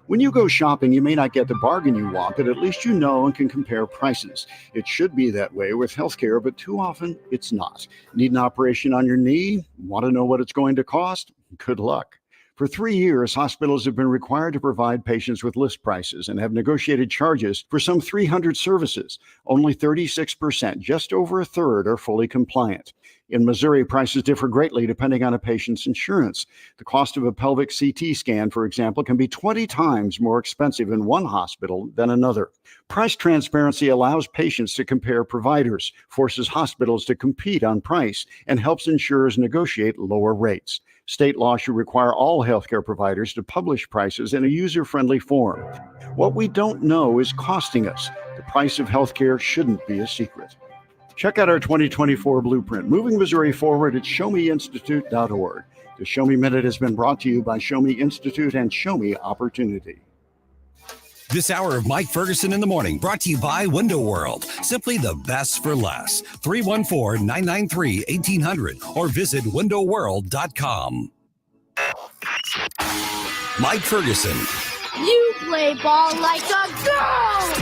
When you go shopping, you may not get the bargain you want, but at least you know and can compare prices. It should be that way with healthcare, but too often it's not. Need an operation on your knee? Want to know what it's going to cost? Good luck. For 3 years, hospitals have been required to provide patients with list prices and have negotiated charges for some 300 services. Only 36%, just over a third, are fully compliant. In Missouri, prices differ greatly depending on a patient's insurance. The cost of a pelvic CT scan, for example, can be 20 times more expensive in one hospital than another. Price transparency allows patients to compare providers, forces hospitals to compete on price, and helps insurers negotiate lower rates. State law should require all healthcare providers to publish prices in a user-friendly form. What we don't know is costing us. The price of healthcare shouldn't be a secret. Check out our 2024 blueprint, Moving Missouri Forward at showmeinstitute.org. The Show Me Minute has been brought to you by Show Me Institute and Show Me Opportunity. This hour of Mike Ferguson in the Morning brought to you by Window World. Simply the best for less. 314-993-1800 or visit windowworld.com. Mike Ferguson. You play ball like a girl!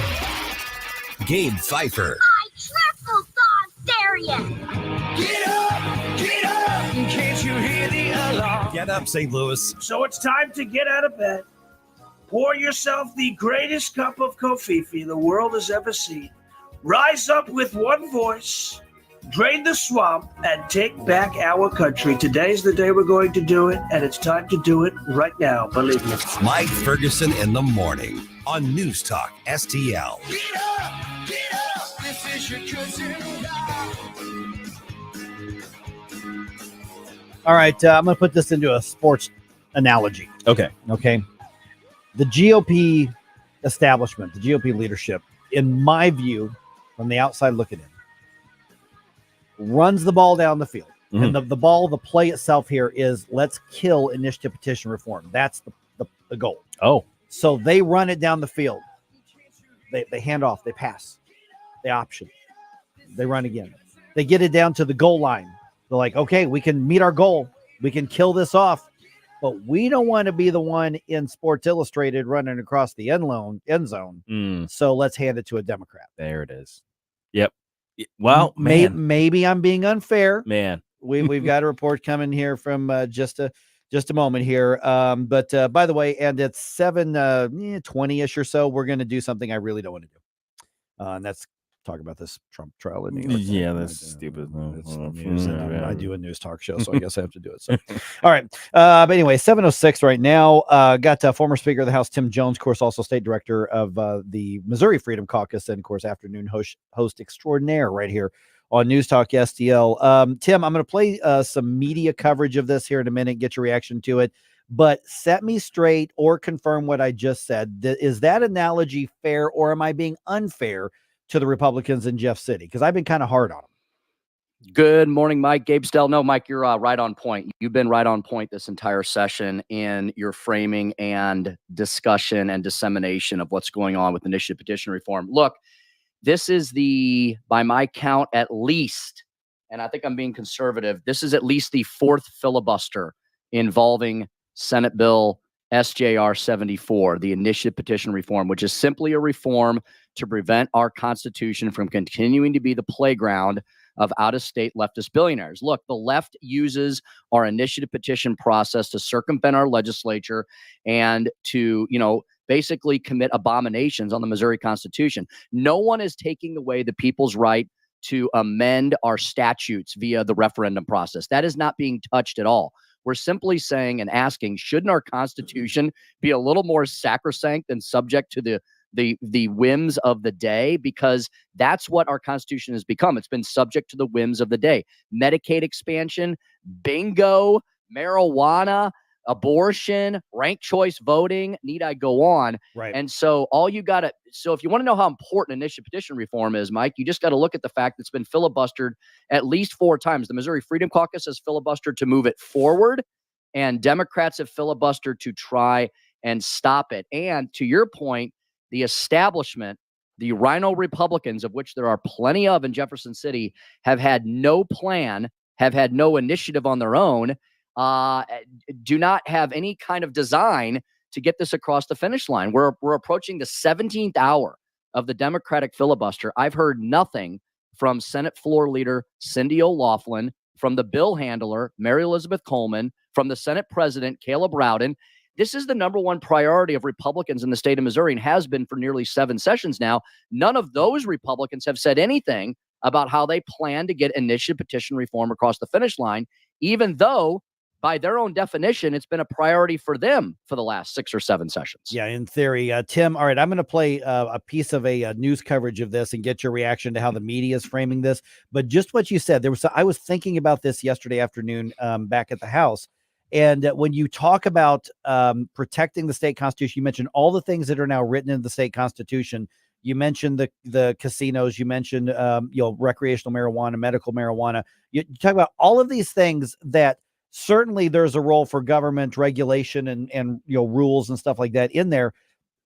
Gabe Pfeiffer. Triple dog Darian! Get up! Can't you hear the alarm? Get up, St. Louis. So it's time to get out of bed. Pour yourself the greatest cup of Kofifi the world has ever seen. Rise up with one voice, drain the swamp, and take back our country. Today's the day we're going to do it, and it's time to do it right now, believe me. Mike Ferguson in the Morning on News Talk STL. Get up! This is your cousin. All right, I'm going to put this into a sports analogy. Okay. The GOP establishment, the GOP leadership, in my view, from the outside looking in, runs the ball down the field. Mm-hmm. And the play itself here is let's kill initiative petition reform. That's the goal. Oh. So they run it down the field. They hand off, they pass, they option, they run again. They get it down to the goal line. They're like, okay, we can meet our goal. We can kill this off. But we don't want to be the one in Sports Illustrated running across the end zone. So let's hand it to a Democrat. There it is. Yep. Well, man, maybe I'm being unfair. Man, we've got a report coming here from just a moment here. But by the way, and it's 7:20ish or so. We're going to do something I really don't want to do, and that's talk about this Trump trial in New York. Yeah, that's stupid. I do a news talk show, so I guess I have to do it. So, all right. But anyway, 7:06 right now. Got former Speaker of the House Tim Jones, of course, also state director of the Missouri Freedom Caucus, and of course, afternoon host extraordinaire right here on News Talk STL. Tim, I'm going to play some media coverage of this here in a minute. Get your reaction to it. But set me straight or confirm what I just said. Is that analogy fair, or am I being unfair to the Republicans in Jeff City? Because I've been kind of hard on them. Good morning, Mike. Gabe Stell. No, Mike, you're right on point. You've been right on point this entire session in your framing and discussion and dissemination of what's going on with initiative petition reform. Look, this is by my count, at least, and I think I'm being conservative, this is at least the fourth filibuster involving Senate Bill SJR 74, the initiative petition reform, which is simply a reform to prevent our Constitution from continuing to be the playground of out-of-state leftist billionaires. Look, the left uses our initiative petition process to circumvent our legislature and to, basically commit abominations on the Missouri Constitution. No one is taking away the people's right to amend our statutes via the referendum process. That is not being touched at all. We're simply saying and asking, shouldn't our Constitution be a little more sacrosanct and subject to the whims of the day? Because that's what our Constitution has become. It's been subject to the whims of the day. Medicaid expansion, bingo, marijuana, abortion, ranked choice voting, need I go on? Right. And so if you want to know how important initiative petition reform is, Mike, you just got to look at the fact that it's been filibustered at least 4 times. The Missouri Freedom Caucus has filibustered to move it forward, and Democrats have filibustered to try and stop it. And to your point, the establishment, the Rhino Republicans, of which there are plenty of in Jefferson City, have had no plan, have had no initiative on their own, do not have any kind of design to get this across the finish line. We're approaching the 17th hour of the Democratic filibuster. I've heard nothing from Senate Floor Leader Cindy O'Laughlin, from the bill handler Mary Elizabeth Coleman, from the Senate President Caleb Rowden. This is the number one priority of Republicans in the state of Missouri and has been for nearly 7 sessions now. None of those Republicans have said anything about how they plan to get initiative petition reform across the finish line, even though by their own definition, it's been a priority for them for the last 6 or 7 sessions. Yeah, in theory. Tim, all right, I'm going to play a piece of a news coverage of this and get your reaction to how the media is framing this. But just what you said, I was thinking about this yesterday afternoon back at the House. And when you talk about protecting the state constitution, you mentioned all the things that are now written in the state constitution. You mentioned the casinos. You mentioned recreational marijuana, medical marijuana. You talk about all of these things that certainly there's a role for government regulation and rules and stuff like that in there.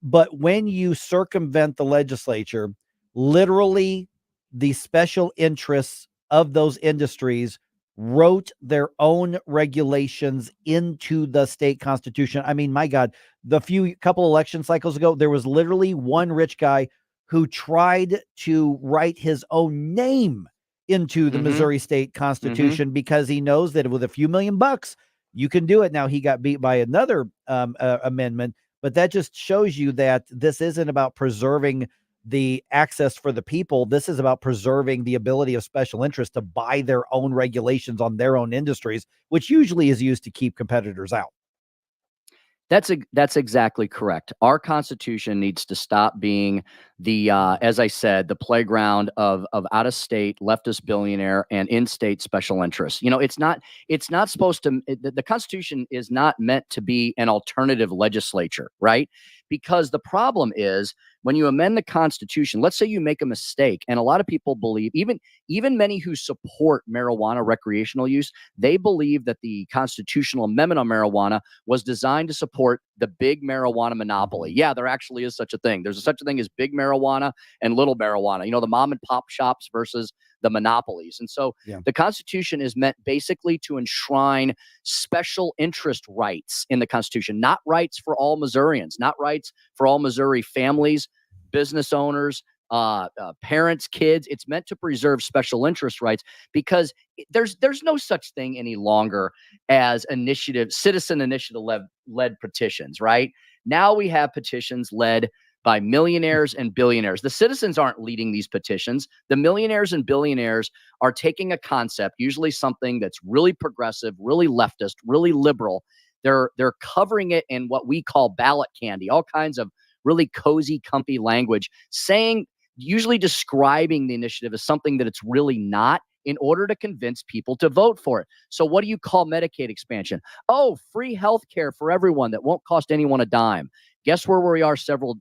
But when you circumvent the legislature, literally the special interests of those industries wrote their own regulations into the state constitution. I mean, my God, couple election cycles ago, there was literally one rich guy who tried to write his own name into the Missouri state constitution because he knows that with a few $1,000,000, you can do it. Now he got beat by another amendment, but that just shows you that this isn't about preserving the access for the people. This is about preserving the ability of special interests to buy their own regulations on their own industries, which usually is used to keep competitors out. That's exactly correct. Our Constitution needs to stop being as I said, the playground of out-of-state leftist billionaire and in-state special interests. It's not supposed to. The Constitution is not meant to be an alternative legislature, right? Because the problem is when you amend the Constitution, let's say you make a mistake, and a lot of people believe, even many who support marijuana recreational use, they believe that the constitutional amendment on marijuana was designed to support the big marijuana monopoly. Yeah, there actually is such a thing. There's such a thing as big marijuana and little marijuana, the mom and pop shops versus the monopolies. And so the Constitution is meant basically to enshrine special interest rights in the Constitution, not rights for all Missourians, not rights for all Missouri families, business owners, parents, kids. It's meant to preserve special interest rights because there's no such thing any longer as citizen initiative led petitions, right? Now we have petitions led by millionaires and billionaires. The citizens aren't leading these petitions. The millionaires and billionaires are taking a concept, usually something that's really progressive, really leftist, really liberal. They're covering it in what we call ballot candy, all kinds of really cozy, comfy language, usually describing the initiative as something that it's really not, in order to convince people to vote for it. So what do you call Medicaid expansion? Oh, free health care for everyone that won't cost anyone a dime. Guess where we are several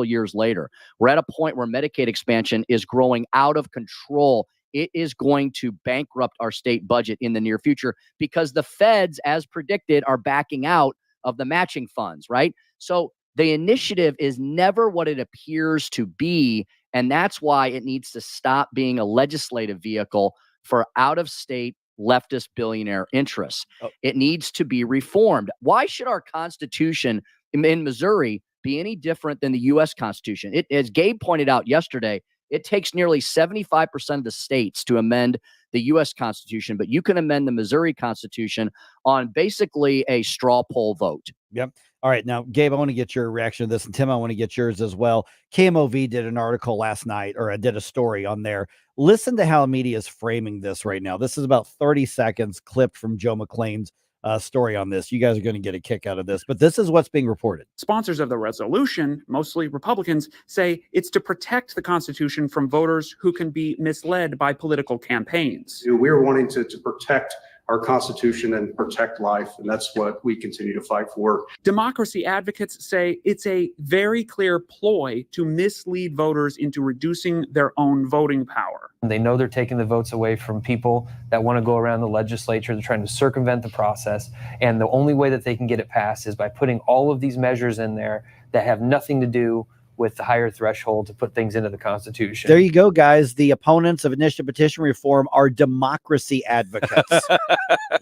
years later? We're at a point where Medicaid expansion is growing out of control. It is going to bankrupt our state budget in the near future because the feds, as predicted, are backing out of the matching funds, right? So the initiative is never what it appears to be, and that's why it needs to stop being a legislative vehicle for out-of-state leftist billionaire interests. It needs to be reformed. Why should our Constitution in Missouri be any different than the U.S. Constitution? As Gabe pointed out yesterday, it takes nearly 75% of the states to amend the U.S. Constitution, but you can amend the Missouri Constitution on basically a straw poll vote. Yep. All right. Now, Gabe, I want to get your reaction to this, and Tim, I want to get yours as well. KMOV did an article last night, or I did a story on there. Listen to how media is framing this right now. This is about 30 seconds clipped from Joe McClain's story on this. You guys are going to get a kick out of this, but this is what's being reported. Sponsors of the resolution, mostly Republicans, say it's to protect the Constitution from voters who can be misled by political campaigns. We're wanting to protect our Constitution and protect life, and that's what we continue to fight for. Democracy advocates say it's a very clear ploy to mislead voters into reducing their own voting power. They know they're taking the votes away from people that want to go around the legislature. They're trying to circumvent the process, and the only way that they can get it passed is by putting all of these measures in there that have nothing to do with the higher threshold to put things into the Constitution. There you go, guys. The opponents of initiative petition reform are democracy advocates.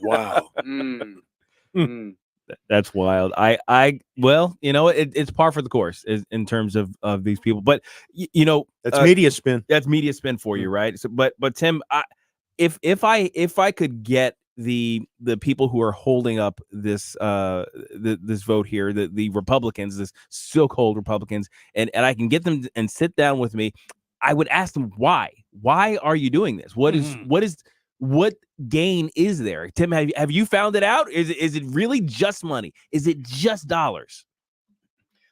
Wow. That's wild. Well, it's par for the course in terms of these people, but that's media spin. That's media spin for you, right? So, but Tim, if I could get the people who are holding up this this vote here, the Republicans, this so-called Republicans, and I can get them and sit down with me, I would ask them why are you doing this? What gain is there? Tim, have you found it out? Is it really just money? Is it just dollars?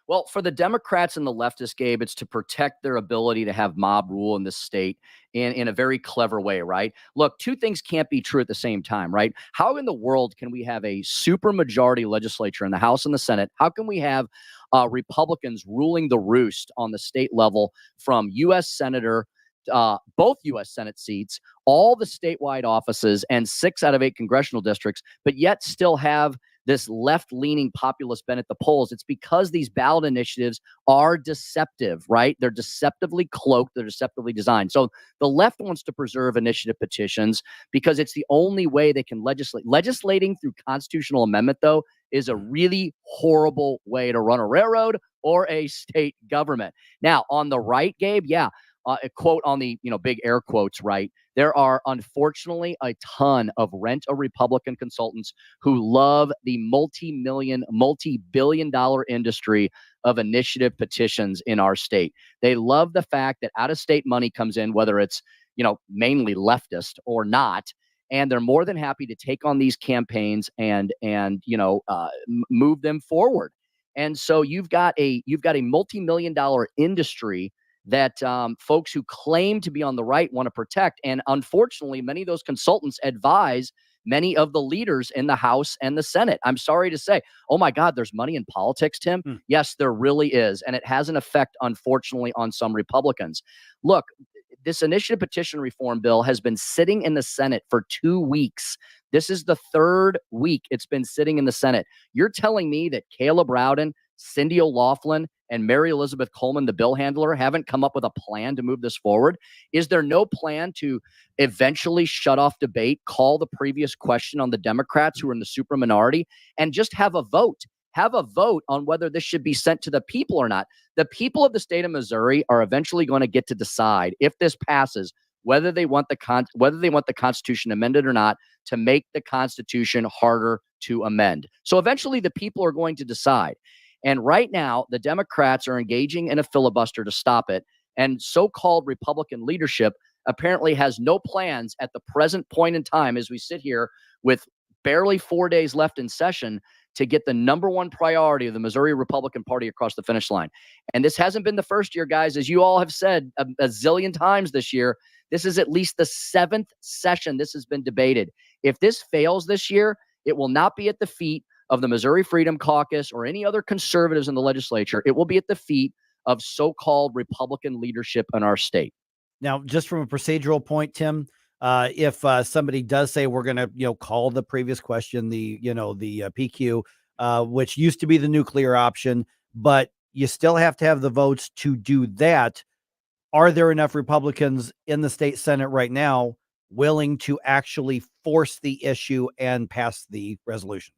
Well, for the Democrats and the leftists, Gabe, it's to protect their ability to have mob rule in this state in a very clever way, right? Look, two things can't be true at the same time, right? How in the world can we have a supermajority legislature in the House and the Senate? How can we have Republicans ruling the roost on the state level from U.S. Senator, both U.S. Senate seats, all the statewide offices, and 6 out of 8 congressional districts, but yet still have this left-leaning populist bent at the polls? It's because these ballot initiatives are deceptive, right? They're deceptively cloaked. They're deceptively designed. So the left wants to preserve initiative petitions because it's the only way they can legislate. Legislating through constitutional amendment, though, is a really horrible way to run a railroad or a state government. Now, on the right, Gabe, a quote on the, big air quotes, right? There are unfortunately a ton of rent-a-Republican consultants who love the multi-billion-dollar industry of initiative petitions in our state. They love the fact that out-of-state money comes in, whether it's, mainly leftist or not, and they're more than happy to take on these campaigns and move them forward. And so you've got a multi-million-dollar industry that folks who claim to be on the right want to protect. And unfortunately, many of those consultants advise many of the leaders in the House and the Senate. I'm sorry to say, oh my God, there's money in politics, Tim. Yes, there really is. And it has an effect, unfortunately, on some Republicans. Look, this initiative petition reform bill has been sitting in the Senate for 2 weeks. This is the 3rd week it's been sitting in the Senate. You're telling me that Caleb Rowden, Cindy O'Laughlin, and Mary Elizabeth Coleman, the bill handler, haven't come up with a plan to move this forward? Is there no plan to eventually shut off debate, call the previous question on the Democrats who are in the super minority, and just have a vote? have a vote on whether this should be sent to the people or not. The people of the state of Missouri are eventually going to get to decide if this passes, whether they want the Constitution amended or not, to make the Constitution harder to amend. So eventually the people are going to decide. And right now, the Democrats are engaging in a filibuster to stop it. And so-called Republican leadership apparently has no plans at the present point in time as we sit here with barely 4 days left in session to get the number one priority of the Missouri Republican Party across the finish line. And this hasn't been the first year, guys. As you all have said a zillion times this year, this is at least the 7th session this has been debated. If this fails this year, it will not be at the feet of the Missouri Freedom Caucus or any other conservatives in the legislature. It will be at the feet of so-called Republican leadership in our state. Now, just from a procedural point, Tim, if somebody does say we're going to, call the previous question, the PQ, which used to be the nuclear option, but you still have to have the votes to do that. Are there enough Republicans in the state Senate right now willing to actually force the issue and pass the resolution?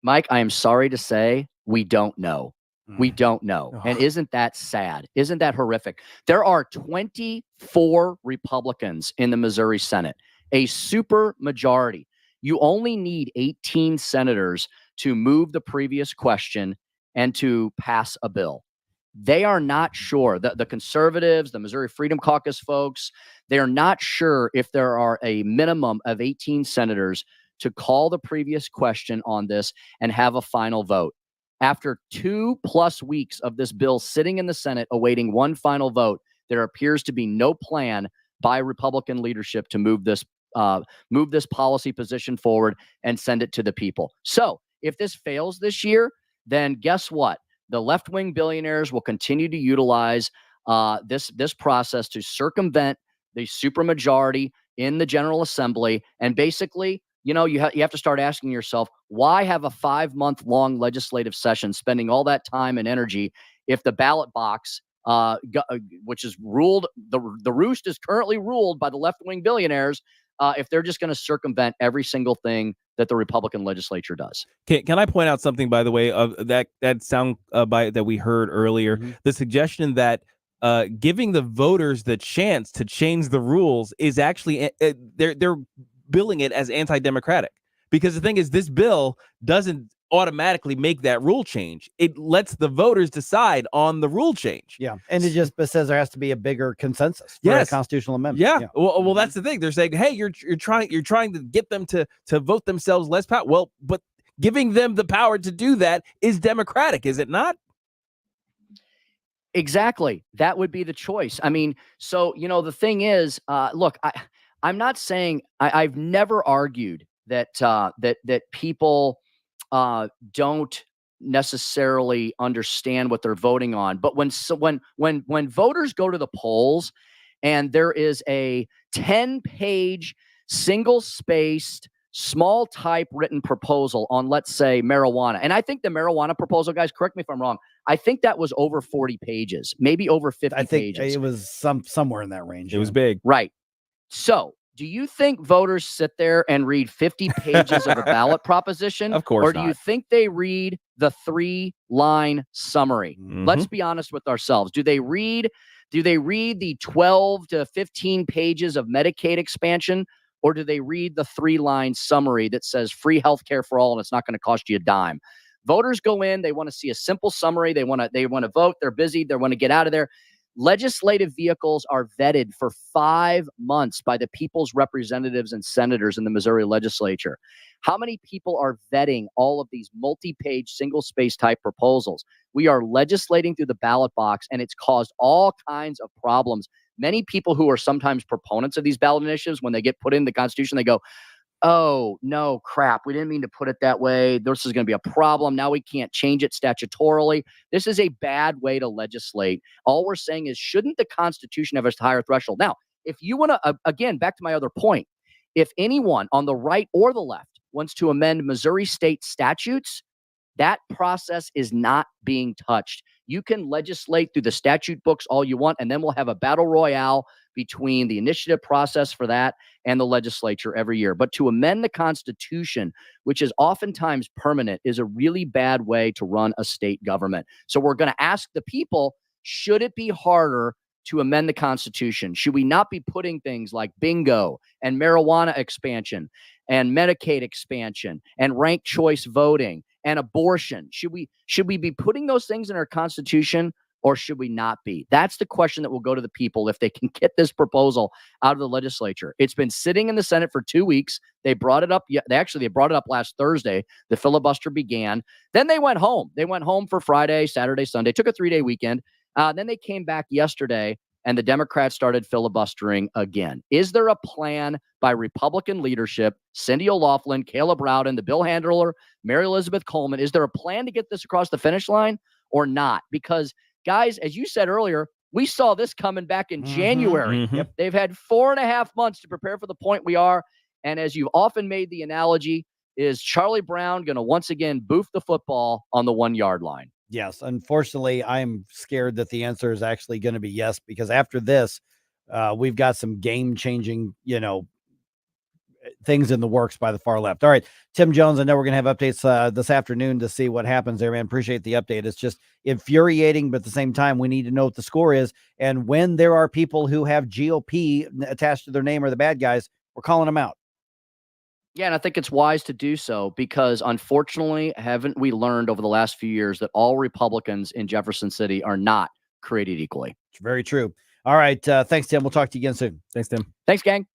Mike, I am sorry to say we don't know. We don't know. And isn't that sad? Isn't that horrific? There are 24 Republicans in the Missouri Senate, a super majority. You only need 18 senators to move the previous question and to pass a bill. They are not sure. The conservatives, the Missouri Freedom Caucus folks, they are not sure if there are a minimum of 18 senators to call the previous question on this and have a final vote. After 2+ weeks of this bill sitting in the Senate awaiting one final vote, there appears to be no plan by Republican leadership to move this policy position forward and send it to the people. So if this fails this year, then guess what? The left-wing billionaires will continue to utilize this process to circumvent the supermajority in the General Assembly. And basically, you have to start asking yourself, why have a 5-month-long legislative session spending all that time and energy if the ballot box, which is ruled, the roost is currently ruled by the left-wing billionaires, if they're just going to circumvent every single thing that the Republican legislature does. Can I point out something, by the way, of that sound that we heard earlier? Mm-hmm. The suggestion that giving the voters the chance to change the rules is actually they're billing it as anti-democratic, because the thing is, this bill doesn't automatically make that rule change. It lets the voters decide on the rule change. Yeah, and it just says there has to be a bigger consensus for a constitutional amendment. Yeah. Well, that's the thing. They're saying, hey, you're trying to get them to vote themselves less power. Well, but giving them the power to do that is democratic, is it not? Exactly. That would be the choice. I mean, so the thing is, look, I'm not saying I've never argued that that people don't necessarily understand what they're voting on. But when voters go to the polls and there is a 10-page, single-spaced, small type written proposal on, let's say, marijuana. And I think the marijuana proposal, guys, correct me if I'm wrong, I think that was over 40 pages, maybe over 50 pages. I think it was somewhere in that range. It was big. Right. So do you think voters sit there and read 50 pages of a ballot proposition? Of course Or do you think they read the 3-line summary? Mm-hmm. Let's be honest with ourselves. Do they read the 12 to 15 pages of Medicaid expansion? Or do they read the 3-line summary that says free health care for all and it's not going to cost you a dime? Voters go in, they want to see a simple summary. They want to vote. They're busy. They want to get out of there. Legislative vehicles are vetted for 5 months by the people's representatives and senators in the Missouri legislature. How many people are vetting all of these multi-page, single-space type proposals? We are legislating through the ballot box, and it's caused all kinds of problems. Many people who are sometimes proponents of these ballot initiatives, when they get put in the Constitution, they go, oh, no, crap, we didn't mean to put it that way. This is going to be a problem. Now we can't change it statutorily. This is a bad way to legislate. All we're saying is, shouldn't the Constitution have a higher threshold? Now, if you want to, again, back to my other point, if anyone on the right or the left wants to amend Missouri state statutes, that process is not being touched. You can legislate through the statute books all you want, and then we'll have a battle royale between the initiative process for that and the legislature every year. But to amend the Constitution, which is oftentimes permanent, is a really bad way to run a state government. So we're going to ask the people, should it be harder to amend the Constitution? Should we not be putting things like bingo and marijuana expansion and Medicaid expansion and ranked choice voting and abortion? Should we be putting those things in our Constitution, or should we not be? That's the question that will go to the people if they can get this proposal out of the legislature. It's been sitting in the Senate for 2 weeks. They brought it up. They brought it up last Thursday. The filibuster began. Then they went home. They went home for Friday, Saturday, Sunday, took a 3-day weekend. Then they came back yesterday, and the Democrats started filibustering again. Is there a plan by Republican leadership, Cindy O'Loughlin, Caleb Rowden, the bill handler, Mary Elizabeth Coleman? Is there a plan to get this across the finish line or not? Because, guys, as you said earlier, we saw this coming back in January. Yep. They've had 4.5 months to prepare for the point we are. And as you've often made the analogy, is Charlie Brown going to once again boof the football on the 1-yard line? Yes. Unfortunately, I'm scared that the answer is actually going to be yes, because after this, we've got some game-changing, things in the works by the far left. All right, Tim Jones, I know we're going to have updates this afternoon to see what happens there, man. Appreciate the update. It's just infuriating, but at the same time, we need to know what the score is. And when there are people who have GOP attached to their name or the bad guys, we're calling them out. Yeah, and I think it's wise to do so because, unfortunately, haven't we learned over the last few years that all Republicans in Jefferson City are not created equally? It's very true. All right. Thanks, Tim. We'll talk to you again soon. Thanks, Tim. Thanks, gang.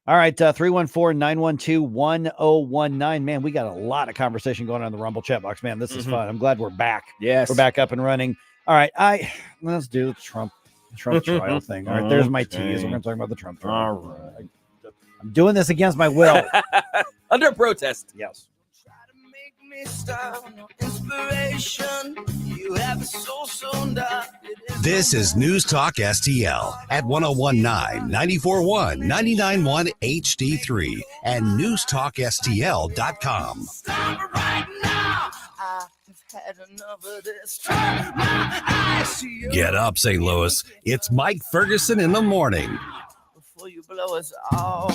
All right. 314-912-1019. Man, we got a lot of conversation going on in the Rumble chat box. Man, this is fun. I'm glad we're back. Yes. We're back up and running. All right. Let's do the Trump trial thing. All right. There's my tease. We're going to talk about the Trump trial. All right. I'm doing this against my will. Under protest. Yes. This is News Talk STL at 1019, 94.1, 99.1 HD3 and newstalkstl.com. Stop right now. I've had enough of this. Turn my eyes to you. Get up, St. Louis. It's Mike Ferguson in the morning. Before you blow us all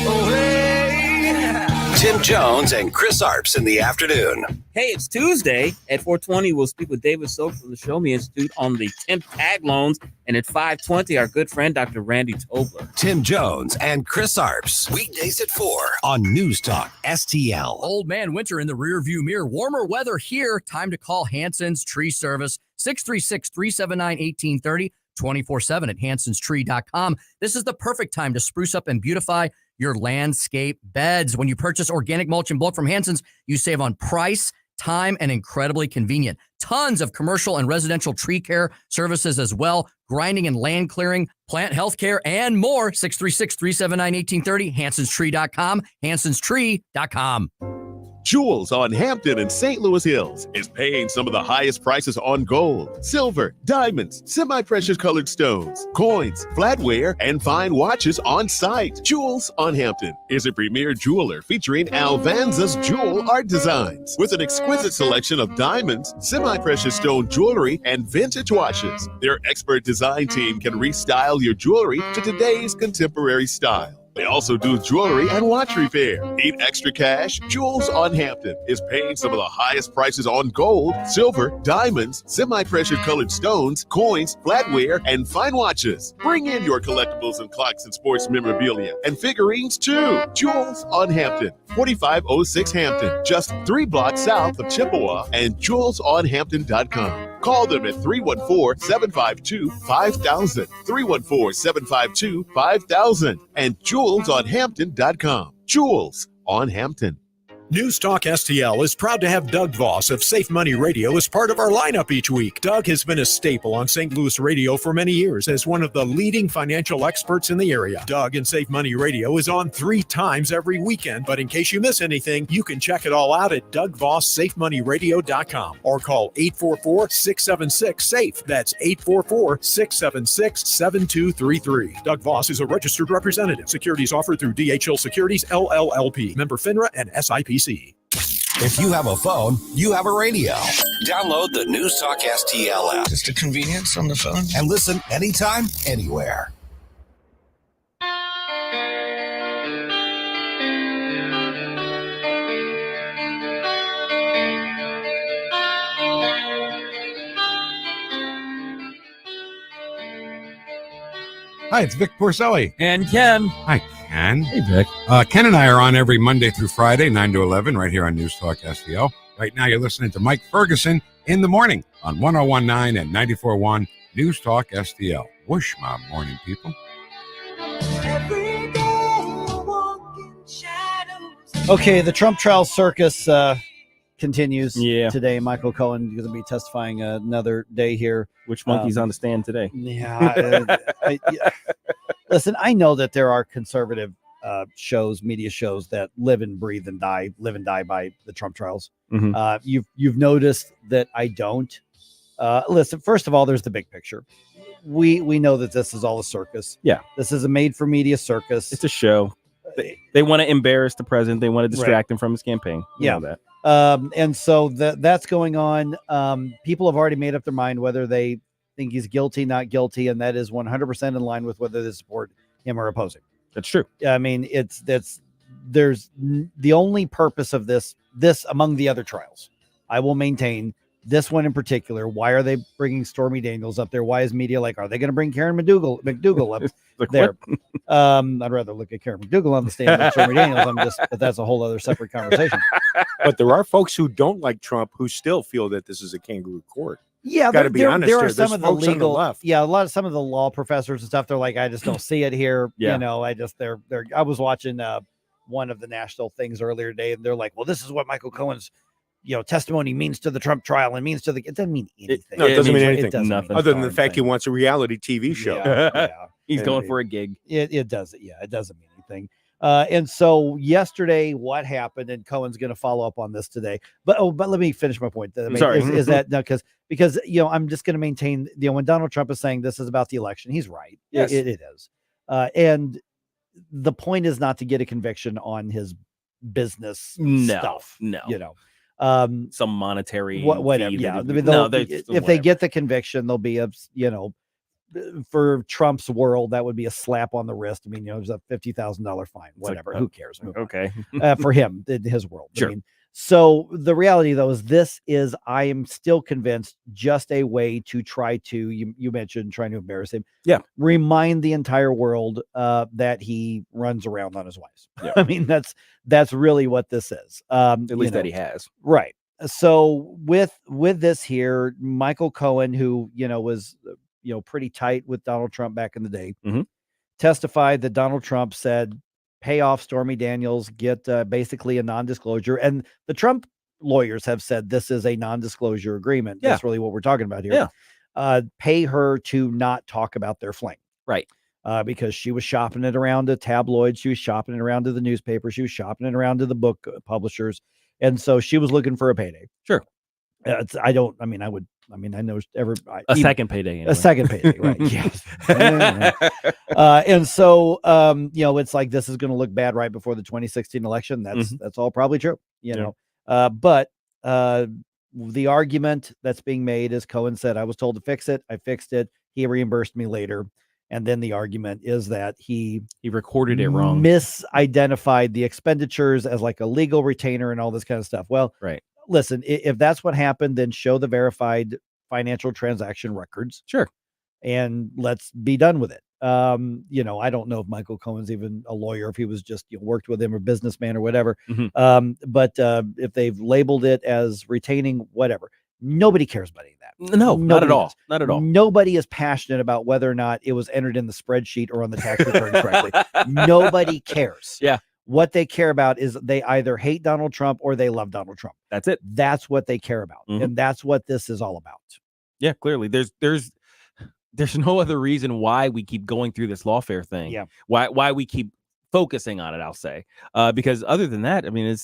away. Tim Jones and Chris Arps in the afternoon. Hey, it's Tuesday. At 4:20, we'll speak with David Soap from the Show Me Institute on the temp tag loans. And at 5:20, our good friend, Dr. Randy Tobler. Tim Jones and Chris Arps. Weekdays at 4 on News Talk STL. Old man winter in the rearview mirror. Warmer weather here. Time to call Hanson's Tree Service. 636-379-1830. 24/7 at hansonstree.com. This is the perfect time to spruce up and beautify your landscape beds. When you purchase organic mulch in bulk from Hanson's, you save on price, time, and incredibly convenient. Tons of commercial and residential tree care services as well. Grinding and land clearing, plant health care, and more. 636-379-1830. hansonstree.com. hansonstree.com. Jewels on Hampton and St. Louis Hills is paying some of the highest prices on gold, silver, diamonds, semi-precious colored stones, coins, flatware, and fine watches on site. Jewels on Hampton is a premier jeweler featuring Alvanza's jewel art designs with an exquisite selection of diamonds, semi-precious stone jewelry, and vintage watches. Their expert design team can restyle your jewelry to today's contemporary style. They also do jewelry and watch repair. Need extra cash? Jewels on Hampton is paying some of the highest prices on gold, silver, diamonds, semi-precious colored stones, coins, flatware, and fine watches. Bring in your collectibles and clocks and sports memorabilia and figurines too. Jewels on Hampton, 4506 Hampton, just 3 blocks south of Chippewa, and jewelsonhampton.com. Call them at 314-752-5000, 314-752-5000, and jewelsonhampton.com. Jewels on Hampton. News Talk STL is proud to have Doug Voss of Safe Money Radio as part of our lineup each week. Doug has been a staple on St. Louis radio for many years as one of the leading financial experts in the area. Doug and Safe Money Radio is on 3 times every weekend, but in case you miss anything, you can check it all out at DougVossSafeMoneyRadio.com or call 844-676-SAFE. That's 844-676-7233. Doug Voss is a registered representative. Securities offered through DHL Securities, LLLP. Member FINRA and SIPC. If you have a phone, you have a radio. Download the News Talk STL app. Just a convenience on the phone. And listen anytime, anywhere. Hi, it's Vic Porcelli. And Ken. Hi, Ken. Hey, Vic. Ken and I are on every Monday through Friday, 9 to 11, right here on News Talk STL. Right now, you're listening to Mike Ferguson in the morning on 101.9 and 94.1 News Talk STL. Whoosh, my morning people. Okay, the Trump trial circus continues today. Michael Cohen is going to be testifying another day here. Which monkey's on the stand today? Listen, I know that there are conservative media shows that live and die by the Trump trials. You've noticed that I don't. Listen, first of all, there's the big picture. We know that this is all a circus. Yeah, this is a made-for-media circus. It's a show. They want to embarrass the president. They want to distract him from his campaign. You know that. And so that's going on. People have already made up their mind whether they think he's guilty, not guilty, and that is 100% in line with whether they support him or oppose him. That's true. I mean, there's the only purpose of this among the other trials. I will maintain this one in particular. Why are they bringing Stormy Daniels up there? Why is media like, are they going to bring Karen McDougal up there? I'd rather look at Karen McDougal on the stand than Stormy Daniels. But that's a whole other separate conversation. But there are folks who don't like Trump who still feel that this is a kangaroo court. Yeah, got to be honest. There are There's some of the folks on legal, left. some of the law professors and stuff. They're like, I just don't see it here. Yeah. You know, I was watching one of the national things earlier today, and they're like, well, this is what Michael Cohen's testimony means to the Trump trial and means to it doesn't mean anything. No, it doesn't mean anything. It doesn't Nothing. mean Other than the fact he wants a reality TV show. He's going for a gig. It doesn't. Yeah, it doesn't mean anything. And so yesterday, what happened? And Cohen's going to follow up on this today. But let me finish my point. Sorry, is that no? Because I'm just going to maintain. When Donald Trump is saying this is about the election, he's right. Yes. It is. And the point is not to get a conviction on his business stuff. No. Some monetary whatever. fee Yeah. that If they get the conviction, there'll be for Trump's world, that would be a slap on the wrist. I mean, there's a $50,000 fine, whatever. Who cares? Okay. For him, in his world. Sure. I mean, so the reality, though, is I am still convinced just a way to try to, you mentioned trying to embarrass him. Yeah. Remind the entire world that he runs around on his wives. Yeah. I mean, that's really what this is. At least that he has. Right. So with this here, Michael Cohen, who, was pretty tight with Donald Trump back in the day, testified that Donald Trump said, pay off Stormy Daniels, get basically a non-disclosure. And the Trump lawyers have said this is a non-disclosure agreement. Yeah. That's really what we're talking about here. Yeah. Pay her to not talk about their fling. Right. Because she was shopping it around to tabloids. She was shopping it around to the newspapers. She was shopping it around to the book publishers. And so she was looking for a payday. Sure. I know a second payday. Anyway. A second payday, right? Yes. And so, it's like this is going to look bad right before the 2016 election. That's all probably true, But the argument that's being made is Cohen said, I was told to fix it. I fixed it. He reimbursed me later. And then the argument is that he recorded it wrong, misidentified the expenditures as like a legal retainer and all this kind of stuff. Well, right. Listen, if that's what happened, then show the verified financial transaction records. Sure. And let's be done with it. I don't know if Michael Cohen's even a lawyer, if he was just worked with him or businessman or whatever. But if they've labeled it as retaining, whatever, nobody cares about any of that. No, not at all. Not at all. Nobody is passionate about whether or not it was entered in the spreadsheet or on the tax return correctly. Nobody cares. Yeah. What they care about is they either hate Donald Trump or they love Donald Trump. That's it. That's what they care about. And that's what this is all about. Yeah, clearly. There's no other reason why we keep going through this lawfare thing. Yeah. Why we keep focusing on it, I'll say. Because other than that, I mean,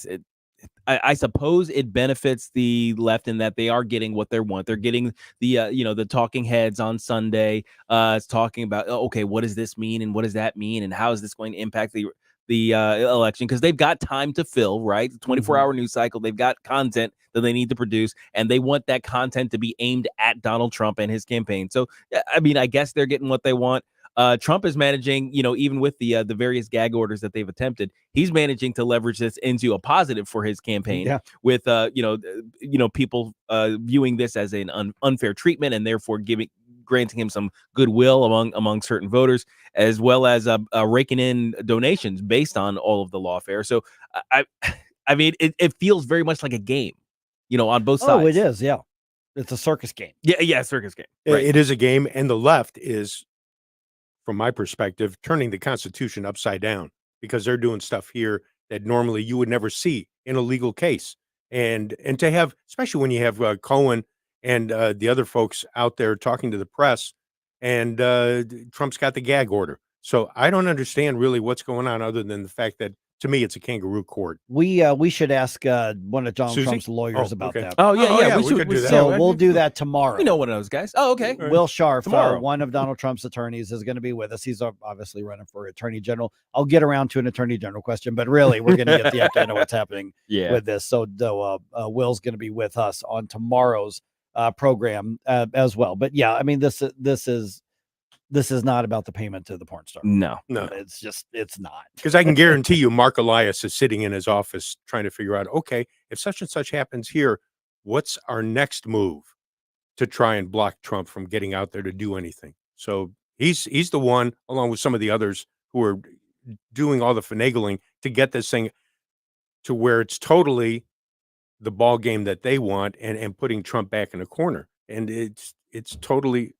I suppose it benefits the left in that they are getting what they want. They're getting the talking heads on Sunday. It's talking about, okay, what does this mean? And what does that mean? And how is this going to impact the the election because they've got time to fill, right? 24-hour news cycle. They've got content that they need to produce, and they want that content to be aimed at Donald Trump and his campaign. So, I mean, I guess they're getting what they want. Trump is managing, even with the various gag orders that they've attempted, he's managing to leverage this into a positive for his campaign. With people viewing this as an unfair treatment and therefore granting him some goodwill among certain voters, as well as raking in donations based on all of the lawfare. So I mean, it feels very much like a game, on both sides. Oh, it is. Yeah. It's a circus game. Yeah. Circus game. Right. It is a game. And the left is, from my perspective, turning the Constitution upside down because they're doing stuff here that normally you would never see in a legal case. And to have, especially when you have Cohen and the other folks out there talking to the press, and Trump's got the gag order. So I don't understand really what's going on other than the fact that, to me, it's a kangaroo court. We should ask one of Donald Susie? Trump's lawyers about okay. that. Oh, yeah. We could do that. So we'll do that tomorrow. We know one of those guys. Oh, okay. Will Scharf, Tomorrow. one of Donald Trump's attorneys, is going to be with us. He's obviously running for attorney general. I'll get around to an attorney general question, but really, we're going to get the update on what's happening with this. So Will's going to be with us on tomorrow's program as well. But yeah, I mean, this is not about the payment to the porn star. No. It's not. Because I can guarantee you, Mark Elias is sitting in his office trying to figure out, okay, if such and such happens here, what's our next move to try and block Trump from getting out there to do anything? So he's the one, along with some of the others, who are doing all the finagling to get this thing to where it's totally the ball game that they want, and putting Trump back in a corner. And it's totally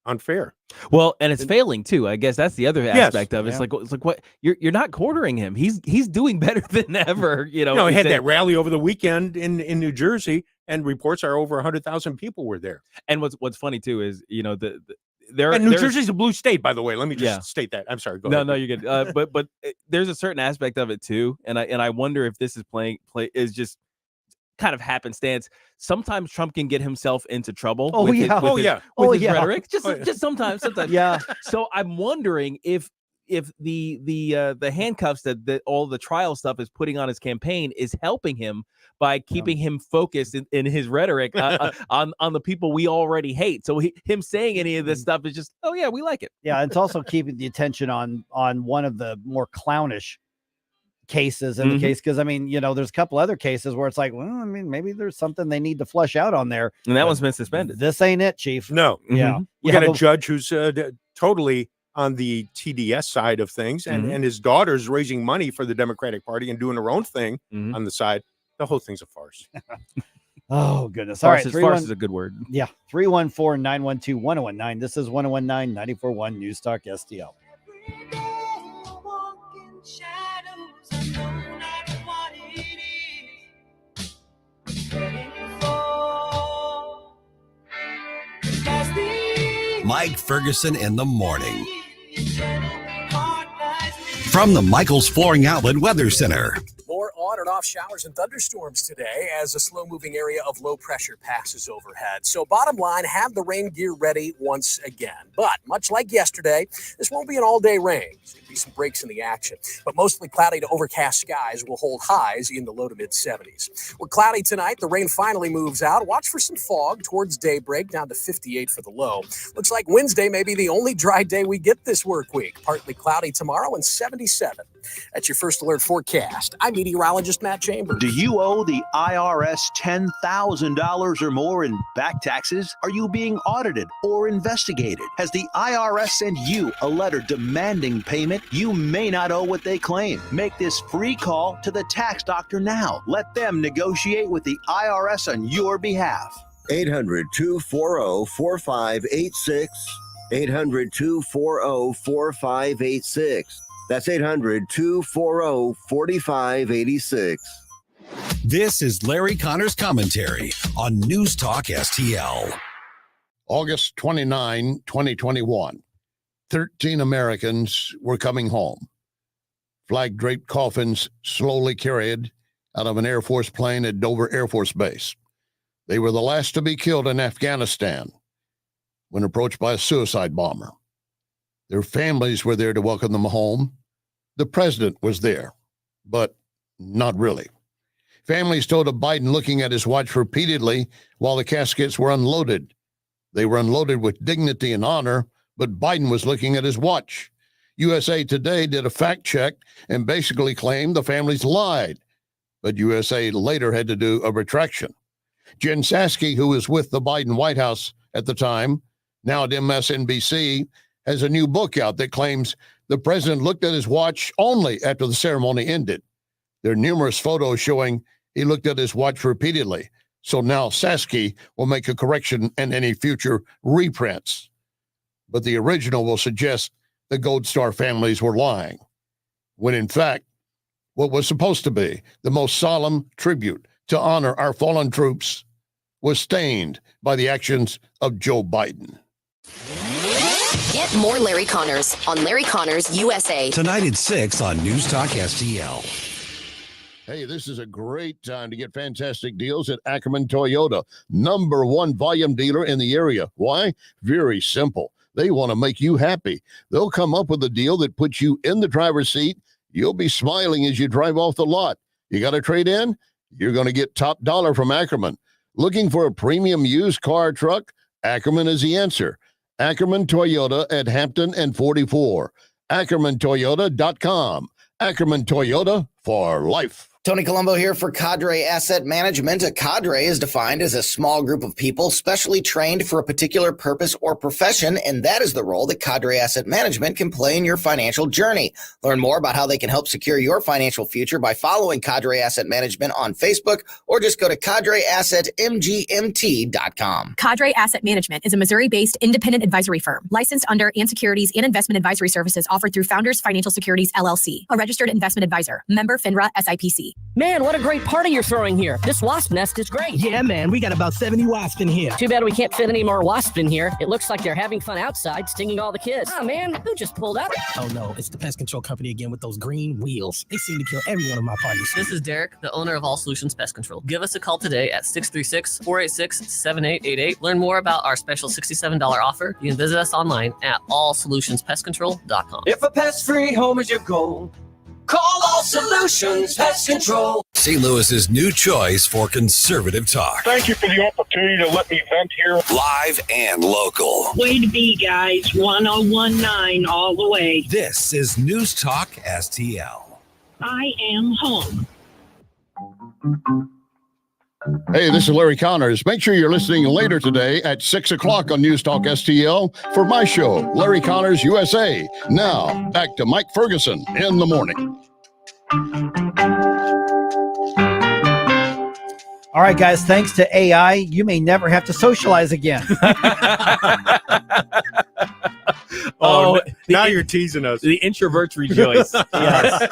unfair. Well, and it's failing too. I guess that's the other aspect of it. It's like what you're not cornering him. He's doing better than ever. He had that rally over the weekend in New Jersey, and reports are over 100,000 people were there. And what's funny too is and New Jersey's a blue state, by the way. Let me just state that. I'm sorry. Go ahead. No, you're good. But there's a certain aspect of it too, and I wonder if this is is just kind of happenstance. Sometimes Trump can get himself into trouble. With his rhetoric. Just sometimes. Yeah. So I'm wondering if the handcuffs that all the trial stuff is putting on his campaign is helping him by keeping him focused in his rhetoric on the people we already hate. So him saying any of this stuff is just, oh yeah, we like it. Yeah, it's also keeping the attention on one of the more clownish cases in the case, because I mean, there's a couple other cases where it's like, well, I mean, maybe there's something they need to flush out on there, and that one's been suspended. This ain't it, Chief. No. Yeah, we got a judge who's totally on the TDS side of things, and his daughter's raising money for the Democratic Party and doing her own thing on the side. The whole thing's a farce. Oh goodness. All right, farce is a good word. Yeah. 314-912-1019. This is 1019-94.1 News Talk STL. Mike Ferguson in the morning. From the Michael's Flooring Outlet Weather Center. More on and off showers and thunderstorms today as a slow-moving area of low pressure passes overhead. So bottom line, have the rain gear ready once again. But much like yesterday, this won't be an all-day rain. There'll be some breaks in the action. But mostly cloudy to overcast skies will hold highs in the low to mid-70s. We're cloudy tonight. The rain finally moves out. Watch for some fog towards daybreak, down to 58 for the low. Looks like Wednesday may be the only dry day we get this work week. Partly cloudy tomorrow and 77. That's your first alert forecast. I'm meteorologist Matt Chambers. Do you owe the IRS $10,000 or more in back taxes? Are you being audited or investigated? Has the IRS sent you a letter demanding payment? You may not owe what they claim. Make this free call to the tax doctor now. Let them negotiate with the IRS on your behalf. 800-240-4586. 800-240-4586. That's 800-240-4586. This is Larry Connor's commentary on News Talk STL. August 29, 2021. 13 Americans were coming home. Flag-draped coffins slowly carried out of an Air Force plane at Dover Air Force Base. They were the last to be killed in Afghanistan when approached by a suicide bomber. Their families were there to welcome them home. the president was there, but not really. Families told of Biden looking at his watch repeatedly while the caskets were unloaded. They were unloaded with dignity and honor, but Biden was looking at his watch. USA Today did a fact check and basically claimed the families lied, but USA later had to do a retraction. Jen Psaki, who was with the Biden White House at the time, now at MSNBC, has a new book out that claims the president looked at his watch only after the ceremony ended. There are numerous photos showing he looked at his watch repeatedly. So now Psaki will make a correction in any future reprints. But the original will suggest the Gold Star families were lying, when in fact, what was supposed to be the most solemn tribute to honor our fallen troops was stained by the actions of Joe Biden. Get more Larry Connors on Larry Connors USA. Tonight at 6 on News Talk STL. Hey, this is a great time to get fantastic deals at Ackerman Toyota, #1 volume dealer in the area. Why? Very simple. They want to make you happy. They'll come up with a deal that puts you in the driver's seat. You'll be smiling as you drive off the lot. You got to trade in? You're going to get top dollar from Ackerman. Looking for a premium used car or truck? Ackerman is the answer. Ackerman Toyota at Hampton and 44. AckermanToyota.com. Ackerman Toyota for life. Tony Colombo here for Cadre Asset Management. A cadre is defined as a small group of people specially trained for a particular purpose or profession, and that is the role that Cadre Asset Management can play in your financial journey. Learn more about how they can help secure your financial future by following Cadre Asset Management on Facebook, or just go to cadreassetmgmt.com. Cadre Asset Management is a Missouri-based independent advisory firm licensed under and securities and investment advisory services offered through Founders Financial Securities, LLC, a registered investment advisor, member FINRA SIPC. Man, what a great party you're throwing here. This wasp nest is great. Yeah, man, we got about 70 wasps in here. Too bad we can't fit any more wasps in here. It looks like they're having fun outside, stinging all the kids. Oh, man, who just pulled up? Oh, no, it's the pest control company again with those green wheels. They seem to kill every one of my parties. This is Derek, the owner of All Solutions Pest Control. Give us a call today at 636-486-7888. Learn more about our special $67 offer. You can visit us online at allsolutionspestcontrol.com. If a pest-free home is your goal, call All Solutions Pest Control. St. Louis's new choice for conservative talk. Thank you for the opportunity to let me vent here. Live and local. Way to be, guys. 1019 all the way. This is News Talk STL. I am home. Hey, this is Larry Connors. Make sure you're listening later today at 6 o'clock on News Talk STL for my show, Larry Connors USA. Now, back to Mike Ferguson in the morning. All right, guys, thanks to AI, you may never have to socialize again. Now you're teasing us. The introverts rejoice. Yes.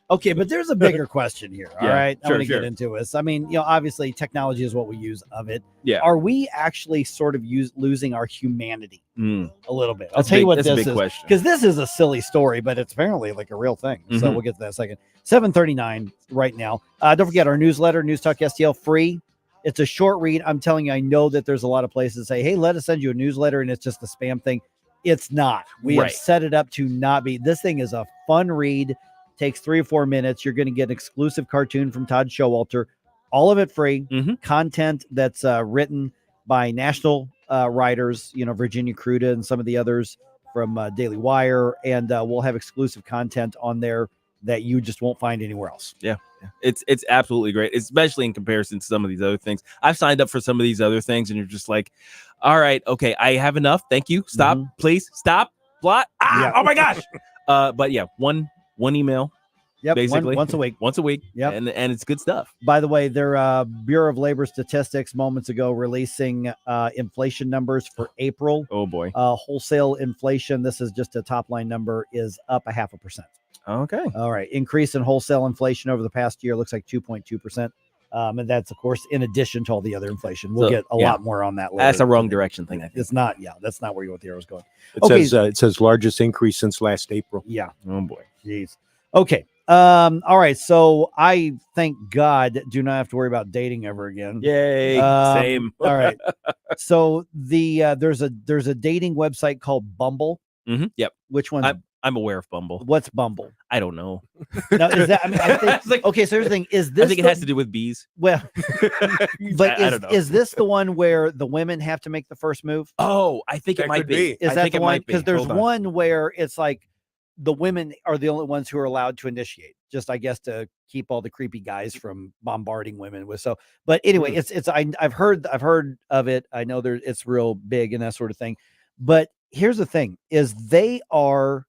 Okay, but there's a bigger question here. All right, I sure, want to sure. get into this. I mean, obviously technology is what we use of it. Yeah. Are we actually sort of losing our humanity a little bit? I'll That's tell you big- what that's a this big is, question. because this is a silly story, but it's apparently like a real thing. So Mhm. we'll get to that in a second. 7:39 right now. Don't forget our newsletter, News Talk STL, free. It's a short read. I'm telling you, I know that there's a lot of places that say, hey, let us send you a newsletter, and it's just a spam thing. It's not. We have Right. set it up to not be. This thing is a fun read. Takes 3 or 4 minutes. You're going to get an exclusive cartoon from Todd Showalter. All of it free. Content that's written by national writers, Virginia Cruda and some of the others from Daily Wire. And we'll have exclusive content on there that you just won't find anywhere else. Yeah. It's absolutely great, especially in comparison to some of these other things. I've signed up for some of these other things, and you're just like, all right, okay, I have enough. Thank you. Stop, please. Stop. Blot. Yeah. Oh my gosh. But yeah, one email. Yep, basically once a week. Once a week. Yep. And it's good stuff. By the way, their Bureau of Labor Statistics moments ago releasing inflation numbers for April. Oh boy. Wholesale inflation, this is just a top line number, is up 0.5%. Okay. All right. Increase in wholesale inflation over the past year looks like 2.2%. And that's, of course, in addition to all the other inflation. We'll get a lot more on that later. That's a wrong direction thing, I think. It's not. Yeah, that's not where the arrow's going. It says largest increase since last April. Yeah. Oh boy. Jeez. Okay. All right. So I thank God do not have to worry about dating ever again. Yay. Same. All right. So there's a dating website called Bumble. Yep. Which one? I'm aware of Bumble. What's Bumble? I don't know. Now, is that? I mean, I think. Like, okay, so here's the thing: is this? I think it has to do with bees. Well, but I don't know. is this the one where the women have to make the first move? Oh, I think it might be. Is I that think the it one? might be. Because there's Hold on. one where it's like the women are the only ones who are allowed to initiate. Just I guess to keep all the creepy guys from bombarding women with. So, but anyway, I've heard of it. I know it's real big and that sort of thing. But here's the thing: is they are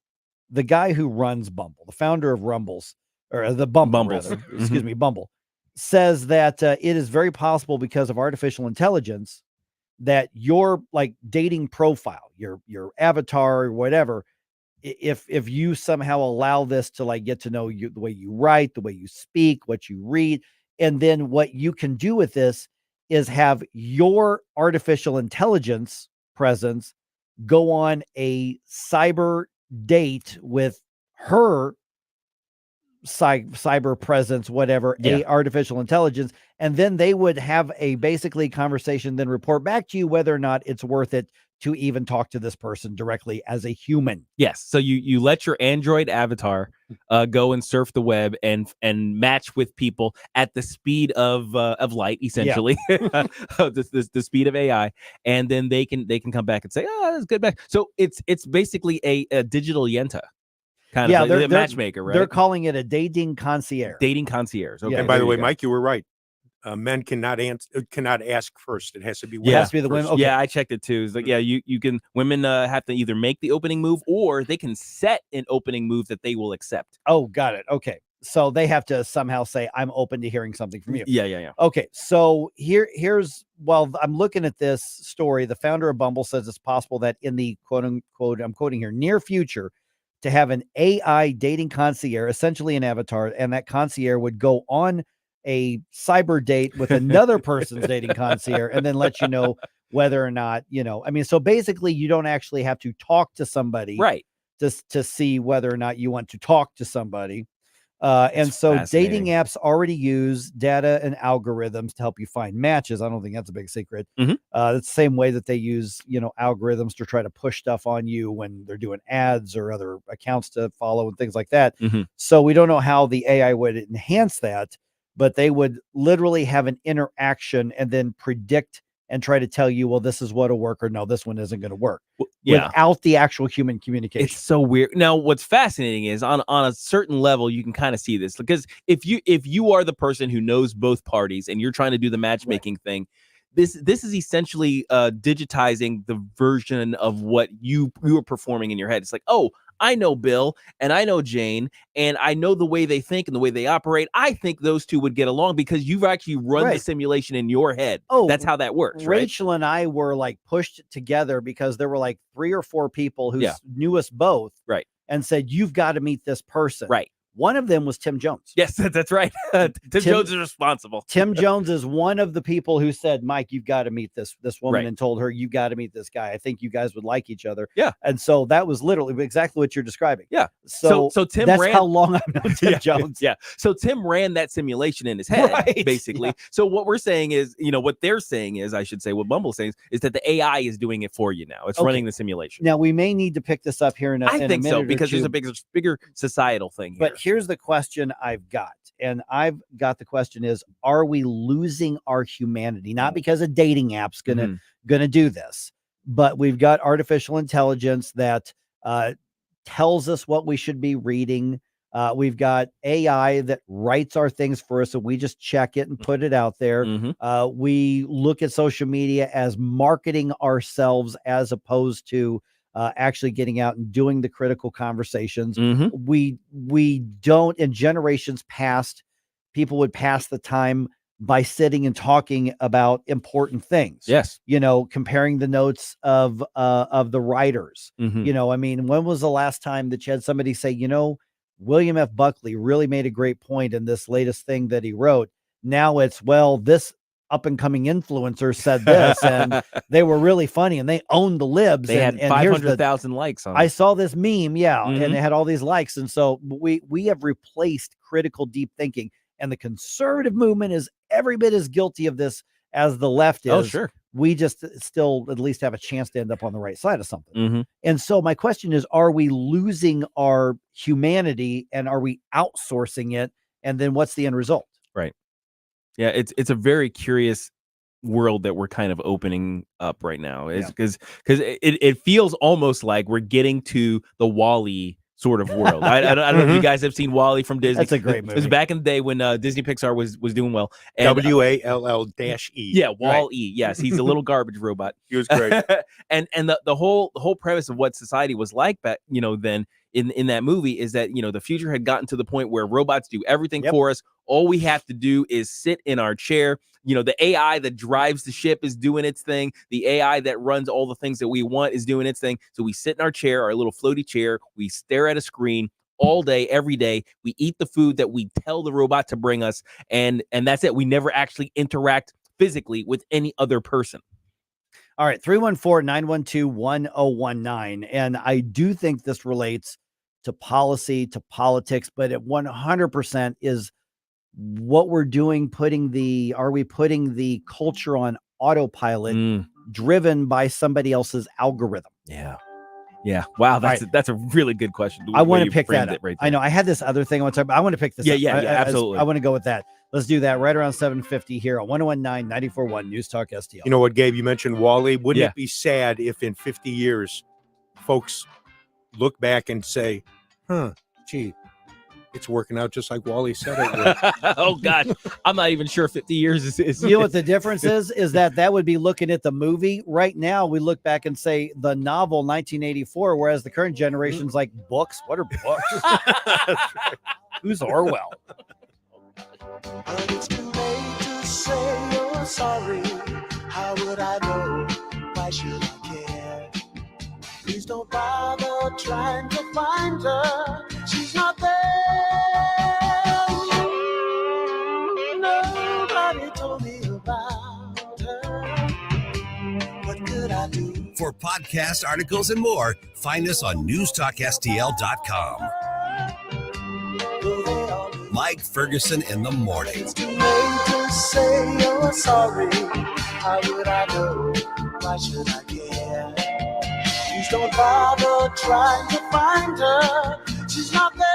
the guy who runs Bumble, the founder of Rumbles, or the Bumble, rather, excuse me, Bumble, says that it is very possible because of artificial intelligence that your like dating profile, your avatar or whatever, if you somehow allow this to like get to know you, the way you write, the way you speak, what you read, and then what you can do with this is have your artificial intelligence presence go on a cyber date with her cyber presence, whatever, a artificial intelligence, and then they would have a basically conversation, then report back to you whether or not it's worth it to even talk to this person directly as a human. Yes. So you let your Android avatar go and surf the web and match with people at the speed of light, essentially, the speed of AI, and then they can come back and say, oh, that's good back. So it's basically a digital Yenta. Kind of they're matchmaker, right? They're calling it a dating concierge. Dating concierge. Okay. And by the way, Mike, you were right. Men cannot ask first. It has to be women. It has to be the women. Okay. Yeah, I checked it too. It's like, you can. Women have to either make the opening move or they can set an opening move that they will accept. Oh, got it. Okay, so they have to somehow say, "I'm open to hearing something from you." Yeah. Okay, so here's while I'm looking at this story, the founder of Bumble says it's possible that in the quote unquote, I'm quoting here, near future, to have an AI dating concierge, essentially an avatar, and that concierge would go on a cyber date with another person's dating concierge and then let you know whether or not, I mean, so basically you don't actually have to talk to somebody, right, to see whether or not you want to talk to somebody. And so dating apps already use data and algorithms to help you find matches. I don't think that's a big secret. It's the same way that they use, algorithms to try to push stuff on you when they're doing ads or other accounts to follow and things like that. So we don't know how the AI would enhance that, but they would literally have an interaction and then predict and try to tell you, well, this is what'll work, or no, this one isn't going to work, without the actual human communication. It's so weird. Now, what's fascinating is on a certain level, you can kind of see this, because if you are the person who knows both parties and you're trying to do the matchmaking thing, this is essentially digitizing the version of what you were performing in your head. It's like, oh, I know Bill and I know Jane and I know the way they think and the way they operate. I think those two would get along because you've actually run the simulation in your head. Oh, that's how that works. Right? Rachel and I were like pushed together because there were like 3 or 4 people who knew us both, right, and said, you've got to meet this person. Right. One of them was Tim Jones. Yes, that's right. Tim Jones is responsible. Tim Jones is one of the people who said, Mike, you've got to meet this woman, Right. and told her, you got to meet this guy. I think you guys would like each other. Yeah. And so that was literally exactly what you're describing. Yeah. So Tim that's ran, how long I've known Tim Jones. Yeah. So Tim ran that simulation in his head, basically. So what we're saying is, what they're saying is, I should say, what Bumble's saying is that the AI is doing it for you now. It's running the simulation. Now we may need to pick this up here in a I in think a so, minute or because there's two. a bigger societal thing here. But here's the question I've got. And I've got the question is, are we losing our humanity? Not because a dating app's gonna do this, but we've got artificial intelligence that tells us what we should be reading. We've got AI that writes our things for us, so we just check it and put it out there. We look at social media as marketing ourselves as opposed to actually getting out and doing the critical conversations. We don't, in generations past, people would pass the time by sitting and talking about important things. Yes. Comparing the notes of the writers. I mean, when was the last time that you had somebody say, William F. Buckley really made a great point in this latest thing that he wrote. Now it's, well, this up and coming influencer said this and they were really funny and they owned the libs. They had 500,000 likes on it. I saw this meme. And it had all these likes. And so we have replaced critical deep thinking, and the conservative movement is every bit as guilty of this as the left is. Oh, sure. We just still at least have a chance to end up on the right side of something. Mm-hmm. And so my question is, are we losing our humanity and are we outsourcing it? And then what's the end result? Right. Yeah, it's a very curious world that we're kind of opening up right now. Is because it feels almost like we're getting to the WALL-E sort of world. I don't know if you guys have seen WALL-E from Disney. That's a great movie. It was back in the day when Disney Pixar was doing well. And, WALL-E. Yeah, WALL-E. Yes, he's a little garbage robot. He was great. and the whole premise of what society was like back, then in that movie is that, the future had gotten to the point where robots do everything for us. All we have to do is sit in our chair. The AI that drives the ship is doing its thing. The AI that runs all the things that we want is doing its thing. So we sit in our chair, our little floaty chair. We stare at a screen all day, every day. We eat the food that we tell the robot to bring us. And that's it. We never actually interact physically with any other person. All right, 314-912-1019. And I do think this relates to policy, to politics, but it 100% is what we're doing, are we putting the culture on autopilot driven by somebody else's algorithm? Yeah. Wow. That's a really good question. I want to pick that up. I know I had this other thing I want to talk about. I want to pick this up. Yeah, absolutely. I want to go with that. Let's do that right around 7:50 here on 1019-94.1 News Talk STL. You know what, Gabe? You mentioned WALL-E. Wouldn't it be sad if in 50 years, folks look back and say, gee, it's working out just like WALL-E said it would. Oh, God. I'm not even sure 50 years is. You know what the difference is that would be looking at the movie. Right now, we look back and say the novel 1984, whereas the current generation's like, books? What are books? Who's Orwell? But it's too late to say you're sorry. How would I know? Why should I care? Please don't bother trying to find her. She's not there. Nobody told me about her. What could I do? For podcasts, articles, and more, find us on newstalkstl.com. Mike Ferguson in the morning. It's too late to say you're sorry. How would I know? Why should I care? Please don't bother trying to find her. She's not there.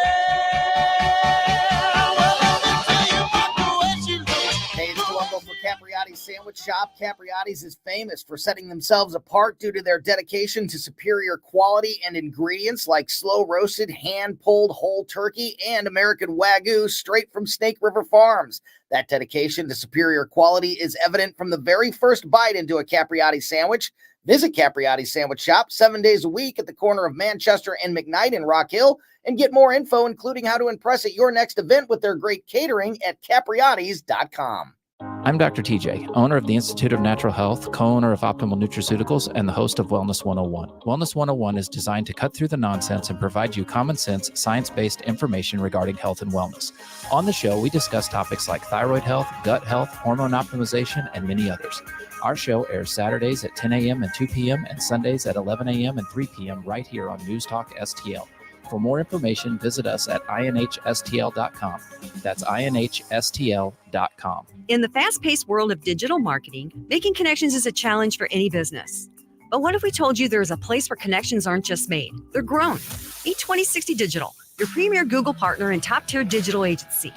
Well, let me tell you about the way she looks. Hey, it's Columbo for Capriotti's Sandwich Shop. Capriotti's is famous for setting themselves apart due to their dedication to superior quality and ingredients like slow-roasted, hand-pulled whole turkey and American Wagyu straight from Snake River Farms. That dedication to superior quality is evident from the very first bite into a Capriotti sandwich. Visit Capriotti's Sandwich Shop 7 days a week at the corner of Manchester and McKnight in Rock Hill and get more info, including how to impress at your next event with their great catering at capriottis.com. I'm Dr. TJ, owner of the Institute of Natural Health, co-owner of Optimal Nutraceuticals, and the host of Wellness 101. Wellness 101 is designed to cut through the nonsense and provide you common sense, science-based information regarding health and wellness. On the show, we discuss topics like thyroid health, gut health, hormone optimization, and many others. Our show airs Saturdays at 10 a.m. and 2 p.m. and Sundays at 11 a.m. and 3 p.m. right here on News Talk STL. For more information, visit us at inhstl.com. That's inhstl.com. In the fast-paced world of digital marketing, making connections is a challenge for any business. But what if we told you there's a place where connections aren't just made, they're grown? Meet 2060 Digital, your premier Google partner and top-tier digital agency.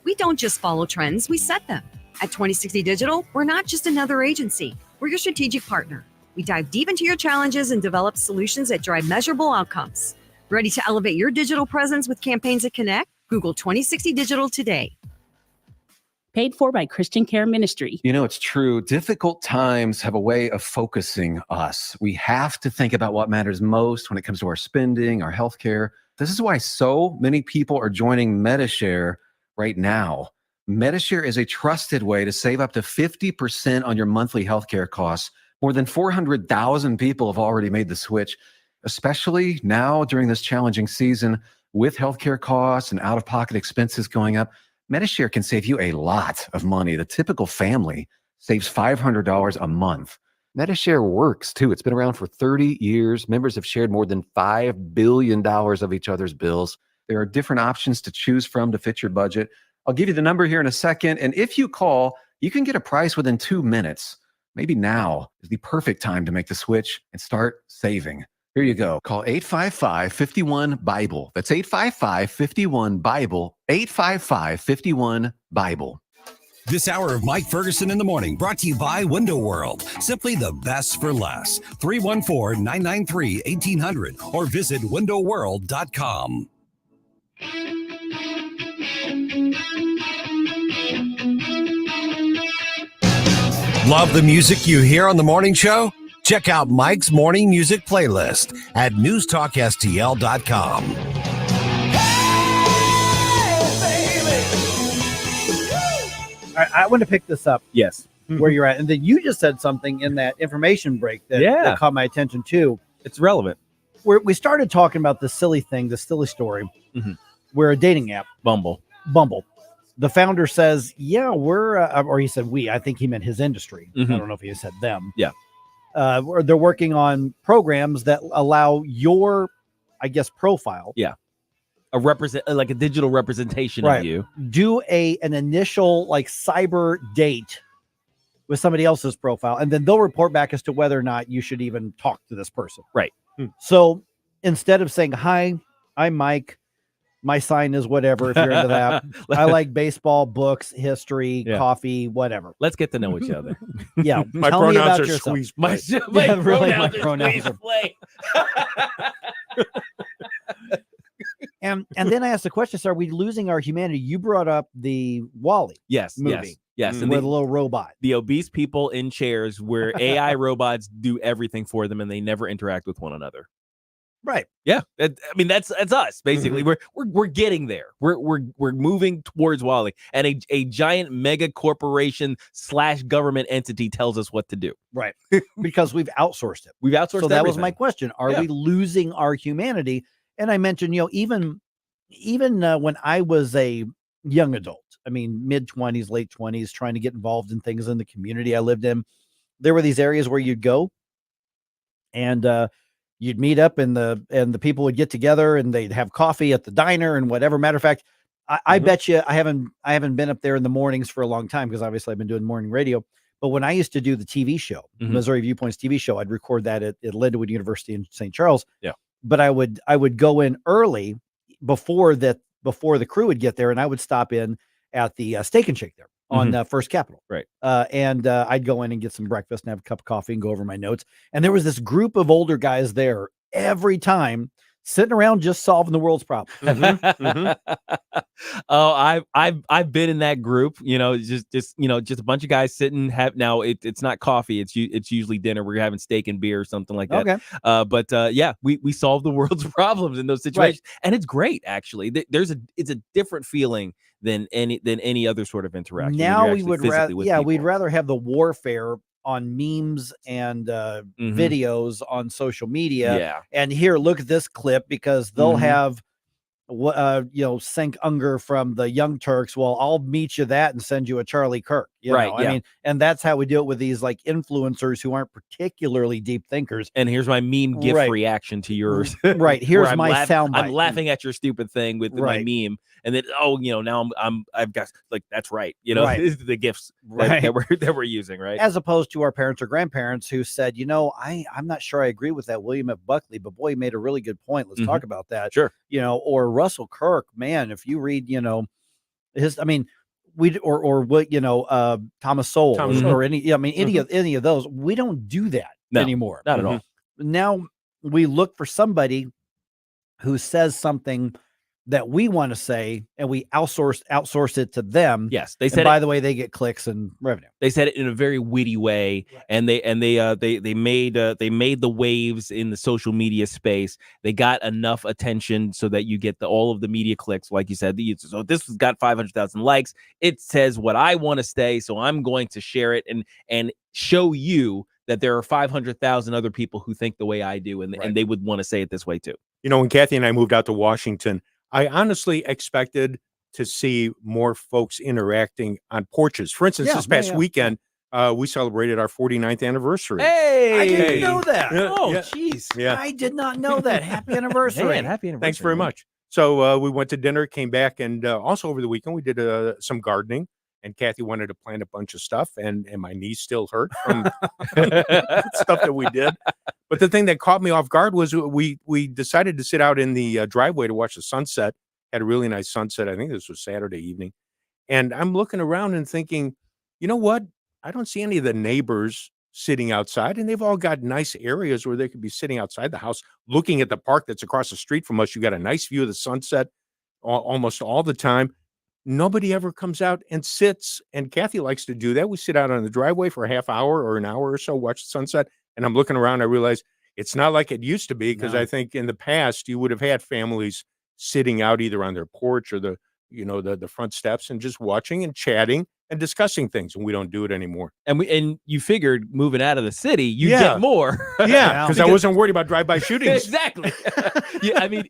We don't just follow trends, we set them. At 2060 Digital, we're not just another agency, we're your strategic partner. We dive deep into your challenges and develop solutions that drive measurable outcomes. Ready to elevate your digital presence with campaigns that connect? Google 2060 Digital today. Paid for by Christian Care Ministry. You know, it's true. Difficult times have a way of focusing us. We have to think about what matters most when it comes to our spending, our healthcare. This is why so many people are joining MediShare right now. MediShare is a trusted way to save up to 50% on your monthly healthcare costs. More than 400,000 people have already made the switch, especially now during this challenging season with healthcare costs and out-of-pocket expenses going up. MediShare can save you a lot of money. The typical family saves $500 a month. MediShare works too. It's been around for 30 years. Members have shared more than $5 billion of each other's bills. There are different options to choose from to fit your budget. I'll give you the number here in a second. And if you call, you can get a price within 2 minutes. maybe now is the perfect time to make the switch and start saving. Here you go. Call 855-51-BIBLE. That's 855-51-BIBLE. 855-51-BIBLE. This hour of Mike Ferguson in the Morning brought to you by Window World. Simply the best for less. 314-993-1800 or visit windowworld.com. Love the music you hear on the morning show? Check out Mike's morning music playlist at newstalkstl.com. I want to pick this up. Yes. Where you're at. And then you just said something in that information break that caught my attention too. It's relevant. We started talking about this silly thing, this silly story, where a dating app, Bumble, the founder says, yeah, we're, or he said we, I think he meant his industry. I don't know if he said them. Yeah. They're working on programs that allow your, I guess, profile. Yeah. Like a digital representation of you. Do an initial like cyber date with somebody else's profile, and then they'll report back as to whether or not you should even talk to this person. Right. So instead of saying, hi, I'm Mike, my sign is whatever, if you're into that. I like baseball, books, history, coffee, whatever. Let's get to know each other. Yeah. My Tell me pronouns about are yourself. squeeze My pronouns are And then I asked the question, so are we losing our humanity? You brought up the Wall-E movie. Yes. And with a little robot. The obese people in chairs where AI robots do everything for them and they never interact with one another. Right. Yeah. I mean, that's us basically. We're getting there. We're moving towards Wall-E, and a giant mega corporation / government entity tells us what to do. Right. Because we've outsourced it. We've outsourced. So that was everything. my question. Are we losing our humanity? And I mentioned, even when I was a young adult, I mean, mid-20s, late 20s, trying to get involved in things in the community I lived in, there were these areas where you'd go and you'd meet up and the people would get together and they'd have coffee at the diner and whatever. Matter of fact, I bet you I haven't been up there in the mornings for a long time because obviously I've been doing morning radio. But when I used to do the TV show, Missouri Viewpoints TV show, I'd record that at Wildwood University in St. Charles. Yeah. But I would go in early before the crew would get there, and I would stop in at the Steak and Shake there on First Capitol. Right. And I'd go in and get some breakfast and have a cup of coffee and go over my notes. And there was this group of older guys there every time, sitting around just solving the world's problems. Oh, I've been in that group. Just a bunch of guys sitting. It's not coffee. It's usually dinner. We're having steak and beer or something like that. Okay. We solve the world's problems in those situations, and it's great actually. It's a different feeling than any other sort of interaction. Now we would we'd rather have the warfare on memes and videos on social media. Yeah. And here, look at this clip, because they'll have Cenk Unger from the Young Turks. Well, I'll meet you that and send you a Charlie Kirk. I mean, and that's how we do it with these like influencers who aren't particularly deep thinkers. And here's my meme GIF reaction to yours. Right. Here's my sound bite. I'm laughing at your stupid thing with my meme. And then, now I've got like, that's right. The GIFs that we're using, right? As opposed to our parents or grandparents who said, I'm not sure I agree with that William F. Buckley, but boy, he made a really good point. Let's talk about that. Sure. Or Russell Kirk, man, if you read, Thomas Sowell or any of those, we don't do that anymore. Not at all. Now we look for somebody who says something that we want to say, and we outsource it to them. Yes, they said. And by the way, they get clicks and revenue. They said it in a very witty way, and they made the waves in the social media space. They got enough attention so that you get all of the media clicks, like you said. So this has got 500,000 likes. It says what I want to say, so I'm going to share it and show you that there are 500,000 other people who think the way I do, and they would want to say it this way too. When Kathy and I moved out to Washington, I honestly expected to see more folks interacting on porches. For instance, this past weekend, we celebrated our 49th anniversary. Hey, I didn't know that. Jeez. Yeah. I did not know that. Happy anniversary. Man, happy anniversary. Thanks very much. So we went to dinner, came back, and also over the weekend, we did some gardening. and Kathy wanted to plant a bunch of stuff, and my knees still hurt from stuff that we did. But the thing that caught me off guard was we decided to sit out in the driveway to watch the sunset. Had a really nice sunset. I think this was Saturday evening. And I'm looking around and thinking, you know what? I don't see any of the neighbors sitting outside, and they've all got nice areas where they could be sitting outside the house, looking at the park that's across the street from us. You got a nice view of the sunset almost all the time. Nobody ever comes out and sits, and Kathy likes to do that. We sit out on the driveway for a half hour or an hour or so, watch the sunset, and I'm looking around. I realize it's not like it used to be, because I think in the past you would have had families sitting out either on their porch or the front steps and just watching and chatting and discussing things, and we don't do it anymore. And you figured moving out of the city, you get more. Yeah, because I wasn't worried about drive-by shootings. Exactly. I mean,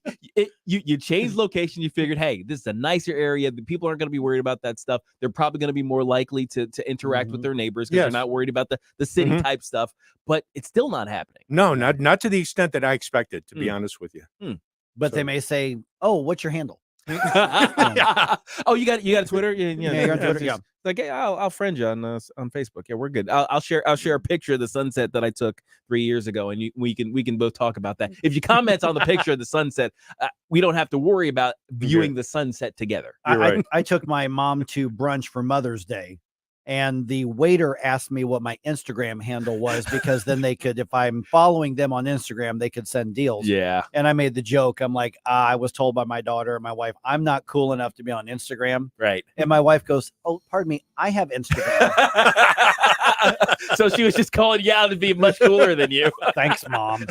you changed location. You figured, hey, this is a nicer area. The people aren't going to be worried about that stuff. They're probably going to be more likely to interact with their neighbors because they're not worried about the city type stuff. But it's still not happening. No, not to the extent that I expected, to be honest with you. But they may say, "Oh, what's your handle?" Oh, you got Twitter? Yeah, you're on Twitter. Yeah. Like, hey, I'll friend you on Facebook. Yeah, we're good. I'll share a picture of the sunset that I took 3 years ago, and we can both talk about that. If you comment on the picture of the sunset, we don't have to worry about viewing the sunset together. I took my mom to brunch for Mother's Day, and the waiter asked me what my Instagram handle was, because then they could, if I'm following them on Instagram, they could send deals. Yeah. And I made the joke. I'm like, I was told by my daughter and my wife, I'm not cool enough to be on Instagram. Right. And my wife goes, oh, pardon me, I have Instagram. So she was just calling you out to be much cooler than you. Thanks, Mom.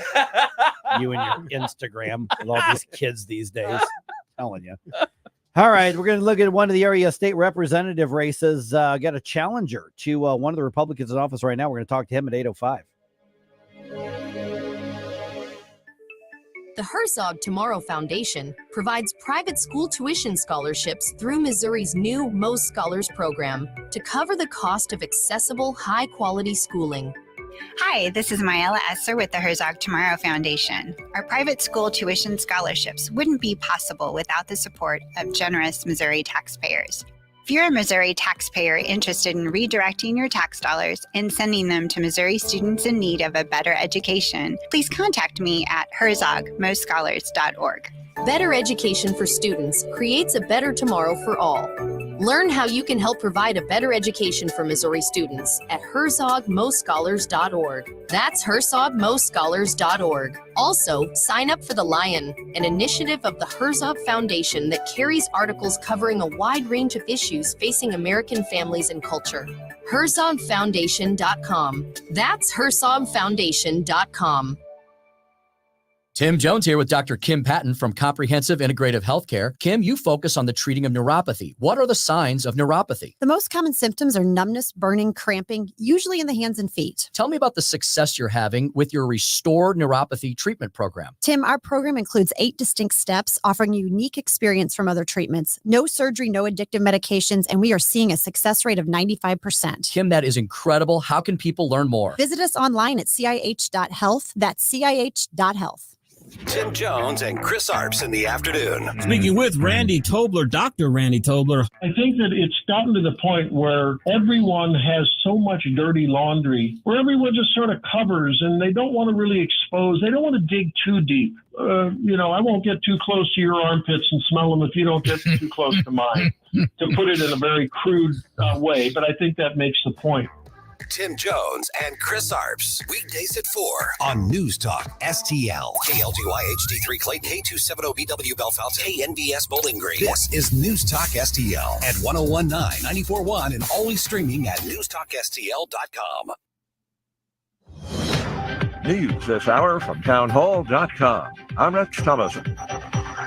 You and your Instagram with all these kids these days. I'm telling you. All right, we're going to look at one of the area state representative races. Got a challenger to one of the Republicans in office right now. We're going to talk to him at 8:05. The Herzog Tomorrow Foundation provides private school tuition scholarships through Missouri's new Most Scholars program to cover the cost of accessible, high-quality schooling. Hi, this is Myella Esser with the Herzog Tomorrow Foundation. Our private school tuition scholarships wouldn't be possible without the support of generous Missouri taxpayers. If you're a Missouri taxpayer interested in redirecting your tax dollars and sending them to Missouri students in need of a better education, please contact me at herzogmostscholars.org. Better education for students creates a better tomorrow for all. Learn how you can help provide a better education for Missouri students at herzogmostscholars.org. That's herzogmostscholars.org. Also, sign up for The Lion, an initiative of the Herzog Foundation that carries articles covering a wide range of issues facing American families and culture. herzogfoundation.com. That's herzogfoundation.com. Tim Jones here with Dr. Kim Patton from Comprehensive Integrative Healthcare. Kim, you focus on the treating of neuropathy. What are the signs of neuropathy? The most common symptoms are numbness, burning, cramping, usually in the hands and feet. Tell me about the success you're having with your Restore Neuropathy treatment program. Tim, our program includes 8 distinct steps, offering a unique experience from other treatments. No surgery, no addictive medications, and we are seeing a success rate of 95%. Kim, that is incredible. How can people learn more? Visit us online at CIH.health. That's CIH.health. Tim Jones and Chris Arps in the afternoon. Speaking with Randy Tobler, Dr. Randy Tobler. I think that it's gotten to the point where everyone has so much dirty laundry, where everyone just sort of covers and they don't want to really expose. They don't want to dig too deep. I won't get too close to your armpits and smell them if you don't get too close to mine, to put it in a very crude way. But I think that makes the point. Tim Jones and Chris Arps, weekdays at 4 on News Talk STL. KLGY HD3 Clayton, K270BW Belfast, KNBS Bowling Green. This is News Talk STL at 1019, 94.1, and always streaming at newstalkstl.com. News this hour from townhall.com. I'm Rex Thomason.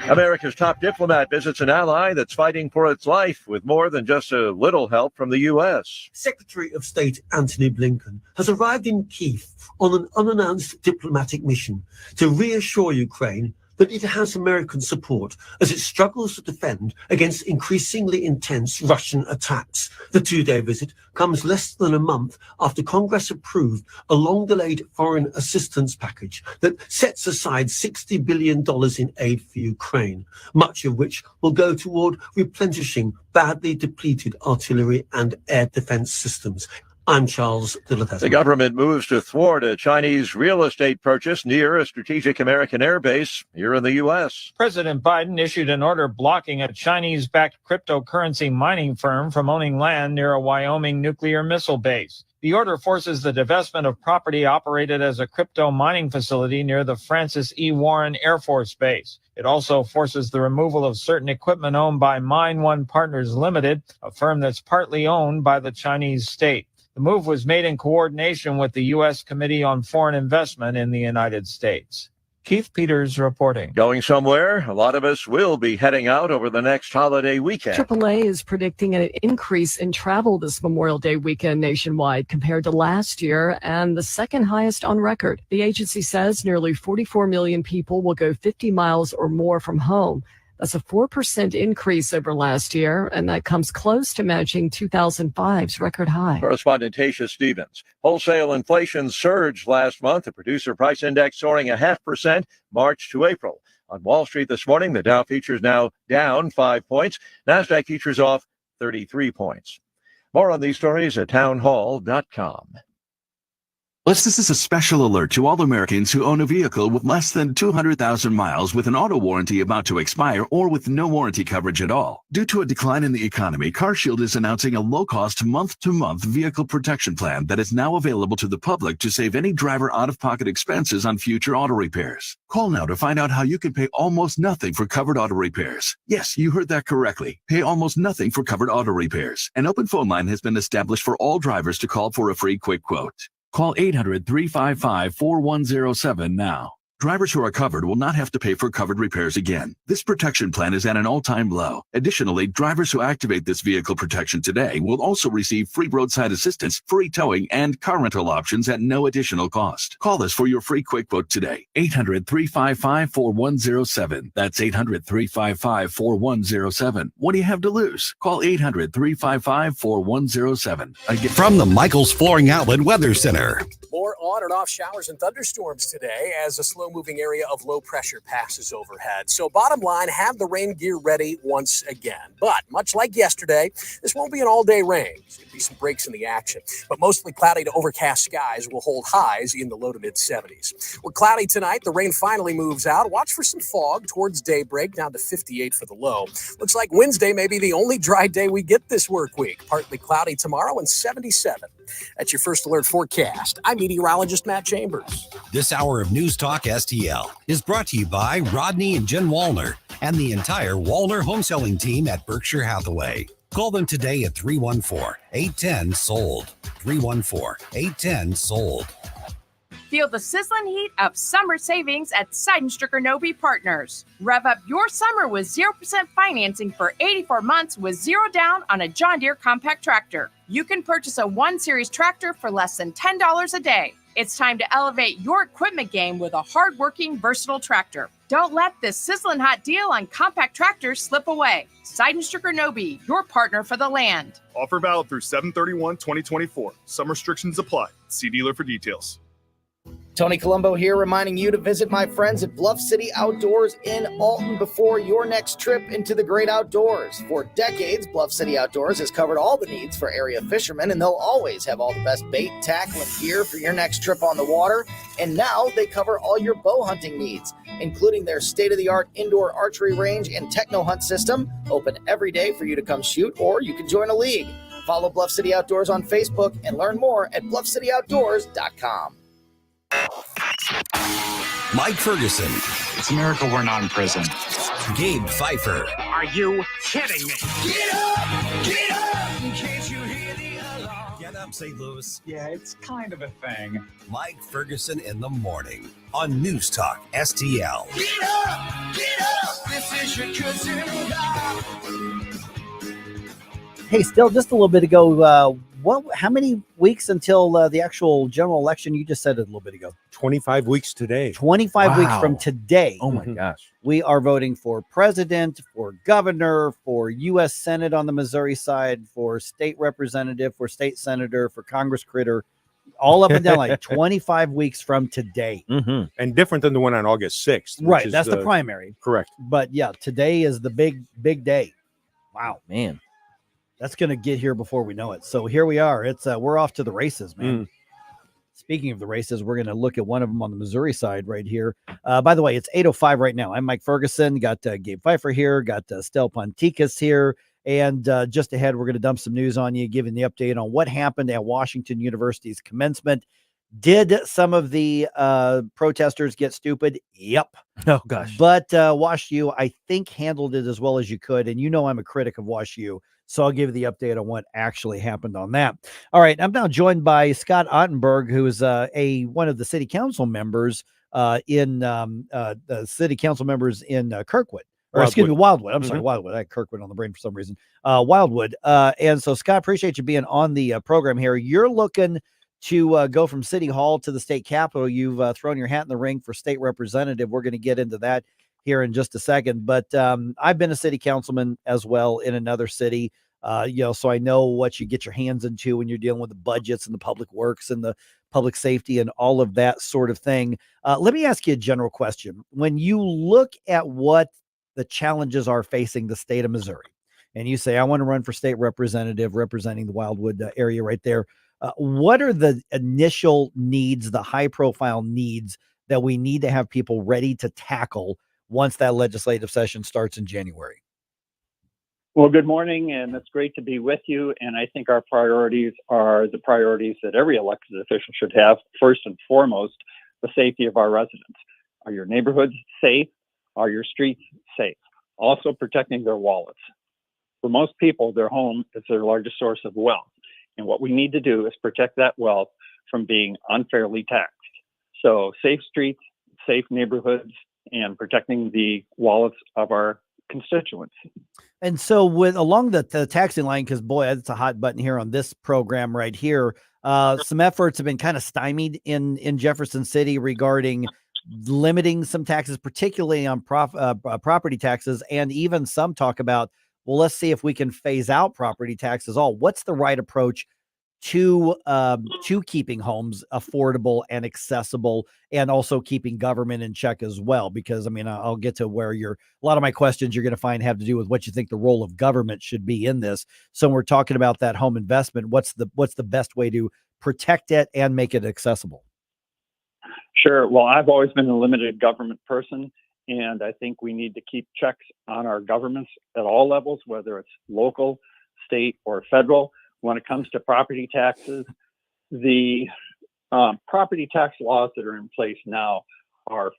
America's top diplomat visits an ally that's fighting for its life with more than just a little help from the U.S. Secretary of State Antony Blinken has arrived in Kyiv on an unannounced diplomatic mission to reassure Ukraine that that it has American support as it struggles to defend against increasingly intense Russian attacks. The two-day visit comes less than a month after Congress approved a long-delayed foreign assistance package that sets aside $60 billion in aid for Ukraine, much of which will go toward replenishing badly depleted artillery and air defense systems. I'm Charles Dillathesman. The government moves to thwart a Chinese real estate purchase near a strategic American airbase here in the U.S. President Biden issued an order blocking a Chinese-backed cryptocurrency mining firm from owning land near a Wyoming nuclear missile base. The order forces the divestment of property operated as a crypto mining facility near the Francis E. Warren Air Force Base. It also forces the removal of certain equipment owned by Mine One Partners Limited, a firm that's partly owned by the Chinese state. The move was made in coordination with the U.S. Committee on Foreign Investment in the United States. Keith Peters reporting. Going somewhere? A lot of us will be heading out over the next holiday weekend. AAA is predicting an increase in travel this Memorial Day weekend nationwide compared to last year, and the second highest on record. The agency says nearly 44 million people will go 50 miles or more from home. That's a 4% increase over last year, and that comes close to matching 2005's record high. Correspondent Tasha Stevens. Wholesale inflation surged last month, the producer price index soaring 0.5% March to April. On Wall Street this morning, the Dow futures now down 5 points. NASDAQ futures off 33 points. More on these stories at townhall.com. This is a special alert to all Americans who own a vehicle with less than 200,000 miles with an auto warranty about to expire or with no warranty coverage at all. Due to a decline in the economy, CarShield is announcing a low-cost month-to-month vehicle protection plan that is now available to the public to save any driver out-of-pocket expenses on future auto repairs. Call now to find out how you can pay almost nothing for covered auto repairs. Yes, you heard that correctly. Pay almost nothing for covered auto repairs. An open phone line has been established for all drivers to call for a free quick quote. Call 800-355-4107 now. Drivers who are covered will not have to pay for covered repairs again. This protection plan is at an all-time low. Additionally, drivers who activate this vehicle protection today will also receive free roadside assistance, free towing, and car rental options at no additional cost. Call us for your free quick quote today. 800-355-4107. That's 800-355-4107. What do you have to lose? Call 800-355-4107. Again. From the Michaels Flooring Outlet Weather Center. More on and off showers and thunderstorms today as a slow-moving area of low pressure passes overhead. So bottom line, have the rain gear ready once again. But much like yesterday, this won't be an all-day rain. There's going to be some breaks in the action. But mostly cloudy to overcast skies will hold highs in the low to mid-70s. We're cloudy tonight. The rain finally moves out. Watch for some fog towards daybreak, down to 58 for the low. Looks like Wednesday may be the only dry day we get this work week. Partly cloudy tomorrow and 77. That's your first alert forecast. I'm meteorologist Matt Chambers. This hour of News Talk STL is brought to you by Rodney and Jen Wallner and the entire Wallner home selling team at Berkshire Hathaway. Call them today at 314-810-SOLD. 314-810-SOLD. Feel the sizzling heat of summer savings at Seidenstricker Nobe Partners. Rev up your summer with 0% financing for 84 months with zero down on a John Deere compact tractor. You can purchase a 1 Series tractor for less than $10 a day. It's time to elevate your equipment game with a hard-working, versatile tractor. Don't let this sizzling hot deal on compact tractors slip away. Seidenstricker Nobe, your partner for the land. Offer valid through 7/31/2024. Some restrictions apply. See dealer for details. Tony Colombo here, reminding you to visit my friends at Bluff City Outdoors in Alton before your next trip into the great outdoors. For decades, Bluff City Outdoors has covered all the needs for area fishermen, and they'll always have all the best bait, tackle, and gear for your next trip on the water. And now they cover all your bow hunting needs, including their state-of-the-art indoor archery range and techno hunt system, open every day for you to come shoot, or you can join a league. Follow Bluff City Outdoors on Facebook and learn more at bluffcityoutdoors.com. Mike Ferguson. It's a miracle we're not in prison. Gabe Pfeiffer. Are you kidding me? Get up! Get up! In case you hear the alarm. Get up, St. Louis. Yeah, it's kind of a thing. Mike Ferguson in the morning on News Talk STL. Get up! Get up! This is your cousin. Hey, still just a little bit ago, How many weeks until the actual general election? You just said it a little bit ago. 25 weeks today. 25 weeks from today. Oh my gosh. We are voting for president, for governor, for U.S. Senate on the Missouri side, for state representative, for state senator, for Congress critter, all up and down like 25 weeks from today. And different than the one on August 6th. Right. That's the primary. Correct. But yeah, today is the big day. Wow, man. That's going to get here before we know it. So here we are. It's we're off to the races, man. Speaking of the races, we're going to look at one of them on the Missouri side right here. By the way, it's 8:05 right now. I'm Mike Ferguson. Got Gabe Pfeiffer here. Got Stel Ponticus here. And just ahead, we're going to dump some news on you, giving the update on what happened at Washington University's commencement. Did some of the protesters get stupid? Yep. Oh, gosh. But WashU, I think, handled it as well as you could. And you know I'm a critic of WashU. So I'll give you the update on what actually happened on that. All right. I'm now joined by Scott Ottenburg, who is one of the city council members in Kirkwood. Or excuse me, Wildwood. I'm sorry, Wildwood. I had Kirkwood on the brain for some reason. Wildwood. And so, Scott, appreciate you being on the program here. You're looking to go from City Hall to the state capitol. You've thrown your hat in the ring for state representative. We're going to get into that here in just a second. But I've been a city councilman as well in another city, so I know what you get your hands into when you're dealing with the budgets and the public works and the public safety and all of that sort of thing. Let me ask you a general question. When you look at what the challenges are facing the state of Missouri, and you say, I want to run for state representative representing the Wildwood area right there, what are the initial needs, the high profile needs that we need to have people ready to tackle once that legislative session starts in January? Well, good morning, and it's great to be with you. And I think our priorities are the priorities that every elected official should have. First and foremost, the safety of our residents. Are your neighborhoods safe? Are your streets safe? Also protecting their wallets. For most people, their home is their largest source of wealth. And what we need to do is protect that wealth from being unfairly taxed. So safe streets, safe neighborhoods, and protecting the wallets of our constituents. And so along the taxing line, because boy, it's a hot button here on this program right here. Some efforts have been kind of stymied in Jefferson City regarding limiting some taxes, particularly on property taxes, and even some talk about, well, let's see if we can phase out property taxes. What's the right approach to keeping homes affordable and accessible, and also keeping government in check as well? Because I mean, I'll get to where a lot of my questions you're going to find have to do with what you think the role of government should be in this. So when we're talking about that home investment, what's the best way to protect it and make it accessible? Sure. Well, I've always been a limited government person, and I think we need to keep checks on our governments at all levels, whether it's local, state, or federal. When it comes to property taxes, the property tax laws that are in place now are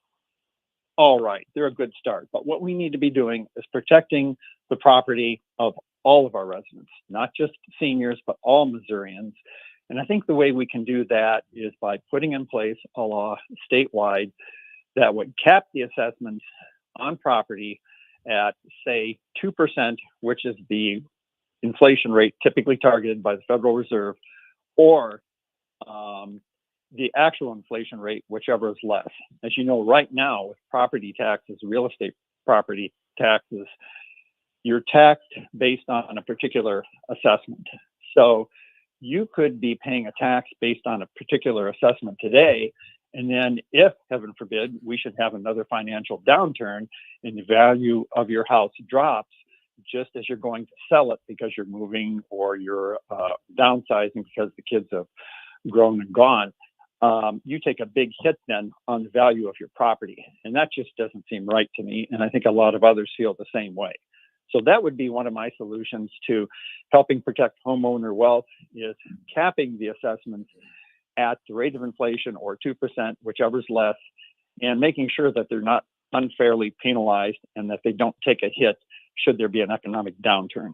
all right. They're a good start. But what we need to be doing is protecting the property of all of our residents, not just seniors, but all Missourians. And I think the way we can do that is by putting in place a law statewide that would cap the assessments on property at, say, 2%, which is the inflation rate typically targeted by the Federal Reserve, or the actual inflation rate, whichever is less. As you know, right now with property taxes, real estate property taxes, you're taxed based on a particular assessment. So you could be paying a tax based on a particular assessment today, and then if, heaven forbid, we should have another financial downturn and the value of your house drops, just as you're going to sell it because you're moving or you're downsizing because the kids have grown and gone, you take a big hit then on the value of your property. And that just doesn't seem right to me. And I think a lot of others feel the same way. So that would be one of my solutions to helping protect homeowner wealth, is capping the assessments at the rate of inflation or 2%, whichever's less, and making sure that they're not unfairly penalized and that they don't take a hit should there be an economic downturn.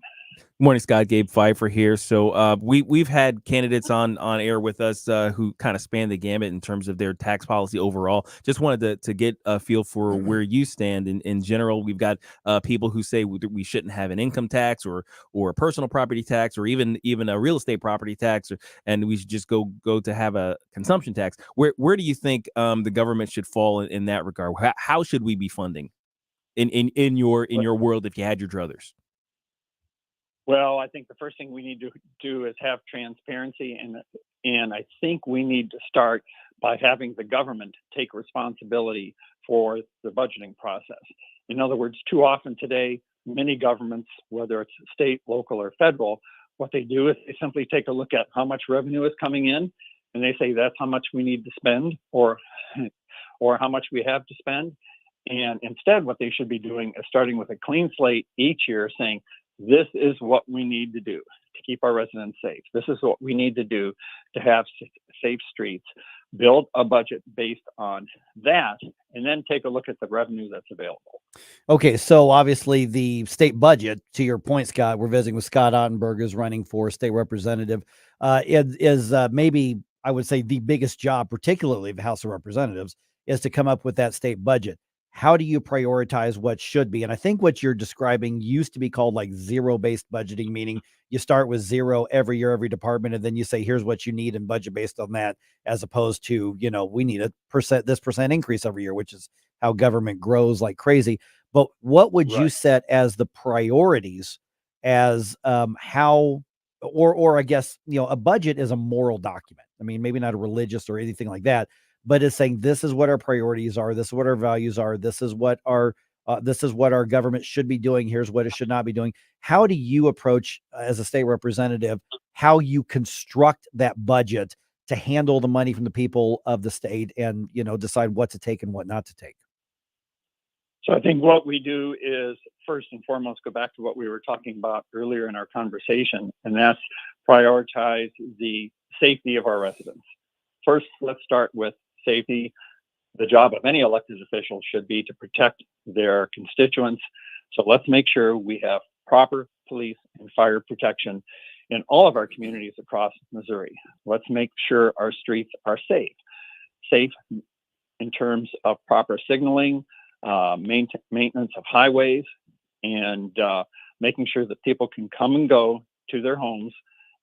Morning, Scott. Gabe Pfeiffer here. So we've had candidates on air with us who kind of span the gamut in terms of their tax policy overall. Just wanted to get a feel for where you stand in general. We've got people who say we shouldn't have an income tax or a personal property tax or even a real estate property tax, and we should just go to have a consumption tax. Where do you think the government should fall in that regard? How should we be funding in your world if you had your druthers? Well, I think the first thing we need to do is have transparency, and I think we need to start by having the government take responsibility for the budgeting process. In other words, too often today, many governments, whether it's state, local, or federal, what they do is they simply take a look at how much revenue is coming in, and they say that's how much we need to spend, or how much we have to spend. And instead, what they should be doing is starting with a clean slate each year, saying, this is what we need to do to keep our residents safe. This is what we need to do to have safe streets. Build a budget based on that, and then take a look at the revenue that's available. Okay, so obviously the state budget, to your point, Scott, we're visiting with Scott Ottenburg, who's running for state representative, is maybe, I would say, the biggest job, particularly of the House of Representatives, is to come up with that state budget. How do you prioritize what should be? And I think what you're describing used to be called like zero-based budgeting, meaning you start with zero every year, every department, and then you say, here's what you need and budget based on that, as opposed to, we need this percent increase every year, which is how government grows like crazy. But what would you set as the priorities as how, or I guess, a budget is a moral document. I mean, maybe not a religious or anything like that, but it's saying this is what our priorities are. This is what our values are. This is what our government should be doing. Here's what it should not be doing. How do you approach as a state representative, how you construct that budget to handle the money from the people of the state and, decide what to take and what not to take? So I think what we do is first and foremost, go back to what we were talking about earlier in our conversation, and that's prioritize the safety of our residents. First, let's start with safety. The job of any elected official should be to protect their constituents. So let's make sure we have proper police and fire protection in all of our communities across Missouri. Let's make sure our streets are safe. Safe in terms of proper signaling, maintenance of highways, and making sure that people can come and go to their homes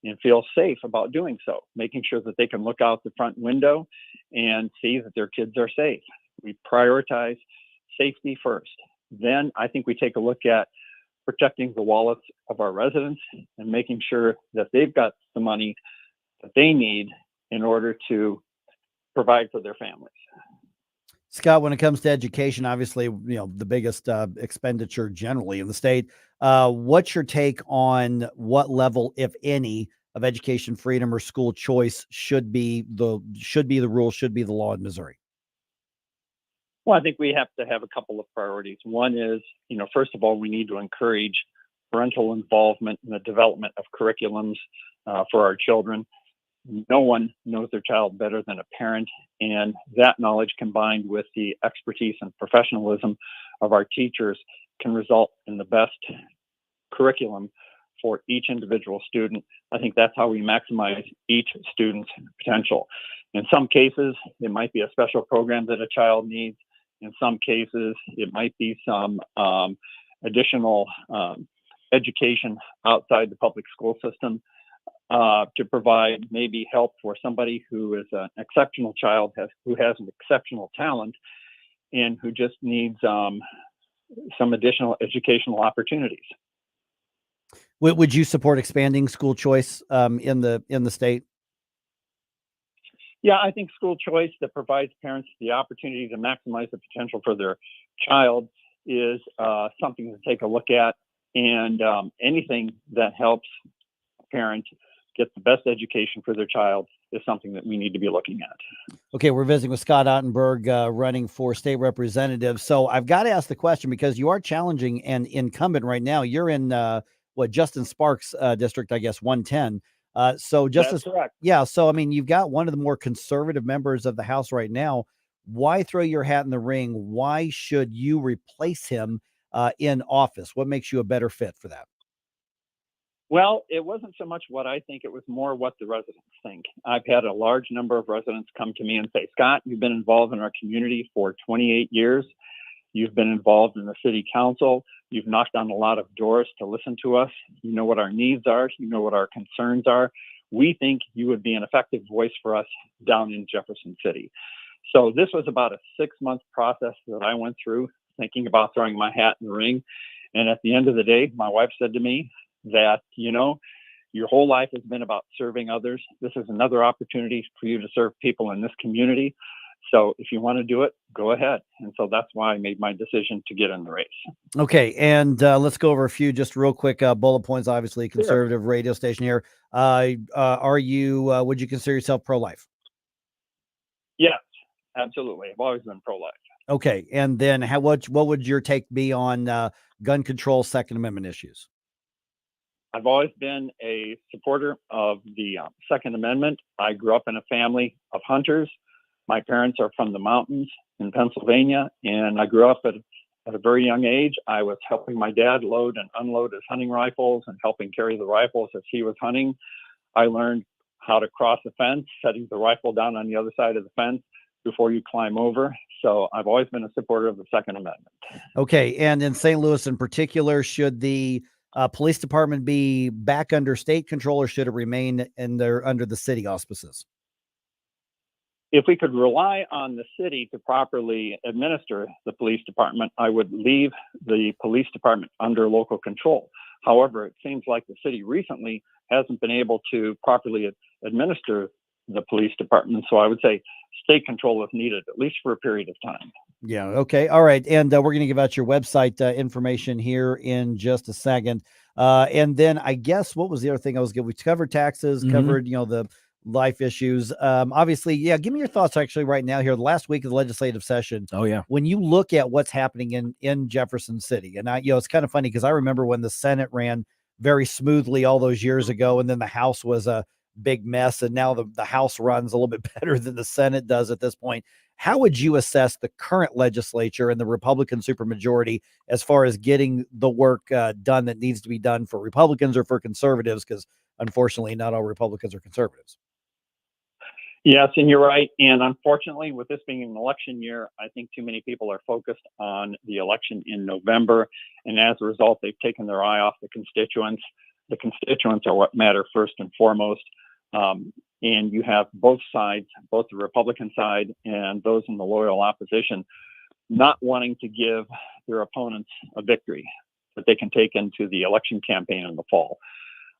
and feel safe about doing so, making sure that they can look out the front window and see that their kids are safe. We prioritize safety first. Then I think we take a look at protecting the wallets of our residents and making sure that they've got the money that they need in order to provide for their families. Scott, when it comes to education, obviously, the biggest expenditure generally in the state. What's your take on what level, if any, of education freedom or school choice should be the rule, should be the law in Missouri? Well, I think we have to have a couple of priorities. One is, first of all, we need to encourage parental involvement in the development of curriculums for our children. No one knows their child better than a parent, and that knowledge combined with the expertise and professionalism of our teachers can result in the best curriculum for each individual student. I think that's how we maximize each student's potential. In some cases, it might be a special program that a child needs. In some cases, it might be some additional education outside the public school system. To provide maybe help for somebody who is an exceptional child, who has an exceptional talent, and who just needs some additional educational opportunities. Would you support expanding school choice in the state? Yeah, I think school choice that provides parents the opportunity to maximize the potential for their child is something to take a look at, and anything that helps a parent get the best education for their child is something that we need to be looking at. Okay, we're visiting with Scott Ottenburg, running for state representative. So I've got to ask the question, because you are challenging an incumbent right now. You're in Justin Sparks' district, I guess, 110. So Justice, that's correct. Yeah. So, I mean, you've got one of the more conservative members of the House right now. Why throw your hat in the ring? Why should you replace him in office? What makes you a better fit for that? Well, it wasn't so much what I think, it was more what the residents think. I've had a large number of residents come to me and say, Scott, you've been involved in our community for 28 years. You've been involved in the city council. You've knocked on a lot of doors to listen to us. You know what our needs are. You know what our concerns are. We think you would be an effective voice for us down in Jefferson City. So this was about a 6-month process that I went through, thinking about throwing my hat in the ring. And at the end of the day, my wife said to me that, your whole life has been about serving others. This is another opportunity for you to serve people in this community. So if you want to do it, go ahead. And so that's why I made my decision to get in the race. Okay. And let's go over a few just real quick bullet points. Obviously, conservative radio station here. Would you consider yourself pro-life? Yes, absolutely. I've always been pro-life. Okay. And then what would your take be on gun control, Second Amendment issues? I've always been a supporter of the Second Amendment. I grew up in a family of hunters. My parents are from the mountains in Pennsylvania, and I grew up at a very young age. I was helping my dad load and unload his hunting rifles and helping carry the rifles as he was hunting. I learned how to cross a fence, setting the rifle down on the other side of the fence before you climb over. So I've always been a supporter of the Second Amendment. Okay. And in St. Louis in particular, should the police department be back under state control, or should it remain under the city auspices? If we could rely on the city to properly administer the police department, I would leave the police department under local control. However, it seems like the city recently hasn't been able to properly administer the police department. So I would say state control is needed, at least for a period of time. Yeah. Okay. All right. And we're going to give out your website information here in just a second. And then I guess what was the other thing I was good? We covered taxes, covered, the life issues. Obviously, yeah. Give me your thoughts actually right now here, the last week of the legislative session. Oh yeah. When you look at what's happening in Jefferson City, and it's kind of funny because I remember when the Senate ran very smoothly all those years ago, and then the House was a big mess, and now the House runs a little bit better than the Senate does at this point. How would you assess the current legislature and the Republican supermajority as far as getting the work done that needs to be done for Republicans or for conservatives? Because unfortunately, not all Republicans are conservatives. Yes, and you're right. And unfortunately, with this being an election year, I think too many people are focused on the election in November. And as a result, they've taken their eye off the constituents. The constituents are what matter first and foremost. And you have both sides, both the Republican side and those in the loyal opposition, not wanting to give their opponents a victory that they can take into the election campaign in the fall.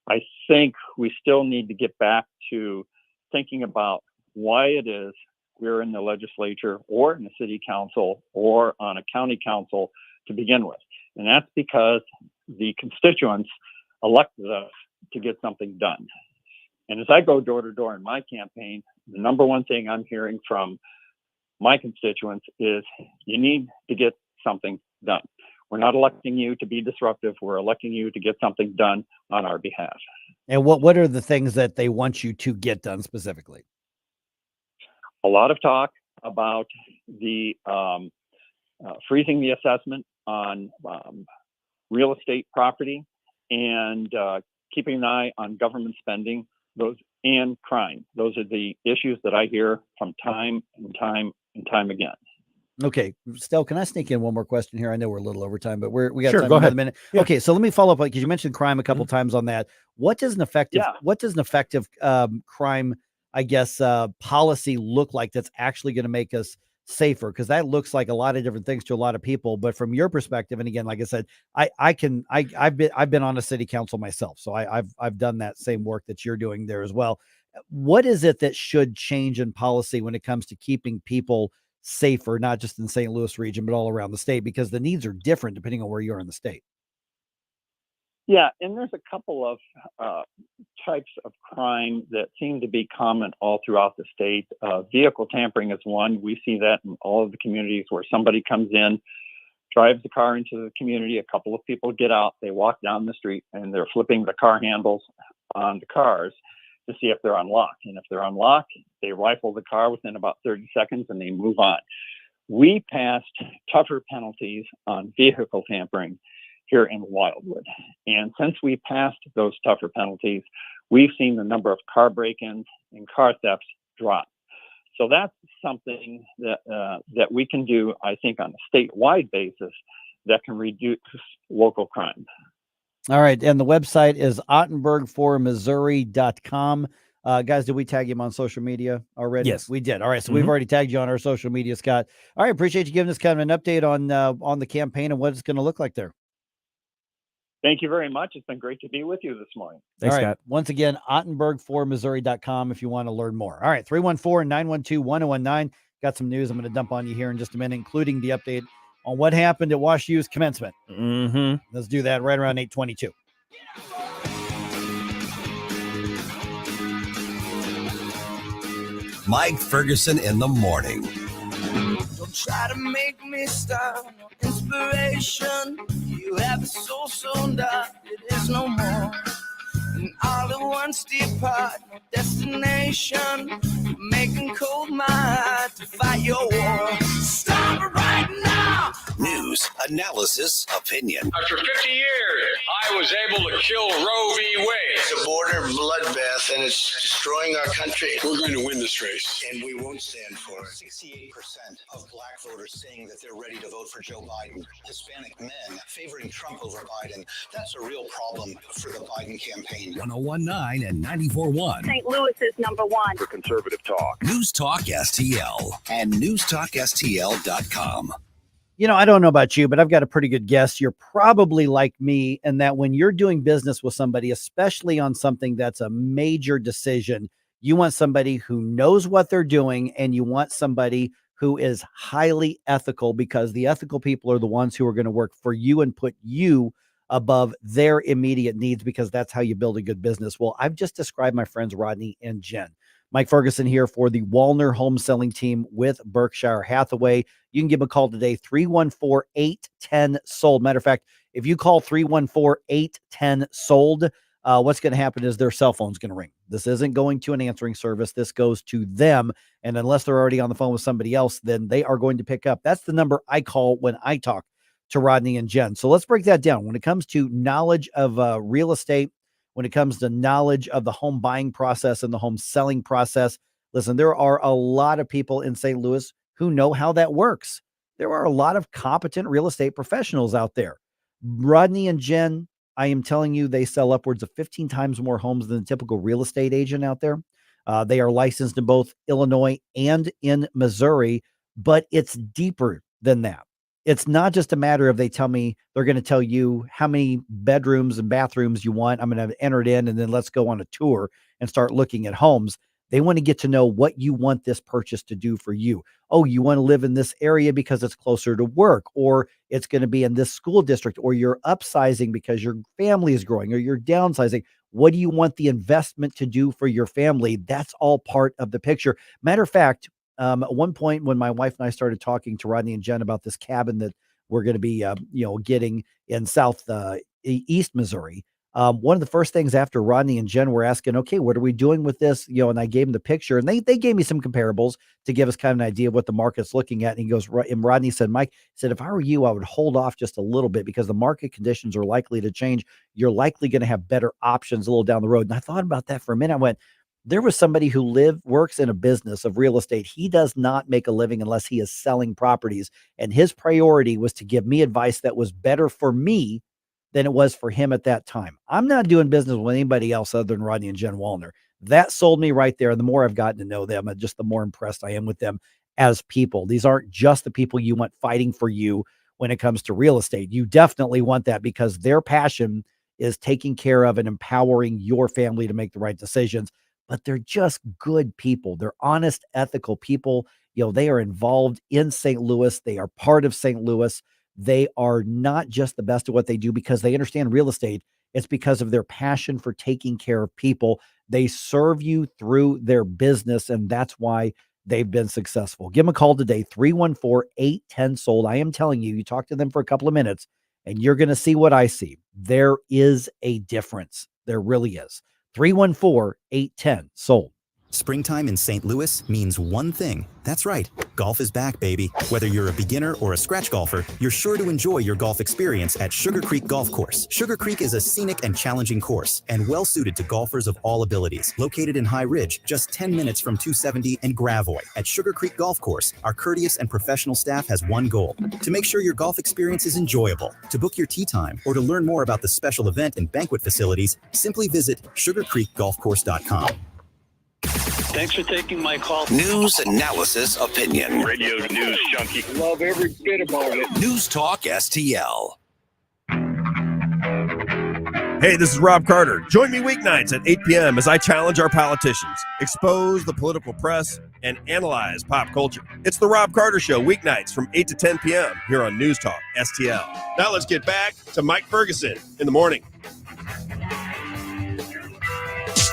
I think we still need to get back to thinking about why it is we're in the legislature or in the city council or on a county council to begin with. And that's because the constituents elected us to get something done. And as I go door to door in my campaign, the number one thing I'm hearing from my constituents is you need to get something done. We're not electing you to be disruptive. We're electing you to get something done on our behalf. And what are the things that they want you to get done specifically? A lot of talk about the freezing the assessment on real estate property and keeping an eye on government spending, those and crime. Those are the issues that I hear from time and time again. Okay, Stel, can I sneak in one more question here? I know we're a little over time, but we got Sure, time go for another ahead. minute. Yeah. Okay, so let me follow up because you mentioned crime a couple times on that. What does an effective crime, I guess, policy look like that's actually going to make us safer? Because that looks like a lot of different things to a lot of people. But from your perspective, and again, like I said, I've been on a city council myself, so I've done that same work that you're doing there as well. What is it that should change in policy when it comes to keeping people safer, not just in the St. Louis region, but all around the state, because the needs are different depending on where you are in the state? Yeah, and there's a couple of types of crime that seem to be common all throughout the state. Vehicle tampering is one. We see that in all of the communities where somebody comes in, drives the car into the community, a couple of people get out, they walk down the street, and they're flipping the car handles on the cars to see if they're unlocked. And if they're unlocked, they rifle the car within about 30 seconds and they move on. We passed tougher penalties on vehicle tampering here in Wildwood. And since we passed those tougher penalties, we've seen the number of car break-ins and car thefts drop. So that's something that we can do, I think, on a statewide basis that can reduce local crime. All right. And the website is Ottenburg4Missouri.com. Guys, did we tag him on social media already? Yes. We did. All right. So we've already tagged you on our social media, Scott. All right. Appreciate you giving us kind of an update on the campaign and what it's going to look like there. Thank you very much. It's been great to be with you this morning. Thanks, all right. Scott. Once again, Ottenburg4Missouri.com if you want to learn more. All right. 314-912-1019. Got some news I'm going to dump on you here in just a minute, including the update on what happened at Wash U's commencement. Let's do that right around 8:22. Mike Ferguson in the morning. Don't try to make me stop. Inspiration, you have a soul so dark, it is no more. And all at once depart, no destination, making cold my heart to fight your war. Stop it right now! News, analysis, opinion. After 50 years, I was able to kill Roe v. Wade. It's a border bloodbath, and it's destroying our country. We're going to win this race. And we won't stand for it. 68% of black voters saying that they're ready to vote for Joe Biden. Hispanic men favoring Trump over Biden. That's a real problem for the Biden campaign. 101.9 and 94.1. St. Louis is number one. For conservative talk. News Talk STL and newstalkstl.com. You know, I don't know about you, but I've got a pretty good guess. You're probably like me in that when you're doing business with somebody, especially on something that's a major decision, you want somebody who knows what they're doing, and you want somebody who is highly ethical, because the ethical people are the ones who are going to work for you and put you above their immediate needs, because that's how you build a good business. Well, I've just described my friends Rodney and Jen. Mike Ferguson here for the Walner Home Selling Team with Berkshire Hathaway. You can give them a call today, 314-810-SOLD. Matter of fact, if you call 314-810-SOLD, what's going to happen is their cell phone's going to ring. This isn't going to an answering service. This goes to them. And unless they're already on the phone with somebody else, then they are going to pick up. That's the number I call when I talk to Rodney and Jen. So let's break that down. When it comes to knowledge of real estate, when it comes to knowledge of the home buying process and the home selling process, listen, there are a lot of people in St. Louis who know how that works. There are a lot of competent real estate professionals out there. Rodney and Jen, I am telling you, they sell upwards of 15 times more homes than the typical real estate agent out there. They are licensed in both Illinois and in Missouri, but it's deeper than that. It's not just a matter of they tell me they're going to tell you how many bedrooms and bathrooms you want. I'm going to enter it in, and then let's go on a tour and start looking at homes. They want to get to know what you want this purchase to do for you. Oh, you want to live in this area because it's closer to work, or it's going to be in this school district, or you're upsizing because your family is growing, or you're downsizing. What do you want the investment to do for your family? That's all part of the picture. Matter of fact, at one point when my wife and I started talking to Rodney and Jen about this cabin that we're going to be, getting in East Missouri, one of the first things after Rodney and Jen were asking, okay, what are we doing with this? And I gave him the picture, and they gave me some comparables to give us kind of an idea of what the market's looking at. And he goes, and Rodney said, Mike said, if I were you, I would hold off just a little bit because the market conditions are likely to change. You're likely going to have better options a little down the road. And I thought about that for a minute. I went, there was somebody who works in a business of real estate. He does not make a living unless he is selling properties. And his priority was to give me advice that was better for me than it was for him at that time. I'm not doing business with anybody else other than Rodney and Jen Wallner. That sold me right there. And the more I've gotten to know them, just the more impressed I am with them as people. These aren't just the people you want fighting for you when it comes to real estate. You definitely want that because their passion is taking care of and empowering your family to make the right decisions. But they're just good people. They're honest, ethical people. They are involved in St. Louis. They are part of St. Louis. They are not just the best at what they do because they understand real estate. It's because of their passion for taking care of people. They serve you through their business, and that's why they've been successful. Give them a call today, 314-810-SOLD. I am telling you, you talk to them for a couple of minutes, and you're going to see what I see. There is a difference. There really is. 314-810-SOLD. Springtime in St. Louis means one thing. That's right. Golf is back, baby. Whether you're a beginner or a scratch golfer, you're sure to enjoy your golf experience at Sugar Creek Golf Course. Sugar Creek is a scenic and challenging course and well suited to golfers of all abilities. Located in High Ridge, just 10 minutes from 270 and Gravois. At Sugar Creek Golf Course, our courteous and professional staff has one goal: to make sure your golf experience is enjoyable. To book your tee time or to learn more about the special event and banquet facilities, simply visit sugarcreekgolfcourse.com. Thanks for taking my call. News, analysis, opinion. Radio news junkie. Love every bit about it. News Talk STL. Hey, this is Rob Carter. Join me weeknights at 8 p.m. as I challenge our politicians, expose the political press, and analyze pop culture. It's the Rob Carter Show, weeknights from 8 to 10 p.m. here on News Talk STL. Now let's get back to Mike Ferguson in the morning.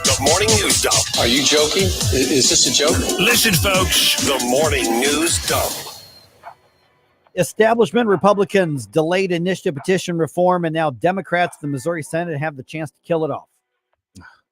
The Morning News Dump. Are you joking? Is this a joke? Listen, folks. The Morning News Dump. Establishment Republicans delayed initiative petition reform, and now Democrats in the Missouri Senate have the chance to kill it off.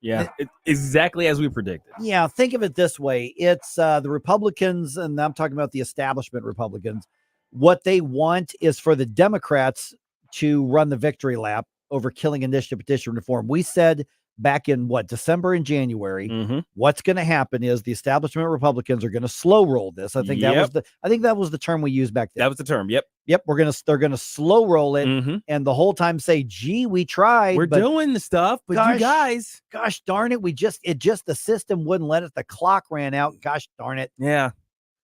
Yeah, exactly as we predicted. Yeah, think of it this way. It's the Republicans, and I'm talking about the establishment Republicans. What they want is for the Democrats to run the victory lap over killing initiative petition reform. We said back in December and January, what's going to happen is the establishment Republicans are going to slow roll this. I think that was the term we used back then. That was the term. Yep. They're going to slow roll it, and the whole time say, "Gee, we tried. We're doing the stuff, but you guys, gosh darn it, the system wouldn't let us. The clock ran out. Gosh darn it." Yeah.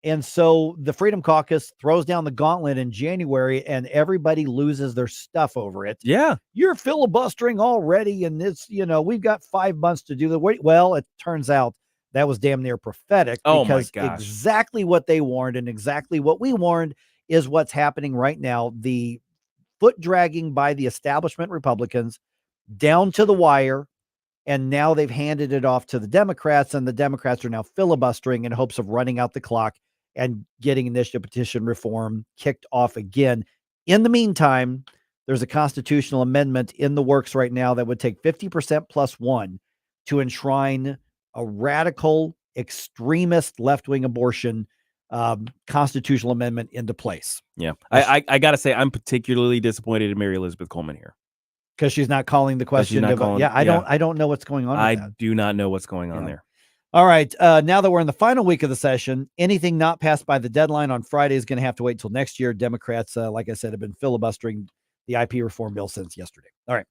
And so the Freedom Caucus throws down the gauntlet in January, and everybody loses their stuff over it. Yeah. You're filibustering already, and it's, we've got 5 months to do the work. Well, it turns out that was damn near prophetic, because exactly what they warned and exactly what we warned is what's happening right now. The foot dragging by the establishment Republicans down to the wire, and now they've handed it off to the Democrats, and the Democrats are now filibustering in hopes of running out the clock and getting initiative petition reform kicked off again. In the meantime, there's a constitutional amendment in the works right now that would take 50% plus one to enshrine a radical, extremist, left-wing abortion constitutional amendment into place. Yeah. I got to say, I'm particularly disappointed in Mary Elizabeth Coleman here. Because she's not calling the question. I don't know what's going on. I do not know what's going on there. All right. Now that we're in the final week of the session, anything not passed by the deadline on Friday is going to have to wait till next year. Democrats, like I said, have been filibustering the IP reform bill since yesterday. All right.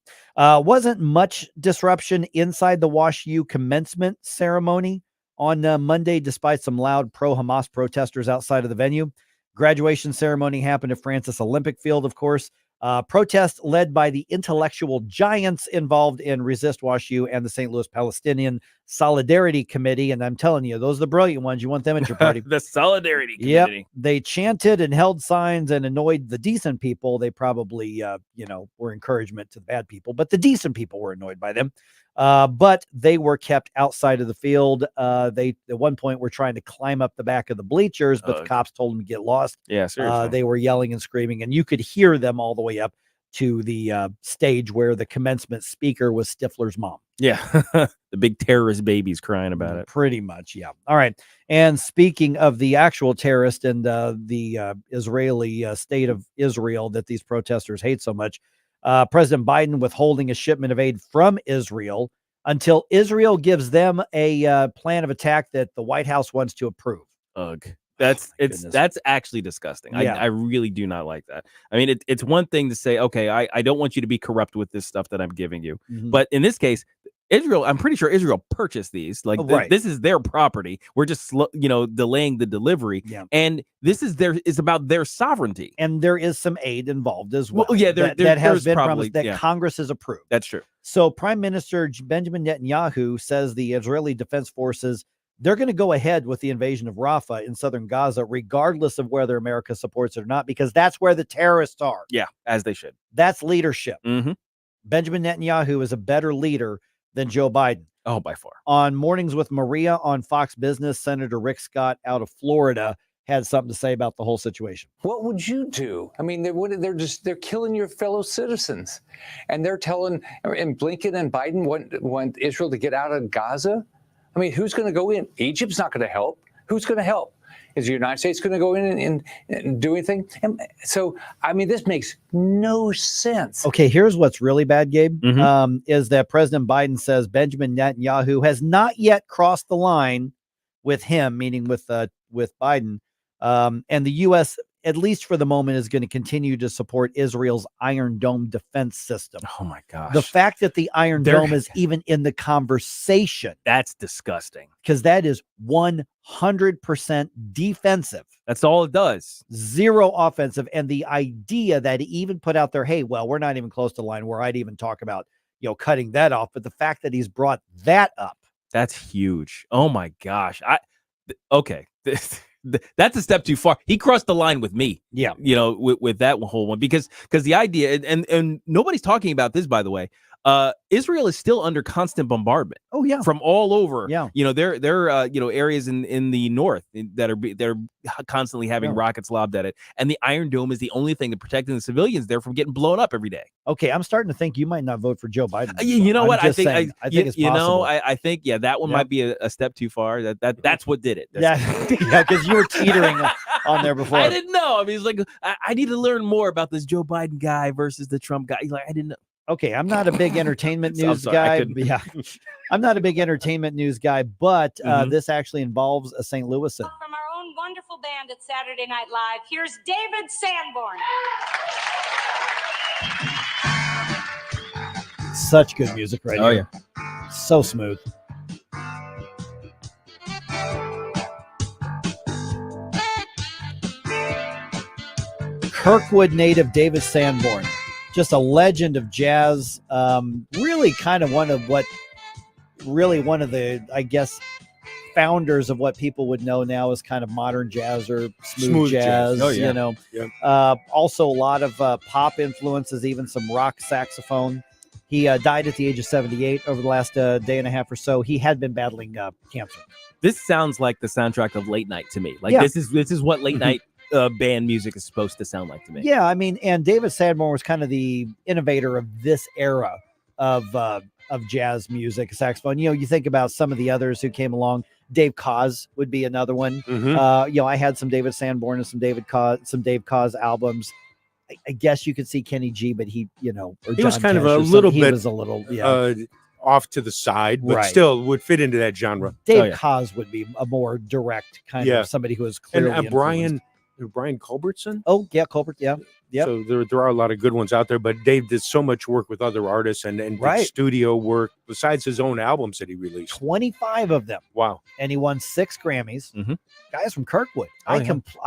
Wasn't much disruption inside the Wash U commencement ceremony on Monday, despite some loud pro-Hamas protesters outside of the venue. Graduation ceremony happened at Francis Olympic Field, of course. Protest led by the intellectual giants involved in Resist WashU and the St. Louis Palestinian Solidarity Committee. And I'm telling you, those are the brilliant ones. You want them at your party. The Solidarity Committee. Yep. They chanted and held signs and annoyed the decent people. They probably, were encouragement to the bad people, but the decent people were annoyed by them. But they were kept outside of the field. They, at one point, were trying to climb up the back of the bleachers, but the cops told them to get lost. Yeah, seriously. They were yelling and screaming, and you could hear them all the way up to the stage where the commencement speaker was Stifler's mom. Yeah. The big terrorist babies crying about it. Pretty much, yeah. All right. And speaking of the actual terrorist and the Israeli state of Israel that these protesters hate so much, President Biden withholding a shipment of aid from Israel until Israel gives them a plan of attack that the White House wants to approve. Ugh. That's actually disgusting. Yeah. I really do not like that. I mean, it's one thing to say, okay, I don't want you to be corrupt with this stuff that I'm giving you. Mhm. But in this case, Israel, I'm pretty sure Israel purchased these. Like this is their property. We're just delaying the delivery. Yeah. And this is about their sovereignty. And there is some aid involved as well. Well, yeah, that has been probably, promised that Congress has approved. That's true. So Prime Minister Benjamin Netanyahu says the Israeli Defense Forces, they're going to go ahead with the invasion of Rafah in southern Gaza, regardless of whether America supports it or not, because that's where the terrorists are. Yeah, as they should. That's leadership. Mm-hmm. Benjamin Netanyahu is a better leader than Joe Biden. Oh, by far. On Mornings with Maria on Fox Business, Senator Rick Scott out of Florida had something to say about the whole situation. What would you do? I mean, they're killing your fellow citizens, and they're telling, and Blinken and Biden want Israel to get out of Gaza. I I mean, who's going to go in? Egypt's not going to help. Who's going to help? Is the United States going to go in and do anything? And so, I mean, this makes no sense. Okay, here's what's really bad, Gabe, is that President Biden says Benjamin Netanyahu has not yet crossed the line with him, meaning with Biden, and the U.S., at least for the moment, is going to continue to support Israel's Iron Dome defense system. Oh, my gosh. The fact that the Iron Dome is even in the conversation. That's disgusting. Because that is 100% defensive. That's all it does. Zero offensive. And the idea that he even put out there, hey, well, we're not even close to the line where I'd even talk about, cutting that off. But the fact that he's brought that up. That's huge. Oh, my gosh. Okay. That's a step too far. He crossed the line with me. Yeah. With that whole one, because the idea, and nobody's talking about this, by the way, Israel is still under constant bombardment. Oh yeah. From all over. Yeah. There are areas in the north that are constantly having rockets lobbed at it. And the Iron Dome is the only thing that protecting the civilians there from getting blown up every day. Okay. I'm starting to think you might not vote for Joe Biden. You know what? I think it's possible. I think, that one might be a step too far. That's what did it. Yeah. Because you were teetering on there before. I didn't know. I mean, it's like, I need to learn more about this Joe Biden guy versus the Trump guy. Like, I didn't know. Okay, I'm not a big entertainment news guy. Yeah, I'm not a big entertainment news guy, but this actually involves a St. Louisan. From our own wonderful band at Saturday Night Live, here's David Sanborn. Such good music right here. Yeah. So smooth. Kirkwood native David Sanborn. Just a legend of jazz, really kind of one of the, I guess, founders of what people would know now as kind of modern jazz or smooth jazz. Oh, yeah. Also a lot of pop influences, even some rock saxophone. He died at the age of 78 over the last day and a half or so. He had been battling cancer. This sounds like the soundtrack of late night to me. Like this is what late night band music is supposed to sound like to me. Yeah, I mean, and David Sanborn was kind of the innovator of this era of jazz music, saxophone. You think about some of the others who came along. Dave Koz would be another one. I had some David Sanborn and some Dave Koz albums. I guess you could see Kenny G, but he was kind of a little bit off to the side, but still would fit into that genre. Dave Koz would be a more direct kind of somebody who is clearly and Brian Culbertson. Oh yeah, Culbert. Yeah. Yep. So there are a lot of good ones out there, but Dave did so much work with other artists and did studio work besides his own albums that he released. 25 of them. Wow. And he won 6 Grammys. Guys from Kirkwood. I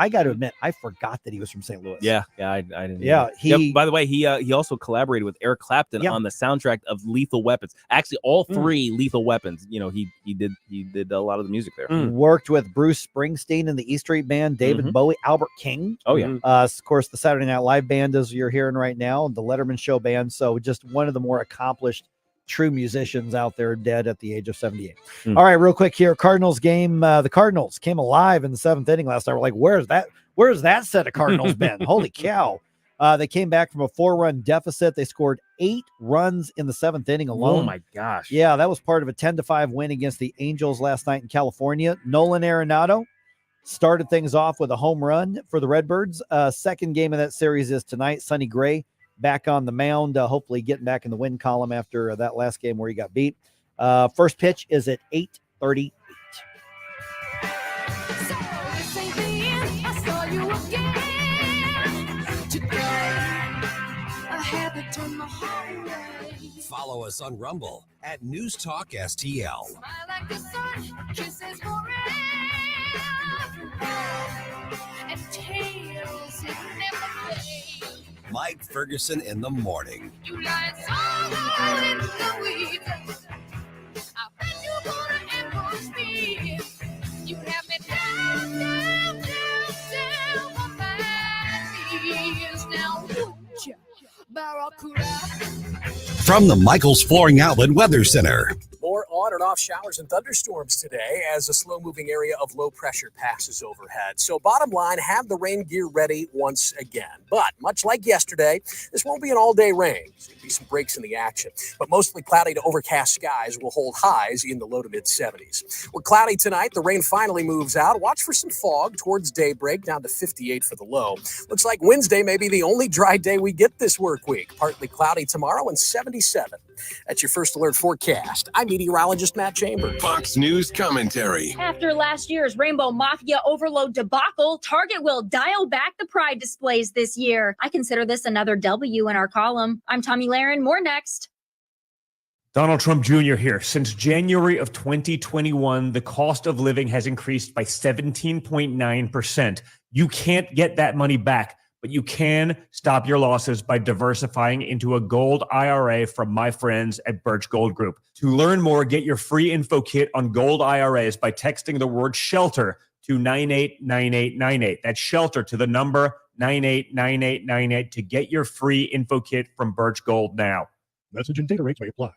got to admit, I forgot that he was from St. Louis. Yeah. I didn't. Yeah. By the way, he also collaborated with Eric Clapton on the soundtrack of Lethal Weapons. Actually, all 3 Lethal Weapons. He did a lot of the music there. Worked with Bruce Springsteen and the E Street Band, David Bowie, Albert King. Oh yeah. Of course, the Saturday Night Live band, as you're hearing right now, the Letterman Show band. So just one of the more accomplished true musicians out there, dead at the age of 78. All right, real quick here, Cardinals game. The Cardinals came alive in the 7th inning last night. We're like, where's that set of Cardinals been? Holy cow. They came back from a 4-run deficit. They scored 8 runs in the 7th inning alone. Oh my gosh. Yeah, that was part of a 10-5 win against the Angels last night in California. Nolan Arenado started things off with a home run for the Redbirds. Second game of that series is tonight. Sonny Gray back on the mound, hopefully getting back in the win column after that last game where he got beat. First pitch is at 8:38. Follow us on Rumble at News Talk STL. Mike Ferguson in the morning. You lie somewhere in the weeds. I bet you're gonna ambush me. You have me down, down, down, down on my knees. Now, woocha, barracuda. From the Michaels Flooring Outlet Weather Center. More on and off showers and thunderstorms today as a slow-moving area of low pressure passes overhead. So bottom line, have the rain gear ready once again. But much like yesterday, this won't be an all-day rain. So there'll be some breaks in the action. But mostly cloudy to overcast skies will hold highs in the low to mid-70s. We're cloudy tonight. The rain finally moves out. Watch for some fog towards daybreak, down to 58 for the low. Looks like Wednesday may be the only dry day we get this work week. Partly cloudy tomorrow and 77. That's your First Alert forecast. I'm meteorologist Matt Chambers. Fox News commentary. After last year's Rainbow Mafia overload debacle, Target will dial back the Pride displays this year. I consider this another W in our column. I'm Tommy Lahren. More next. Donald Trump Jr. here. Since January of 2021, the cost of living has increased by 17.9%. You can't get that money back, but you can stop your losses by diversifying into a gold IRA from my friends at Birch Gold Group. To learn more, get your free info kit on gold IRAs by texting the word SHELTER to 989898. That's SHELTER to the number 989898 to get your free info kit from Birch Gold now. Message and data rates may apply.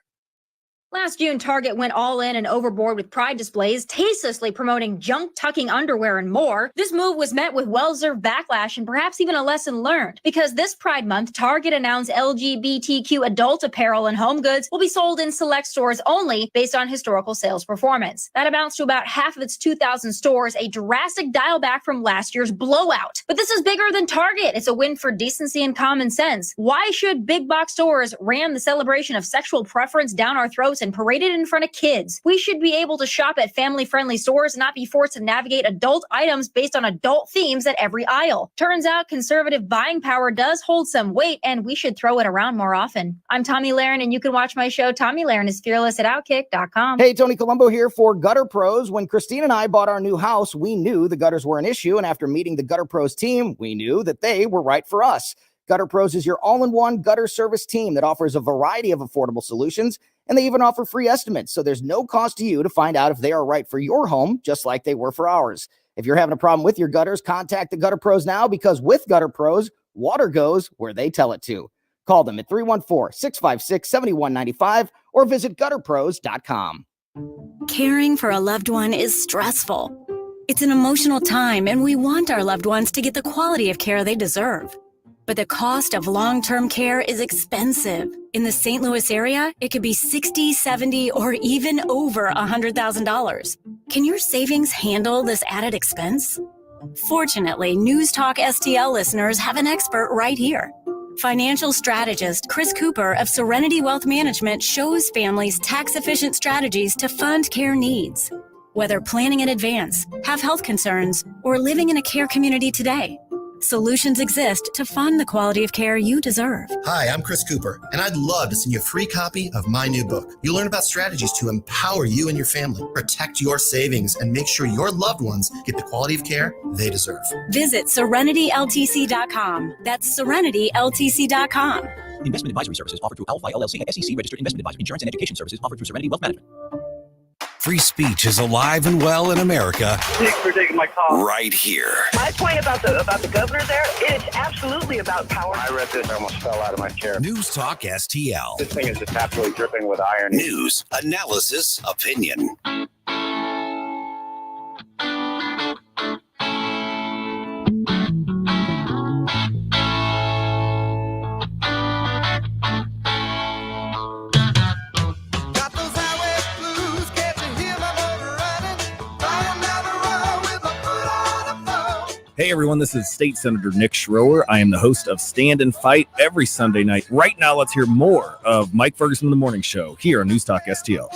Last June, Target went all in and overboard with Pride displays, tastelessly promoting junk-tucking underwear and more. This move was met with well-deserved backlash and perhaps even a lesson learned. Because this Pride Month, Target announced LGBTQ adult apparel and home goods will be sold in select stores only based on historical sales performance. That amounts to about half of its 2,000 stores, a drastic dial back from last year's blowout. But this is bigger than Target. It's a win for decency and common sense. Why should big box stores ram the celebration of sexual preference down our throats and parade it in front of kids? We should be able to shop at family-friendly stores and not be forced to navigate adult items based on adult themes at every aisle. Turns out conservative buying power does hold some weight, and we should throw it around more often. I'm Tommy Lahren, and you can watch my show, Tommy Lahren is Fearless, at Outkick.com. Hey, Tony Colombo here for Gutter Pros. When Christine and I bought our new house, we knew the gutters were an issue, and after meeting the Gutter Pros team, we knew that they were right for us. Gutter Pros is your all-in-one gutter service team that offers a variety of affordable solutions, and they even offer free estimates, so there's no cost to you to find out if they are right for your home, just like they were for ours. If you're having a problem with your gutters, contact the Gutter Pros now, because with Gutter Pros, water goes where they tell it to. Call them at 314-656-7195 or visit gutterpros.com. Caring for a loved one is stressful. It's an emotional time, and we want our loved ones to get the quality of care they deserve. But the cost of long-term care is expensive. In the St. Louis area, it could be $60,000, $70,000, or even over $100,000. Can your savings handle this added expense? Fortunately, News Talk STL listeners have an expert right here. Financial strategist Chris Cooper of Serenity Wealth Management shows families tax-efficient strategies to fund care needs. Whether planning in advance, have health concerns, or living in a care community today, solutions exist to fund the quality of care you deserve. Hi, I'm Chris Cooper, and I'd love to send you a free copy of my new book. You'll learn about strategies to empower you and your family, protect your savings, and make sure your loved ones get the quality of care they deserve. Visit SerenityLTC.com. That's SerenityLTC.com. Investment advisory services offered through Alphi LLC, SEC registered investment advisory. Insurance and education services offered through Serenity Wealth Management. Free speech is alive and well in America. Thanks for taking my call. Right here. My point about the governor there, it is absolutely about power. I read this, I almost fell out of my chair. News Talk STL. This thing is just absolutely dripping with iron. News, analysis, opinion. Hey everyone, this is State Senator Nick Schroer. I am the host of Stand and Fight every Sunday night. Right now, let's hear more of Mike Ferguson in the Morning Show here on News Talk STL.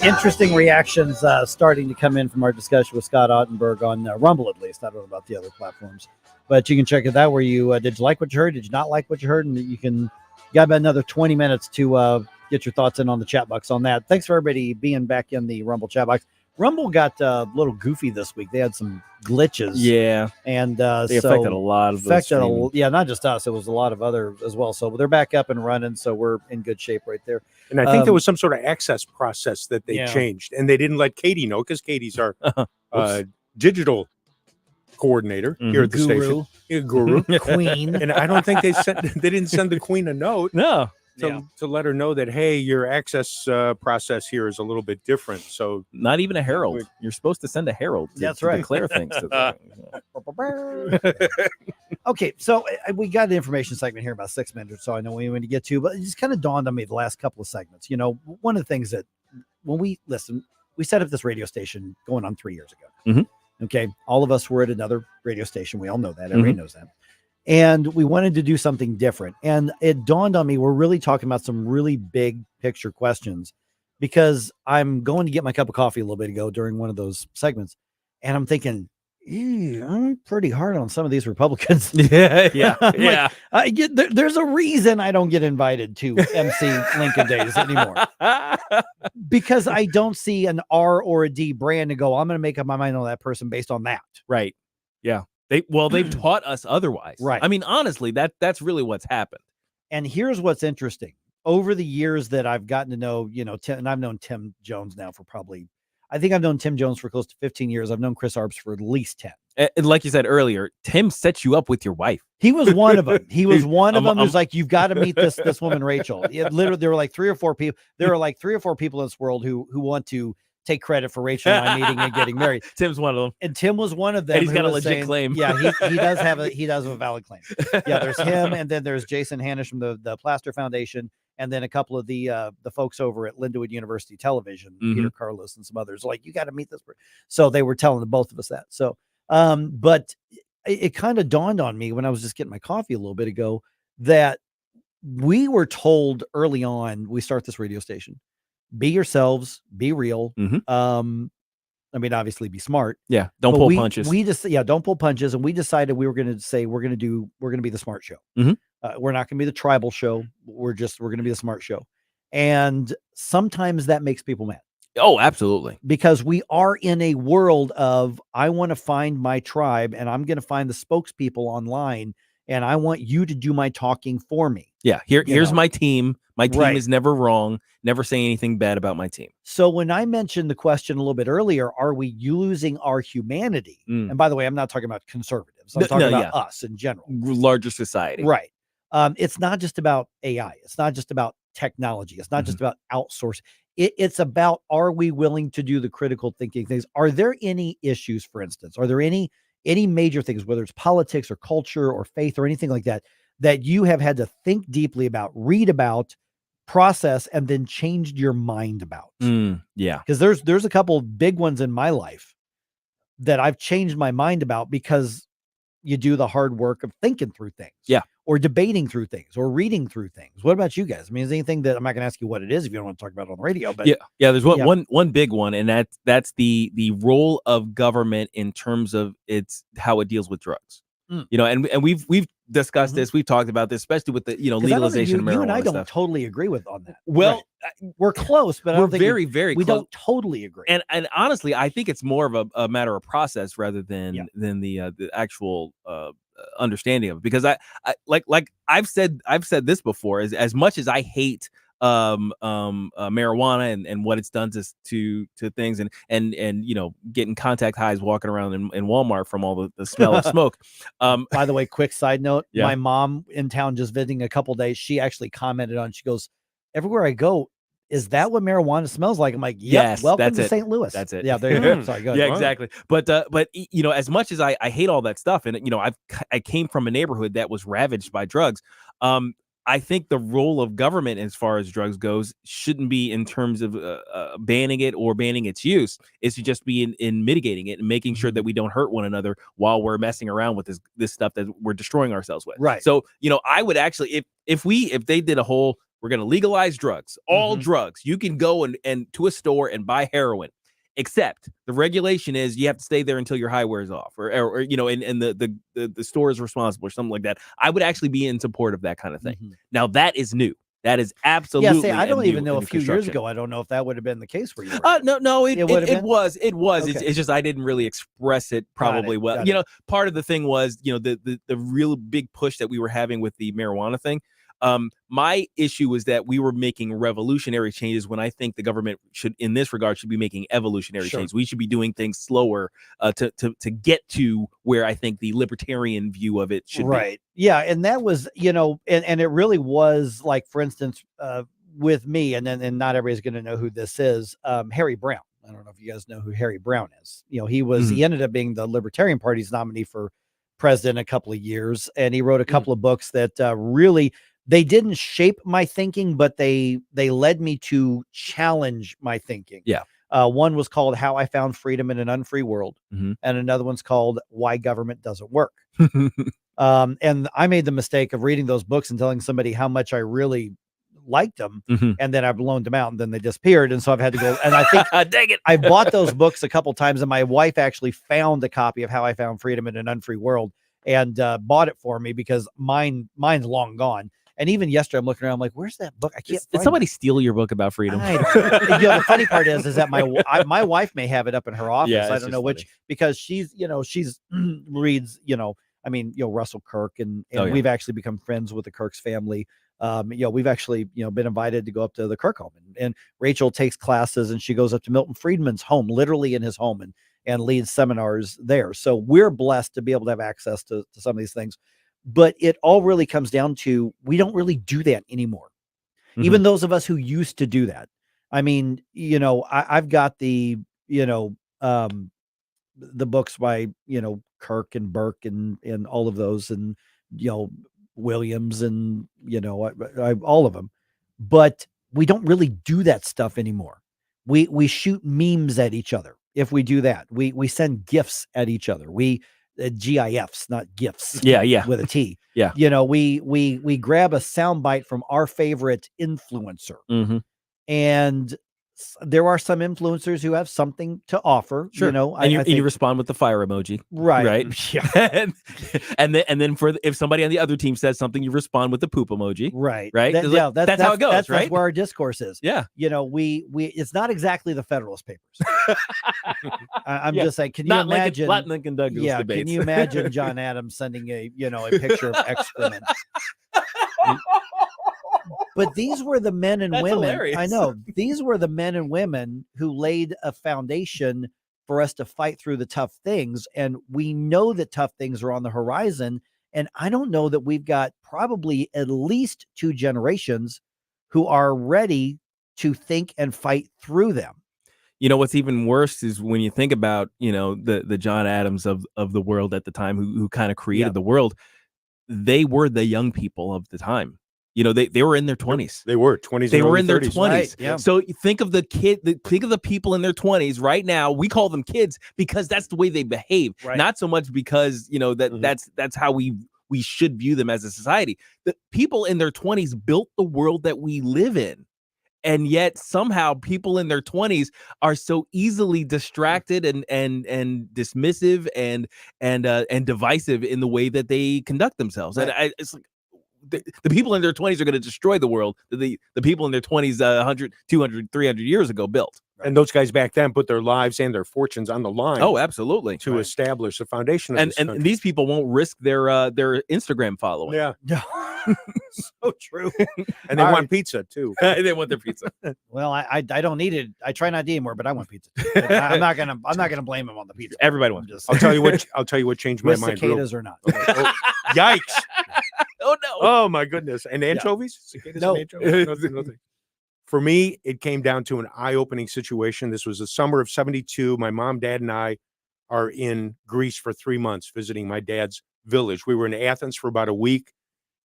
Interesting reactions starting to come in from our discussion with Scott Ottenburg on Rumble, at least. I don't know about the other platforms, but you can check it out where you did you like what you heard? Did you not like what you heard? And you got about another 20 minutes to get your thoughts in on the chat box on that. Thanks for everybody being back in the Rumble chat box. Rumble got a little goofy this week. They had some glitches. Yeah. And they affected a lot of not just us. It was a lot of others as well. So they're back up and running. So we're in good shape right there. And I think there was some sort of access process that they changed. And they didn't let Katie know, because Katie's our digital coordinator here at the station. Yeah, guru. Queen. And I don't think they didn't send the queen a note. No. To let her know that, hey, your access process here is a little bit different. So not even a herald. You're supposed to send a herald to declare things to them. Okay, so we got an information segment here about 6 minutes, so I know we want to get to, but it just kind of dawned on me the last couple of segments. You know, one of the things that when we set up this radio station going on 3 years ago. Okay, all of us were at another radio station. We all know that. Everybody knows that. And we wanted to do something different. And it dawned on me, we're really talking about some really big picture questions, because I'm going to get my cup of coffee a little bit ago during one of those segments. And I'm thinking, I'm pretty hard on some of these Republicans. Yeah. There's a reason I don't get invited to MC Lincoln Days anymore, because I don't see an R or a D brand to go, I'm going to make up my mind on that person based on that. Right. Yeah. They've taught us otherwise. Right. I mean, honestly, that's really what's happened. And here's what's interesting. Over the years that I've gotten to know, Tim, and I've known Tim Jones now for I think I've known Tim Jones for close to 15 years. I've known Chris Arps for at least 10. And like you said earlier, Tim set you up with your wife. He was one of them. He was one of them who's like, you've got to meet this woman, Rachel. Literally, there were like 3 or 4 people. There are like 3 or 4 people in this world who want to take credit for Rachel and I meeting and getting married. Tim's one of them. And Tim was one of them. And he's got a legit claim. Yeah, he does have a valid claim. Yeah, there's him, and then there's Jason Hanisch from the Plaster Foundation, and then a couple of the folks over at Lindenwood University Television, Peter Carlos and some others. Like, you got to meet this person. So they were telling both of us that. So but it kind of dawned on me when I was just getting my coffee a little bit ago that we were told early on, we start this radio station, be yourselves, be real. I mean, obviously be smart. Yeah. Don't pull punches. Don't pull punches. And we decided we were going to say, we're going to be the smart show. We're not going to be the tribal show. We're going to be the smart show. And sometimes that makes people mad. Oh, absolutely. Because we are in a world of, I want to find my tribe, and I'm going to find the spokespeople online, and I want you to do my talking for me. Yeah. Here's my team. My team is never wrong. Never say anything bad about my team. So when I mentioned the question a little bit earlier, are we losing our humanity? And by the way, I'm not talking about conservatives. I'm talking about us in general. Larger society. Right. It's not just about AI. It's not just about technology. It's not just about outsourcing. It's about, are we willing to do the critical thinking things? Are there any issues, for instance? Are there any major things, whether it's politics or culture or faith or anything like that, that you have had to think deeply about, read about, process, and then changed your mind about? Yeah. Because there's a couple of big ones in my life that I've changed my mind about, because you do the hard work of thinking through things. Yeah. Or debating through things, or reading through things. What about you guys? I mean, is there anything that, I'm not going to ask you what it is if you don't want to talk about it on the radio, but yeah, there's one big one, and that's the role of government in terms of how it deals with drugs. And we've discussed this, we've talked about this, especially with the legalization of marijuana. You and I don't stuff. Totally agree with on that. Well, we're close, but I we're don't think very close. We don't totally agree. And honestly, I think it's more of a matter of process rather than the actual understanding of it. Because I like I've said this before, as much as I hate marijuana and what it's done to things and getting contact highs walking around in Walmart from all the smell of smoke. By the way, quick side note, my mom in town just visiting a couple days, she actually commented on, she goes, everywhere I go, is that what marijuana smells like? I'm like, yes, welcome to St. Louis. That's it. Yeah, there you go. Sorry, go ahead. Yeah, exactly. But as much as I hate all that stuff, and I came from a neighborhood that was ravaged by drugs. I think the role of government as far as drugs goes shouldn't be in terms of banning it or banning its use. It's to just be in mitigating it and making sure that we don't hurt one another while we're messing around with this stuff that we're destroying ourselves with. Right. So, I would actually, if they did a whole, we're going to legalize drugs, all drugs, you can go and to a store and buy heroin. Except the regulation is you have to stay there until your high wears off, or and the store is responsible or something like that. I would actually be in support of that kind of thing. Now that is new. That is absolutely. Yeah, I don't even know. A few years ago, I don't know if that would have been the case for you. No, it was. Okay. It's just I didn't really express it probably well. Part of the thing was, the real big push that we were having with the marijuana thing. My issue is that we were making revolutionary changes when I think the government should, in this regard, should be making evolutionary changes. We should be doing things slower to get to where I think the libertarian view of it should be. Right. Yeah. And that was, and it really was like, for instance, with me, and not everybody's going to know who this is, Harry Brown. I don't know if you guys know who Harry Brown is. He ended up being the Libertarian Party's nominee for president a couple of years. And he wrote a couple of books that really, they didn't shape my thinking, but they led me to challenge my thinking. Yeah. One was called How I Found Freedom in an Unfree World. And another one's called Why Government Doesn't Work. And I made the mistake of reading those books and telling somebody how much I really liked them. And then I've loaned them out and then they disappeared. And so I've had to go, and I think dang it. I bought those books a couple times, and my wife actually found a copy of How I Found Freedom in an Unfree World and bought it for me because mine's long gone. And even yesterday, I'm looking around, I'm like, where's that book? I can't Did somebody steal your book about freedom? The funny part is that my wife may have it up in her office. Yeah, I don't know which, because she's reads, Russell Kirk, and we've actually become friends with the Kirk's family. We've actually, been invited to go up to the Kirk home, and Rachel takes classes, and she goes up to Milton Friedman's home, literally in his home, and leads seminars there. So we're blessed to be able to have access to some of these things. But it all really comes down to, we don't really do that anymore. Even those of us who used to do that. I mean, I've got the books by, Kirk and Burke and all of those, and, Williams, and, all of them. But we don't really do that stuff anymore. We shoot memes at each other. If we do that, we send gifts at each other. GIFs, not gifts. Yeah. With a T. Yeah. We grab a soundbite from our favorite influencer. And there are some influencers who have something to offer. Sure. And you respond with the fire emoji. Right. Yeah. and then if somebody on the other team says something, you respond with the poop emoji. Right. Right. That's how it goes. That's right. where our discourse is. Yeah. We it's not exactly the Federalist Papers. I'm just saying, can you Not imagine Lincoln Douglas debates. Can you imagine John Adams sending a picture of excrement? But these were the men and women. Hilarious. I know, these were the men and women who laid a foundation for us to fight through the tough things. And we know that tough things are on the horizon. And I don't know that we've got probably at least 2 generations who are ready to think and fight through them. What's even worse is when you think about, the John Adams of the world at the time, who kind of created the world. They were the young people of the time. They were in their 20s. They were 20s. They were in their 30s. 20s. Right, yeah. So think of think of the people in their 20s right now. We call them kids because that's the way they behave. Right. Not so much because, that's how we should view them as a society. The people in their 20s built the world that we live in. And yet somehow people in their 20s are so easily distracted and dismissive and divisive in the way that they conduct themselves. Right. And it's like, the people in their 20s are going to destroy the world that the people in their 20s 100, 200, 300 years ago built. And those guys back then put their lives and their fortunes on the line. Oh, absolutely. To establish the foundation of and these people won't risk their Instagram following. Yeah. So true. And they want pizza too. They want their pizza. Well, I don't need it. I try not to eat more, but I want pizza. I'm not gonna blame him on the pizza. Everybody wants. I'll tell you what changed my With mind. cicadas or not. Yikes. Oh no. Oh my goodness. And anchovies? Cicadas No. and anchovies? Nothing. For me, it came down to an eye-opening situation. This was the summer of 72. My mom, dad, and I are in Greece for 3 months visiting my dad's village. We were in Athens for about a week,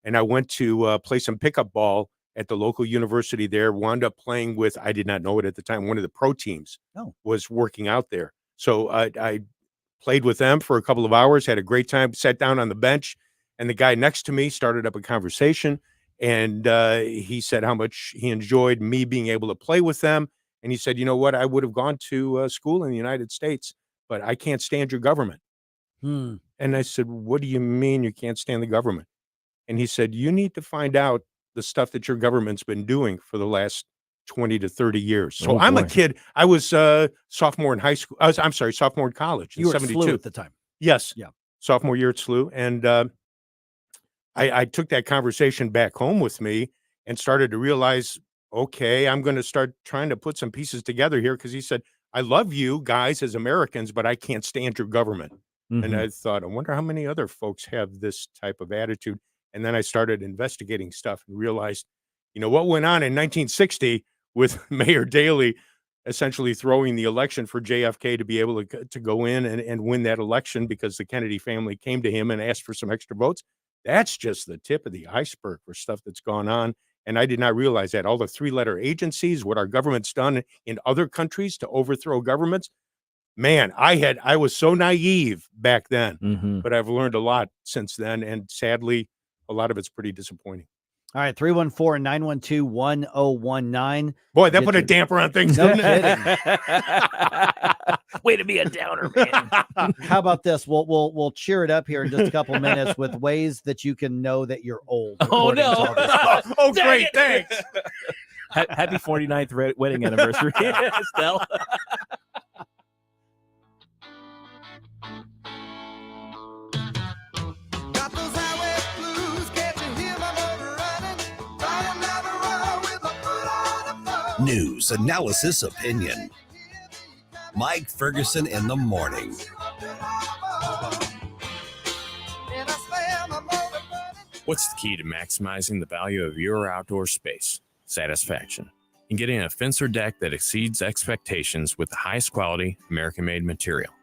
and I went to play some pickup ball at the local university there. Wound up playing with, I did not know it at the time, one of the pro teams was working out there. So I played with them for a couple of hours, had a great time, sat down on the bench, and the guy next to me started up a conversation. And he said how much he enjoyed me being able to play with them. And he said, you know what, I would have gone to school in the United States, but I can't stand your government. And I said, what do you mean you can't stand the government? And he said, you need to find out the stuff that your government's been doing for the last 20 to 30 years. So I'm a kid. I was sophomore in high school. Sophomore in college in You were 72. SLU at the time. Yes. Yeah. Sophomore year at SLU. And I took that conversation back home with me and started to realize, okay, I'm going to start trying to put some pieces together here. Cause he said, I love you guys as Americans, but I can't stand your government. And I thought, I wonder how many other folks have this type of attitude. And then I started investigating stuff and realized, what went on in 1960 with Mayor Daley essentially throwing the election for JFK to be able to go in and win that election because the Kennedy family came to him and asked for some extra votes. That's just the tip of the iceberg for stuff that's gone on. And I did not realize that all the 3-letter agencies, what our government's done in other countries to overthrow governments. Man, I was so naive back then, but I've learned a lot since then. And sadly, a lot of it's pretty disappointing. All right, 314-912-1019. Boy, that put a damper on things, No didn't it? Way to be a downer, man. How about this? We'll cheer it up here in just a couple of minutes with ways that you can know that you're old. Oh, according no. to all this. Oh, great. Thanks. Happy 49th wedding anniversary, Estelle. News, analysis, opinion. Mike Ferguson in the morning. What's the key to maximizing the value of your outdoor space? Satisfaction. In getting a fence or deck that exceeds expectations with the highest quality American-made material.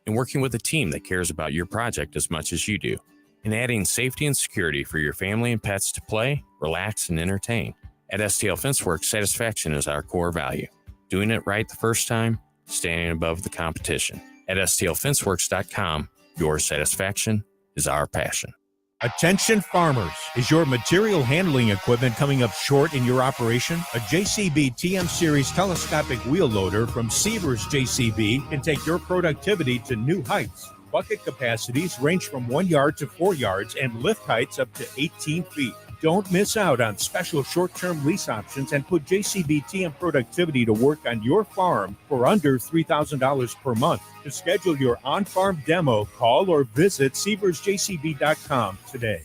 And working with a team that cares about your project as much as you do. And adding safety and security for your family and pets to play, relax, and entertain. At STL Fenceworks, satisfaction is our core value. Doing it right the first time, standing above the competition. At STLFenceworks.com, your satisfaction is our passion. Attention farmers, is your material handling equipment coming up short in your operation? A JCB TM Series telescopic wheel loader from Seavers JCB can take your productivity to new heights. Bucket capacities range from 1 yard to 4 yards and lift heights up to 18 feet. Don't miss out on special short-term lease options and put JCB TM productivity to work on your farm for under $3,000 per month. To schedule your on-farm demo, call or visit SeaversJCB.com today.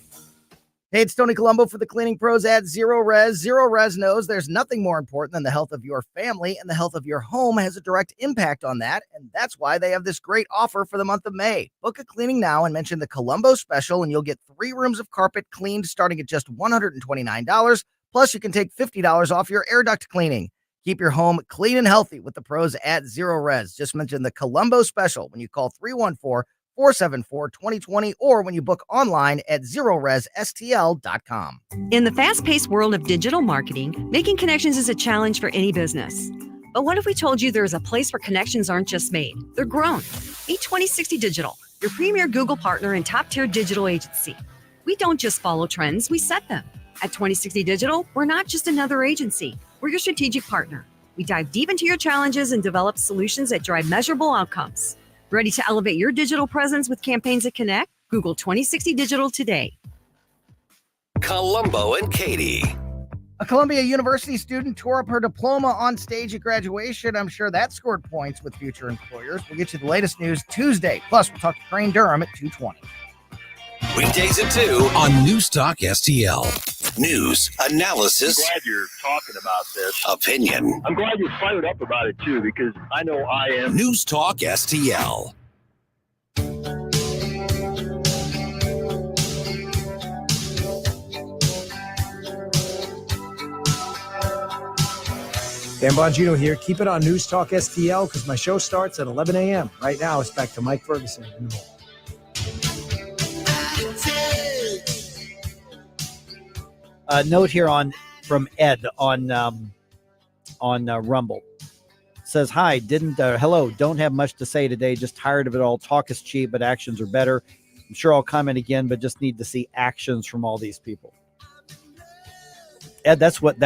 Hey, it's Tony Colombo for the Cleaning Pros at Zero Res. Zero Res knows there's nothing more important than the health of your family, and the health of your home has a direct impact on that, and that's why they have this great offer for the month of May. Book a cleaning now and mention the Colombo special, and you'll get 3 rooms of carpet cleaned starting at just $129. Plus, you can take $50 off your air duct cleaning. Keep your home clean and healthy with the pros at Zero Res. Just mention the Colombo special when you call 314-474-2020 or when you book online at ZeroResSTL.com. In the fast-paced world of digital marketing, making connections is a challenge for any business. But what if we told you there is a place where connections aren't just made, they're grown? Meet 2060 Digital, your premier Google partner and top-tier digital agency. We don't just follow trends, we set them. At 2060 Digital, we're not just another agency, we're your strategic partner. We dive deep into your challenges and develop solutions that drive measurable outcomes. Ready to elevate your digital presence with campaigns that connect? Google 2060 Digital today. Colombo and Katie. A Columbia University student tore up her diploma on stage at graduation. I'm sure that scored points with future employers. We'll get you the latest news Tuesday. Plus, we'll talk to Crane Durham at 2:20. Weekdays at 2 on News Talk STL. News, analysis, I'm glad you're talking about this. opinion. I'm glad you're fired up about it, too, because I know I am. News Talk STL. Dan Bongino here. Keep it on News Talk STL because my show starts at 11 a.m. Right now, it's back to Mike Ferguson in the morning. Note here from Ed on Rumble. Says, hi, hello, don't have much to say today, just tired of it all. Talk is cheap, but actions are better. I'm sure I'll comment again, but just need to see actions from all these people. Ed, that's what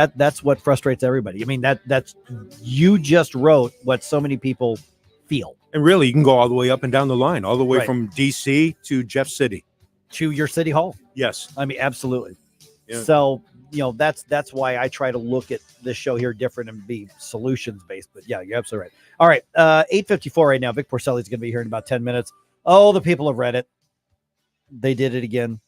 frustrates everybody. I mean, that's you just wrote what so many people feel. And really, you can go all the way up and down the line, all the way Right. from DC to Jeff City. To your city hall. Yes. I mean, absolutely. Yeah. So, that's why I try to look at this show here different and be solutions based. But yeah, you're absolutely right. All right. 8:54 right now. Vic Porcelli's going to be here in about 10 minutes. Oh, the people of Reddit. They did it again.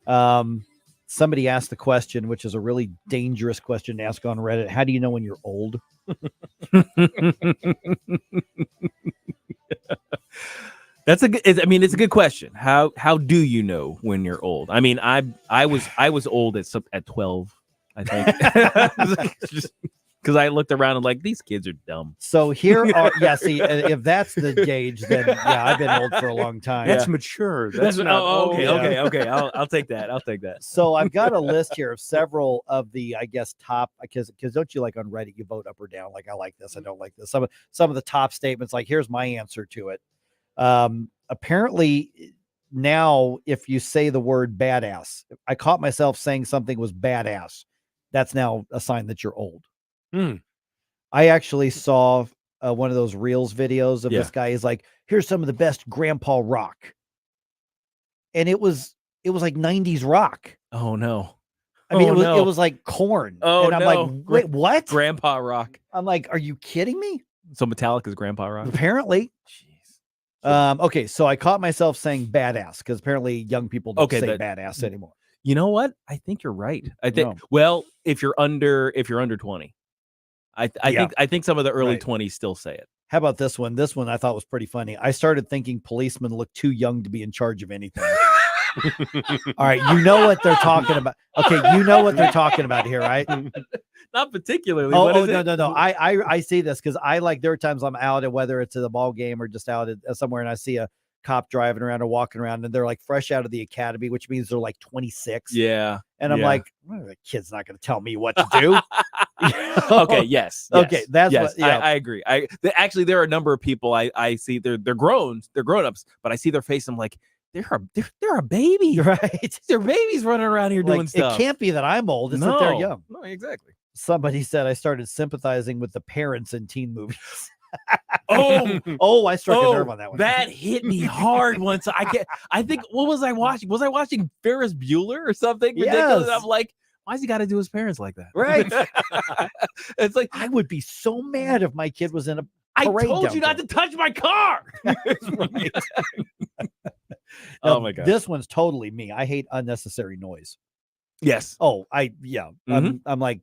Somebody asked the question, which is a really dangerous question to ask on Reddit. How do you know when you're old? It's a good question. How do you know when you're old? I mean, I was old at 12, I think. Just because I looked around and like, these kids are dumb. So here are see, if that's the gauge, then yeah, I've been old for a long time. That's mature. That's not okay. I'll take that. So I've got a list here of several of the, I guess, top, because don't you like on Reddit, you vote up or down? Like, I like this, I don't like this. Some of the top statements, like, here's my answer to it. Apparently now, if you say the word badass, I caught myself saying something was badass. That's now a sign that you're old. I actually saw one of those Reels videos of this guy. Is like, here's some of the best grandpa rock. And it was like 90s rock. Oh no. I mean, it was like Korn. Oh, and I'm like, wait, what? Grandpa rock. I'm like, are you kidding me? So Metallica's grandpa rock. Apparently. Okay, so I caught myself saying badass because apparently young people don't say badass anymore. You know what? I think you're right. I think if you're under 20, I think some of the early 20s still say it. How about this one? This one I thought was pretty funny. I started thinking policemen look too young to be in charge of anything. All right, you know what they're talking about. Okay, you know what they're talking about here, right? Not particularly. No. I see this because there are times I'm out, and whether it's at a ball game or just out at somewhere, and I see a cop driving around or walking around, and they're like fresh out of the academy, which means they're like 26. Yeah. And I'm like, well, the kid's not going to tell me what to do. Okay. Yes. Okay. That's what, I agree. Actually, there are a number of people I see they're grown-ups, but I see their face. I'm like, they're a baby, right? They're babies running around here doing stuff. It can't be that I'm old. It's that they're young. No, exactly. Somebody said I started sympathizing with the parents in teen movies. I struck a nerve on that one. That hit me hard once. I think, what was I watching? Was I watching Ferris Bueller or something ridiculous? I'm like, why's he got to do his parents like that? Right. It's like, I would be so mad if my kid was in a I parade told you not to touch my car. Oh my God. This one's totally me. I hate unnecessary noise. Yes. Oh, I'm like,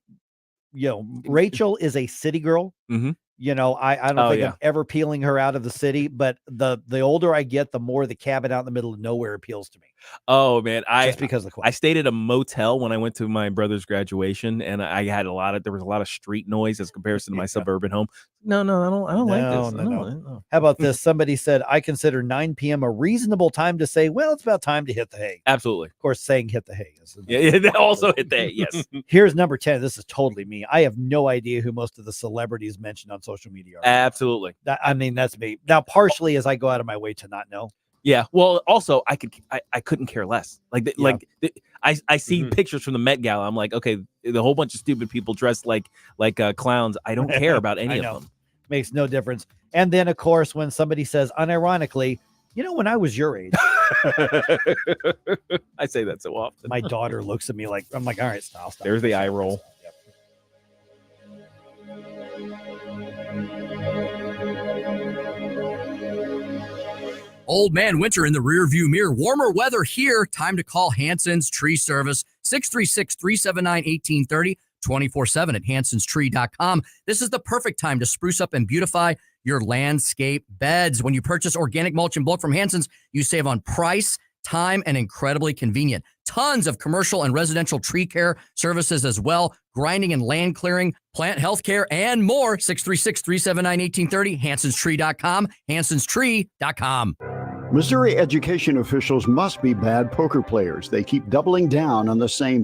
Rachel is a city girl. Mm-hmm. I don't think I'm ever peeling her out of the city, but the older I get, the more the cabin out in the middle of nowhere appeals to me. Oh man, just because of the I stayed at a motel when I went to my brother's graduation, and I had there was a lot of street noise as comparison to my suburban home. No, I don't like this. No. How about this? Somebody said, I consider 9 p.m. a reasonable time to say, well, it's about time to hit the hay. Absolutely. Of course, saying hit the hay. They also hit the hay. Yes. Here's number 10. This is totally me. I have no idea who most of the celebrities mentioned on social media are. Absolutely. That's me. Now, partially as I go out of my way to not know. Yeah. Well, also I couldn't care less. I see pictures from the Met Gala. I'm like, okay, the whole bunch of stupid people dressed like clowns. I don't care about any of them. Makes no difference. And then, of course, when somebody says, unironically, when I was your age, I say that so often. My daughter looks at me like, I'm like, all right, stop. There's the eye roll. Old man winter in the rearview mirror. Warmer weather here. Time to call Hanson's Tree Service. 636-379-1830. 24/7 at hansonstree.com. This is the perfect time to spruce up and beautify your landscape beds. When you purchase organic mulch and bulk from Hanson's, you save on price, time, and incredibly convenient. Tons of commercial and residential tree care services as well. Grinding and land clearing, plant health care, and more. 636-379-1830. hansonstree.com. hansonstree.com. Missouri education officials must be bad poker players. They keep doubling down on the same